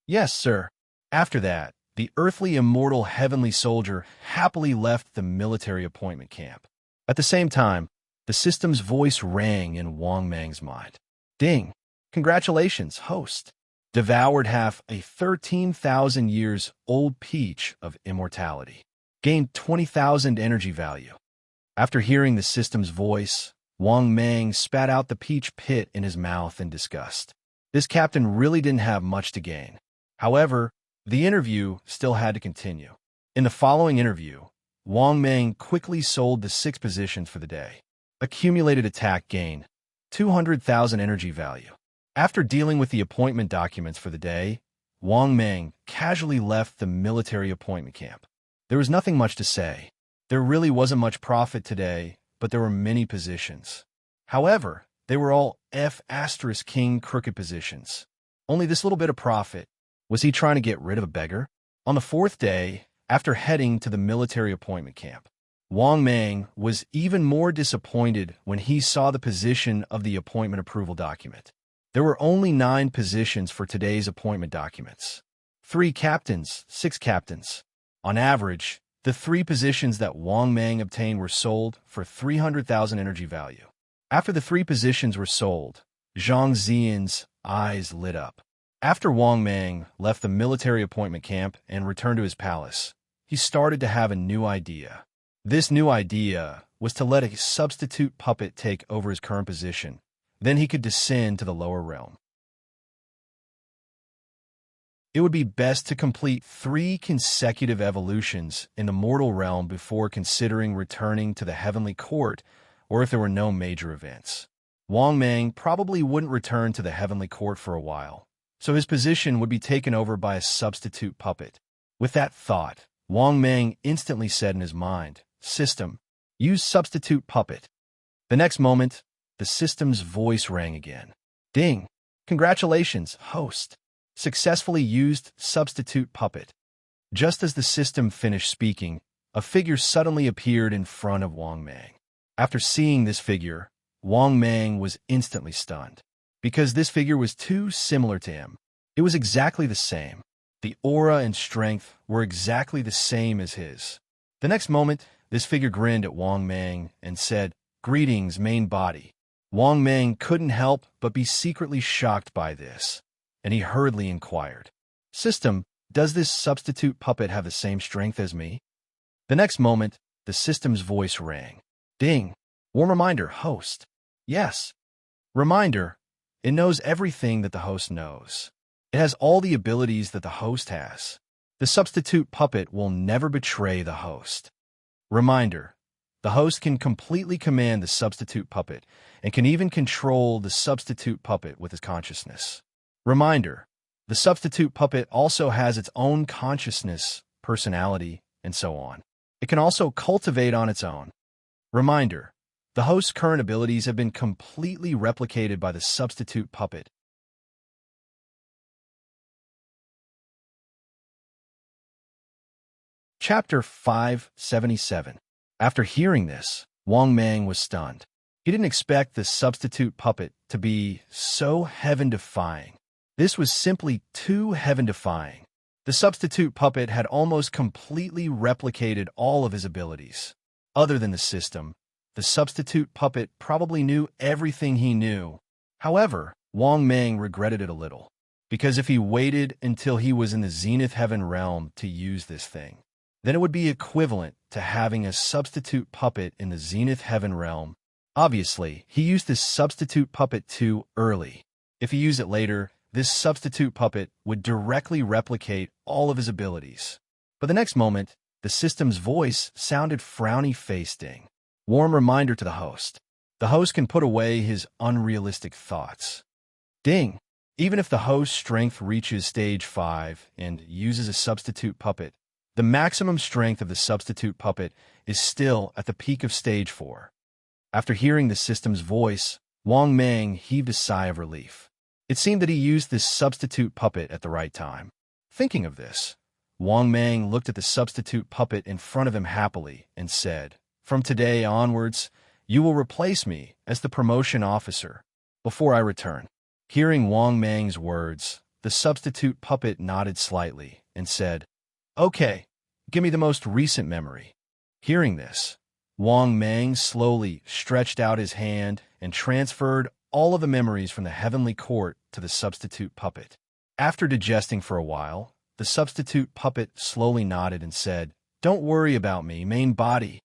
"Yes, sir." After that, the earthly immortal heavenly soldier happily left the military appointment camp. At the same time, the system's voice rang in Wang Mang's mind. "Ding! Congratulations, host! Devoured half a 13,000 years old peach of immortality. Gained 20,000 energy value." After hearing the system's voice, Wang Mang spat out the peach pit in his mouth in disgust. This captain really didn't have much to gain. However, the interview still had to continue. In the following interview, Wang Mang quickly sold the 6 positions for the day. Accumulated attack gain, 200,000 energy value. After dealing with the appointment documents for the day, Wang Mang casually left the military appointment camp. There was nothing much to say. There really wasn't much profit today, but there were many positions. However, they were all F***king crooked positions. Only this little bit of profit. Was he trying to get rid of a beggar? On the 4th day, after heading to the military appointment camp, Wang Mang was even more disappointed when he saw the position of the appointment approval document. There were only 9 positions for today's appointment documents. 3 captains, 6 captains. On average, the 3 positions that Wang Mang obtained were sold for 300,000 energy value. After the 3 positions were sold, Zhang Ziyan's eyes lit up. After Wang Mang left the military appointment camp and returned to his palace, he started to have a new idea. This new idea was to let a substitute puppet take over his current position. Then he could descend to the lower realm. It would be best to complete 3 consecutive evolutions in the mortal realm before considering returning to the heavenly court, or if there were no major events. Wang Mang probably wouldn't return to the heavenly court for a while, so his position would be taken over by a substitute puppet. With that thought, Wang Mang instantly said in his mind, "System, use substitute puppet." The next moment, the system's voice rang again. "Ding! Congratulations, host! Successfully used substitute puppet." Just as the system finished speaking, a figure suddenly appeared in front of Wang Mang. After seeing this figure, Wang Mang was instantly stunned. Because this figure was too similar to him. It was exactly the same. The aura and strength were exactly the same as his. The next moment, this figure grinned at Wang Mang and said, "Greetings, main body." Wang Mang couldn't help but be secretly shocked by this, and he hurriedly inquired, "System, does this substitute puppet have the same strength as me?" The next moment, the system's voice rang. "Ding! Warm reminder, host." "Yes." Reminder, it knows everything that the host knows. It has all the abilities that the host has. The substitute puppet will never betray the host. Reminder, the host can completely command the substitute puppet and can even control the substitute puppet with his consciousness. Reminder, the substitute puppet also has its own consciousness, personality, and so on. It can also cultivate on its own. Reminder, the host's current abilities have been completely replicated by the substitute puppet. Chapter 577. After hearing this, Wang Mang was stunned. He didn't expect the substitute puppet to be so heaven-defying. This was simply too heaven-defying. The substitute puppet had almost completely replicated all of his abilities. Other than the system, the substitute puppet probably knew everything he knew. However, Wang Mang regretted it a little, because if he waited until he was in the Zenith Heaven realm to use this thing, then it would be equivalent to having a substitute puppet in the Zenith Heaven realm. Obviously, he used this substitute puppet too early. If he used it later, this substitute puppet would directly replicate all of his abilities. But the next moment, the system's voice sounded frowny-faced ding. Warm reminder to the host. The host can put away his unrealistic thoughts. Ding. Even if the host's strength reaches stage 5 and uses a substitute puppet, the maximum strength of the substitute puppet is still at the peak of stage 4. After hearing the system's voice, Wang Mang heaved a sigh of relief. It seemed that he used this substitute puppet at the right time. Thinking of this, Wang Mang looked at the substitute puppet in front of him happily and said, "From today onwards, you will replace me as the promotion officer before I return." Hearing Wang Mang's words, the substitute puppet nodded slightly and said, "Okay, give me the most recent memory." Hearing this, Wang Mang slowly stretched out his hand and transferred all of the memories from the heavenly court to the substitute puppet. After digesting for a while, the substitute puppet slowly nodded and said, "Don't worry about me, main body."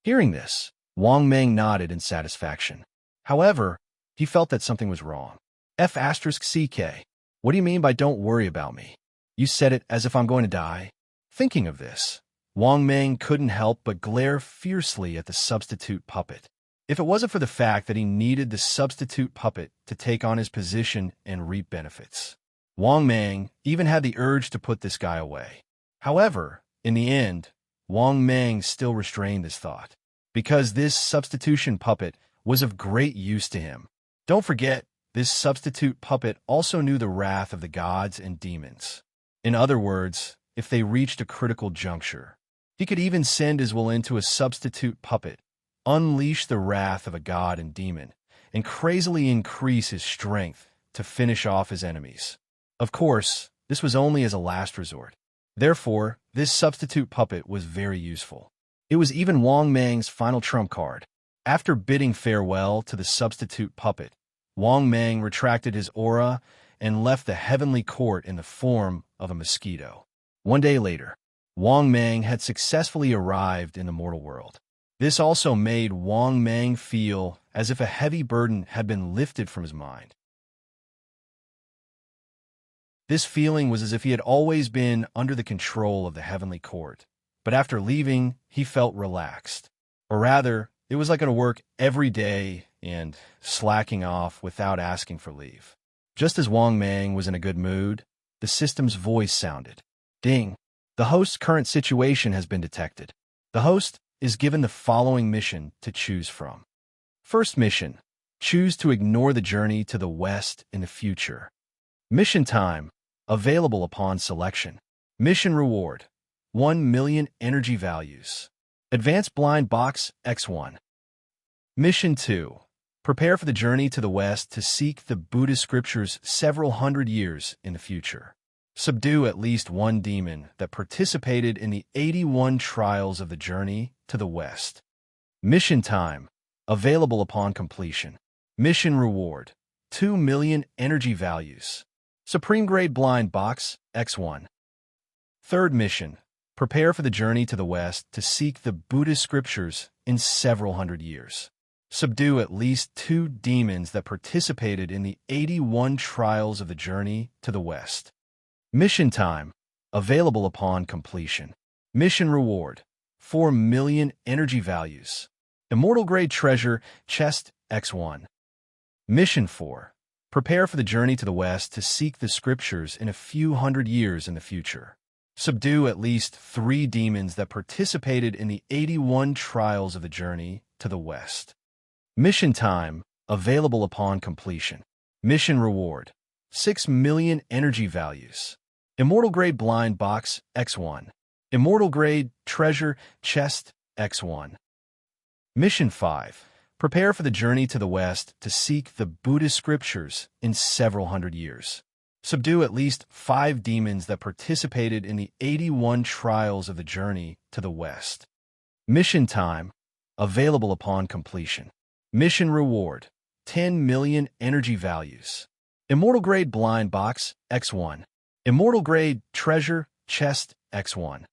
Hearing this, Wang Mang nodded in satisfaction. However, he felt that something was wrong. F***CK. What do you mean by "don't worry about me"? You said it as if I'm going to die. Thinking of this, Wang Mang couldn't help but glare fiercely at the substitute puppet. If it wasn't for the fact that he needed the substitute puppet to take on his position and reap benefits, Wang Mang even had the urge to put this guy away. However, in the end, Wang Mang still restrained this thought, because this substitution puppet was of great use to him. Don't forget, this substitute puppet also knew the wrath of the gods and demons. In other words, if they reached a critical juncture, he could even send his will into a substitute puppet, unleash the wrath of a god and demon, and crazily increase his strength to finish off his enemies. Of course, this was only as a last resort. Therefore, this substitute puppet was very useful. It was even Wang Mang's final trump card. After bidding farewell to the substitute puppet, Wang Mang retracted his aura and left the heavenly court in the form of a mosquito. One day later, Wang Mang had successfully arrived in the mortal world. This also made Wang Mang feel as if a heavy burden had been lifted from his mind. This feeling was as if he had always been under the control of the heavenly court, but after leaving, he felt relaxed. Or rather, it was like going to work every day and slacking off without asking for leave. Just as Wang Mang was in a good mood, the system's voice sounded. Ding. The host's current situation has been detected. The host is given the following mission to choose from. First mission. Choose to ignore the journey to the west in the future. Mission time. Available upon selection. Mission reward. 1 million energy values. Advanced blind box X1. Mission 2. Prepare for the journey to the west to seek the Buddhist scriptures several hundred years in the future. Subdue at least one demon that participated in the 81 trials of the journey to the west. Mission time. Available upon completion. Mission reward. 2 million energy values. Supreme grade blind box X1. Third mission. Prepare for the journey to the west to seek the Buddhist scriptures in several hundred years. Subdue at least 2 demons that participated in the 81 trials of the journey to the west. Mission time. Available upon completion. Mission reward. 4 million energy values. Immortal grade treasure chest X1. Mission 4. Prepare for the journey to the west to seek the scriptures in a few hundred years in the future. Subdue at least 3 demons that participated in the 81 trials of the journey to the west. Mission time. Available upon completion. Mission reward. 6 million energy values. Immortal grade blind box X1. Immortal grade treasure chest X1. Mission 5. Prepare for the journey to the west to seek the Buddhist scriptures in several hundred years. Subdue at least 5 demons that participated in the 81 trials of the journey to the west. Mission time. Available upon completion. Mission reward. 10 million energy values. Immortal grade blind box X1. Immortal grade treasure chest X1.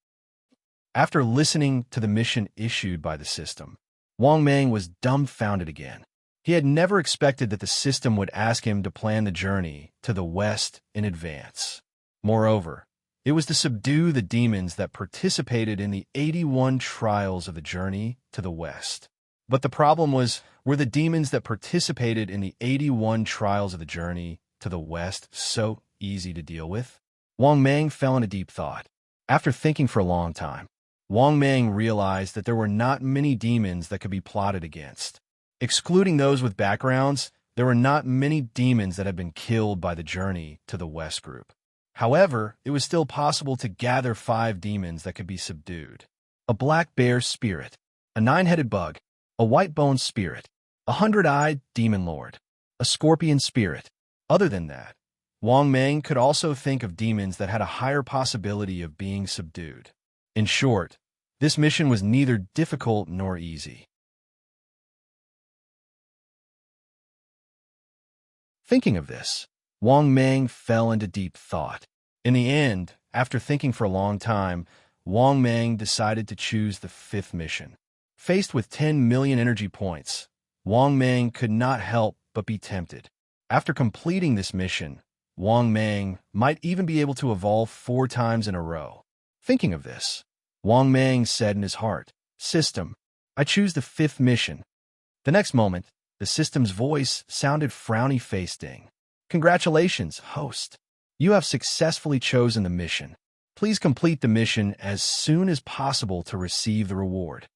After listening to the mission issued by the system, Wang Mang was dumbfounded again. He had never expected that the system would ask him to plan the journey to the west in advance. Moreover, it was to subdue the demons that participated in the 81 trials of the journey to the west. But the problem were the demons that participated in the 81 trials of the journey to the west so easy to deal with? Wang Mang fell into deep thought. After thinking for a long time, Wang Mang realized that there were not many demons that could be plotted against. Excluding those with backgrounds, there were not many demons that had been killed by the Journey to the West group. However, it was still possible to gather 5 demons that could be subdued. A black bear spirit, a 9-headed bug, a white-boned spirit, a 100-eyed demon lord, a scorpion spirit. Other than that, Wang Mang could also think of demons that had a higher possibility of being subdued. In short, this mission was neither difficult nor easy. Thinking of this, Wang Mang fell into deep thought. In the end, after thinking for a long time, Wang Mang decided to choose the 5th mission. Faced with 10 million energy points, Wang Mang could not help but be tempted. After completing this mission, Wang Mang might even be able to evolve 4 times in a row. Thinking of this, Wang Mang said in his heart, "System, I choose the 5th mission." The next moment, the system's voice sounded frowny-faced ding. "Congratulations, host. You have successfully chosen the mission. Please complete the mission as soon as possible to receive the reward."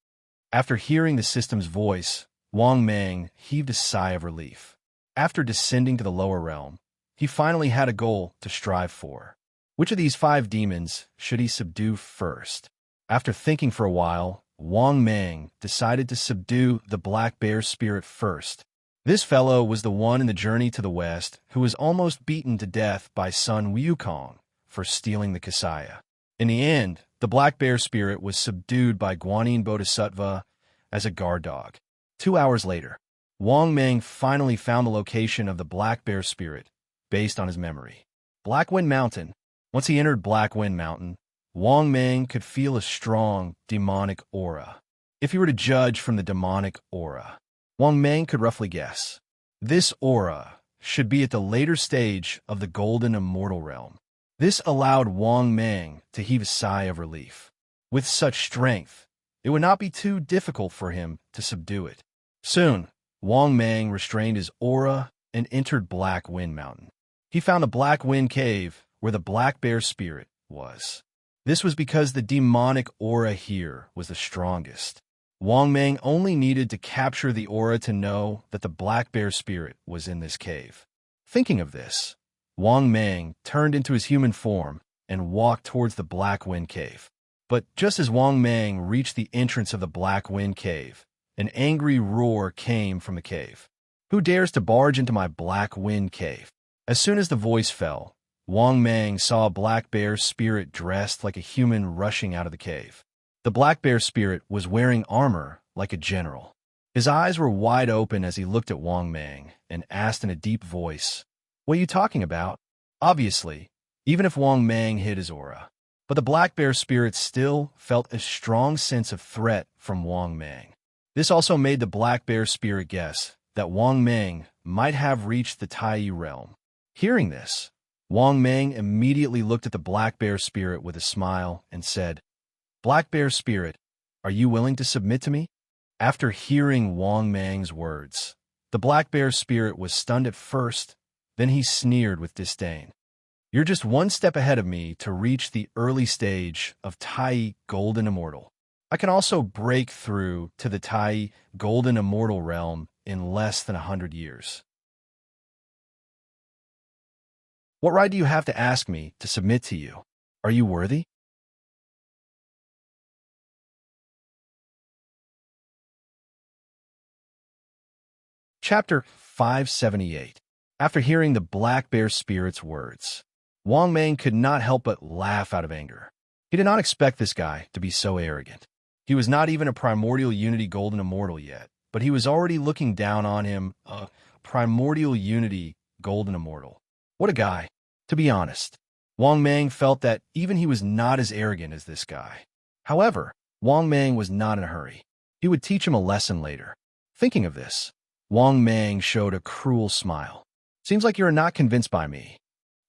After hearing the system's voice, Wang Mang heaved a sigh of relief. After descending to the lower realm, he finally had a goal to strive for. Which of these 5 demons should he subdue first? After thinking for a while, Wang Mang decided to subdue the black bear spirit first. This fellow was the one in the journey to the west who was almost beaten to death by Sun Wukong for stealing the Kasaya. In the end, the black bear spirit was subdued by Guanyin Bodhisattva as a guard dog. 2 hours later, Wang Mang finally found the location of the black bear spirit based on his memory. Black Wind Mountain. Once he entered Black Wind Mountain, Wang Mang could feel a strong, demonic aura. If he were to judge from the demonic aura, Wang Mang could roughly guess. This aura should be at the later stage of the Golden Immortal Realm. This allowed Wang Mang to heave a sigh of relief. With such strength, it would not be too difficult for him to subdue it. Soon, Wang Mang restrained his aura and entered Black Wind Mountain. He found the Black Wind Cave where the black bear spirit was. This was because the demonic aura here was the strongest. Wang Mang only needed to capture the aura to know that the black bear spirit was in this cave. Thinking of this, Wang Mang turned into his human form and walked towards the Black Wind Cave. But just as Wang Mang reached the entrance of the Black Wind Cave, an angry roar came from the cave. "Who dares to barge into my Black Wind Cave?" As soon as the voice fell, Wang Mang saw a black bear spirit dressed like a human rushing out of the cave. The black bear spirit was wearing armor like a general. His eyes were wide open as he looked at Wang Mang and asked in a deep voice, "What are you talking about?" Obviously, even if Wang Mang hid his aura, but the black bear spirit still felt a strong sense of threat from Wang Mang. This also made the black bear spirit guess that Wang Mang might have reached the Tai realm. Hearing this, Wang Mang immediately looked at the black bear spirit with a smile and said, "Black bear spirit, are you willing to submit to me?" After hearing Wang Mang's words, the black bear spirit was stunned at first, then he sneered with disdain. "You're just one step ahead of me to reach the early stage of Tai Golden Immortal. I can also break through to the Tai Golden Immortal realm in less than 100 years. What right do you have to ask me to submit to you? Are you worthy?" Chapter 578. After hearing the black bear spirit's words, Wang Mang could not help but laugh out of anger. He did not expect this guy to be so arrogant. He was not even a Primordial Unity Golden Immortal yet, but he was already looking down on him, a Primordial Unity Golden Immortal. What a guy. To be honest, Wang Mang felt that even he was not as arrogant as this guy. However, Wang Mang was not in a hurry. He would teach him a lesson later. Thinking of this, Wang Mang showed a cruel smile. Seems like you're not convinced by me.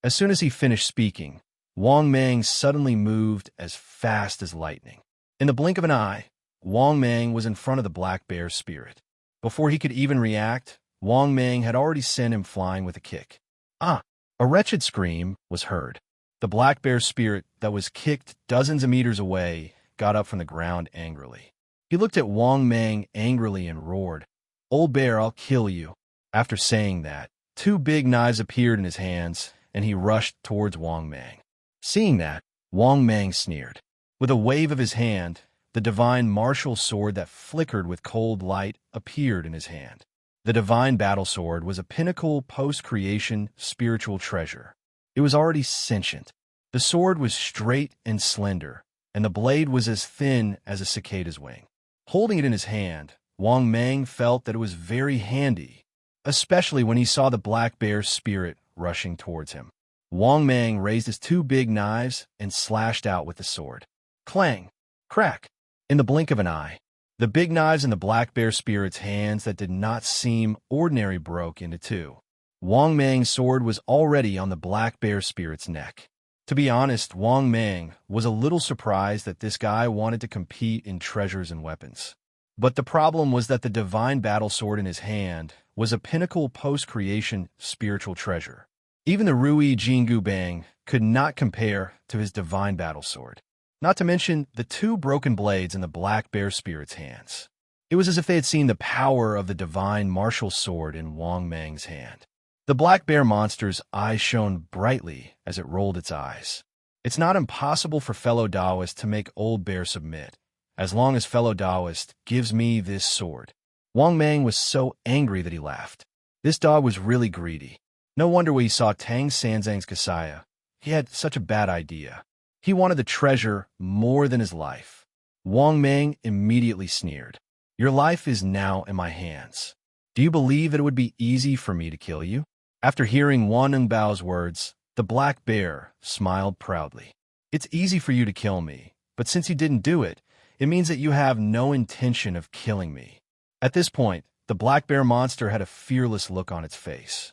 As soon as he finished speaking, Wang Mang suddenly moved as fast as lightning. In the blink of an eye, Wang Mang was in front of the black bear's spirit. Before he could even react, Wang Mang had already sent him flying with a kick. Ah! A wretched scream was heard. The black bear's spirit that was kicked dozens of meters away got up from the ground angrily. He looked at Wang Mang angrily and roared, "Old bear, I'll kill you." After saying that, two big knives appeared in his hands, and he rushed towards Wang Mang. Seeing that, Wang Mang sneered. With a wave of his hand, the divine martial sword that flickered with cold light appeared in his hand. The divine battle sword was a pinnacle post-creation spiritual treasure. It was already sentient. The sword was straight and slender, and the blade was as thin as a cicada's wing. Holding it in his hand, Wang Mang felt that it was very handy, especially when he saw the black bear's spirit rushing towards him. Wang Mang raised his two big knives and slashed out with the sword. Clang! Crack! In the blink of an eye, the big knives in the black bear spirit's hands that did not seem ordinary broke into two. Wang Mang's sword was already on the black bear spirit's neck. To be honest, Wang Mang was a little surprised that this guy wanted to compete in treasures and weapons. But the problem was that the divine battle sword in his hand was a pinnacle post-creation spiritual treasure. Even the Rui Jingu Bang could not compare to his divine battle sword. Not to mention the two broken blades in the black bear spirit's hands. It was as if they had seen the power of the divine martial sword in Wang Mang's hand. The black bear monster's eyes shone brightly as it rolled its eyes. It's not impossible for fellow Taoist to make old bear submit, as long as fellow Taoist gives me this sword. Wang Mang was so angry that he laughed. This dog was really greedy. No wonder when he saw Tang Sanzang's Kasaya, he had such a bad idea. He wanted the treasure more than his life. Wang Mang immediately sneered. Your life is now in my hands. Do you believe that it would be easy for me to kill you? After hearing Wan Nengbao's words, the black bear smiled proudly. It's easy for you to kill me, but since you didn't do it, it means that you have no intention of killing me. At this point, the black bear monster had a fearless look on its face.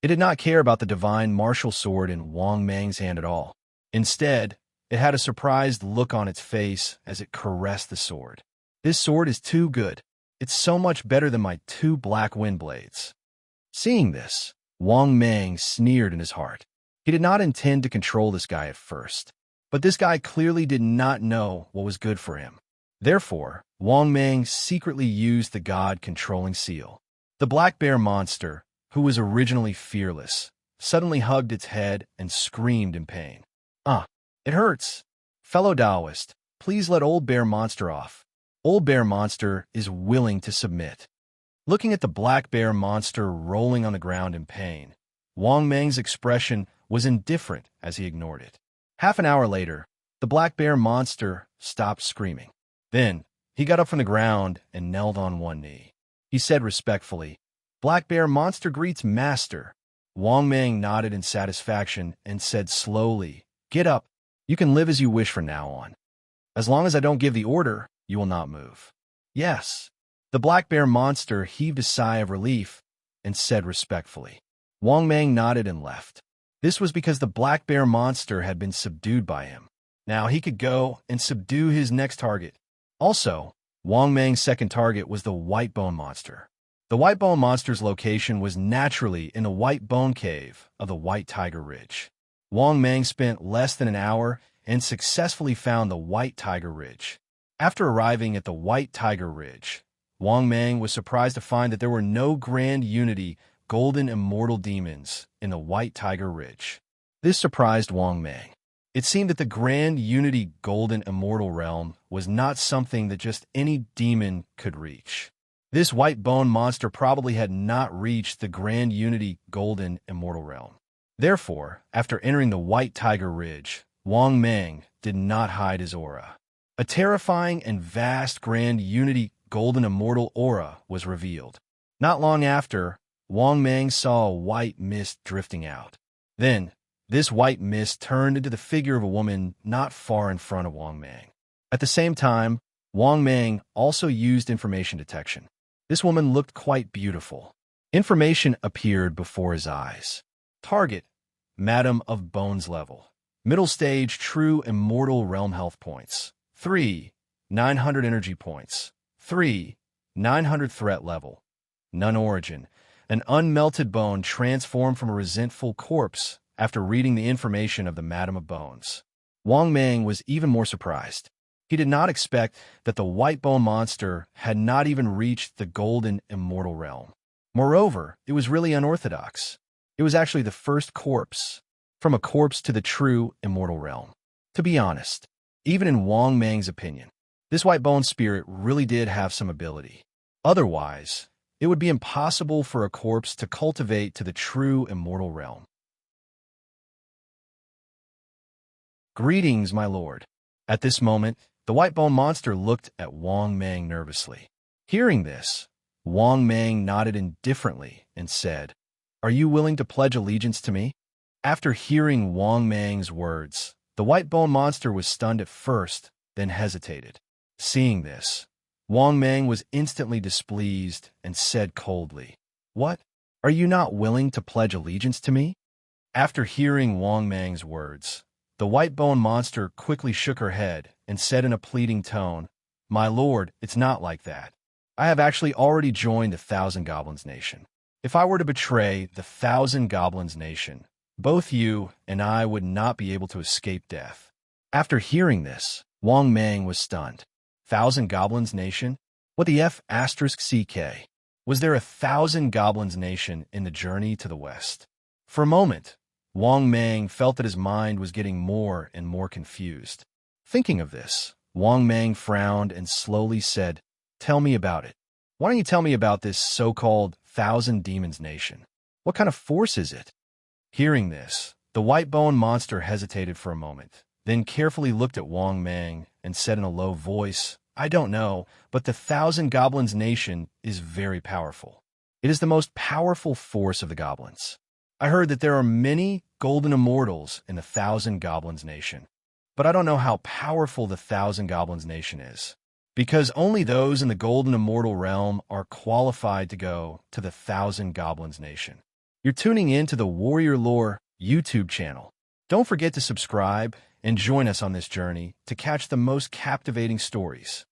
It did not care about the divine martial sword in Wang Mang's hand at all. Instead, it had a surprised look on its face as it caressed the sword. This sword is too good. It's so much better than my two black wind blades. Seeing this, Wang Mang sneered in his heart. He did not intend to control this guy at first, but this guy clearly did not know what was good for him. Therefore, Wang Mang secretly used the God-controlling seal. The black bear monster, who was originally fearless, suddenly hugged its head and screamed in pain. Ah, it hurts. Fellow Taoist, please let Old Bear Monster off. Old Bear Monster is willing to submit. Looking at the black bear monster rolling on the ground in pain, Wang Mang's expression was indifferent as he ignored it. Half an hour later, the black bear monster stopped screaming. Then, he got up from the ground and knelt on one knee. He said respectfully, Black Bear Monster greets Master. Wang Mang nodded in satisfaction and said slowly, Get up. You can live as you wish from now on. As long as I don't give the order, you will not move. Yes. The Black Bear Monster heaved a sigh of relief and said respectfully. Wang Mang nodded and left. This was because the Black Bear Monster had been subdued by him. Now he could go and subdue his next target. Also, Wang Mang's second target was the White Bone Monster. The White Bone Monster's location was naturally in the White Bone Cave of the White Tiger Ridge. Wang Mang spent less than an hour and successfully found the White Tiger Ridge. After arriving at the White Tiger Ridge, Wang Mang was surprised to find that there were no Grand Unity Golden Immortal Demons in the White Tiger Ridge. This surprised Wang Mang. It seemed that the Grand Unity Golden Immortal Realm was not something that just any demon could reach. This white bone monster probably had not reached the Grand Unity Golden Immortal Realm. Therefore, after entering the White Tiger Ridge, Wang Mang did not hide his aura. A terrifying and vast Grand Unity Golden Immortal aura was revealed. Not long after, Wang Mang saw a white mist drifting out. Then, this white mist turned into the figure of a woman not far in front of Wang Mang. At the same time, Wang Mang also used information detection. This woman looked quite beautiful. Information appeared before his eyes. Target, Madam of Bones level. Middle stage, true immortal realm health points. 3, 900 energy points. 3, 900 threat level. None origin. An unmelted bone transformed from a resentful corpse after reading the information of the Madam of Bones. Wang Mang was even more surprised. He did not expect that the white bone monster had not even reached the golden immortal realm. Moreover, it was really unorthodox. It was actually the first corpse, from a corpse to the true immortal realm. To be honest, even in Wang Mang's opinion, this white bone spirit really did have some ability. Otherwise, it would be impossible for a corpse to cultivate to the true immortal realm. Greetings, my lord. At this moment, the white bone monster looked at Wang Mang nervously. Hearing this, Wang Mang nodded indifferently and said, "Are you willing to pledge allegiance to me?" After hearing Wang Mang's words, the white bone monster was stunned at first, then hesitated. Seeing this, Wang Mang was instantly displeased and said coldly, "What? Are you not willing to pledge allegiance to me?" After hearing Wang Mang's words, the white bone monster quickly shook her head and said in a pleading tone, "My lord, it's not like that. I have actually already joined the Thousand Goblins Nation. If I were to betray the Thousand Goblins Nation, both you and I would not be able to escape death." After hearing this, Wang Mang was stunned. Thousand Goblins Nation? What the F***CK? Was there a Thousand Goblins Nation in the journey to the west? For a moment, Wang Mang felt that his mind was getting more and more confused. Thinking of this, Wang Mang frowned and slowly said, "Tell me about it. Why don't you tell me about this so-called Thousand Demons Nation? What kind of force is it?" Hearing this, the white bone monster hesitated for a moment, then carefully looked at Wang Mang and said in a low voice, "I don't know, but the Thousand Goblins Nation is very powerful. It is the most powerful force of the goblins. I heard that there are many golden immortals in the Thousand Goblins Nation, but I don't know how powerful the Thousand Goblins Nation is, because only those in the golden immortal realm are qualified to go to the Thousand Goblins Nation." You're tuning in to the Warrior Lore YouTube channel. Don't forget to subscribe and join us on this journey to catch the most captivating stories.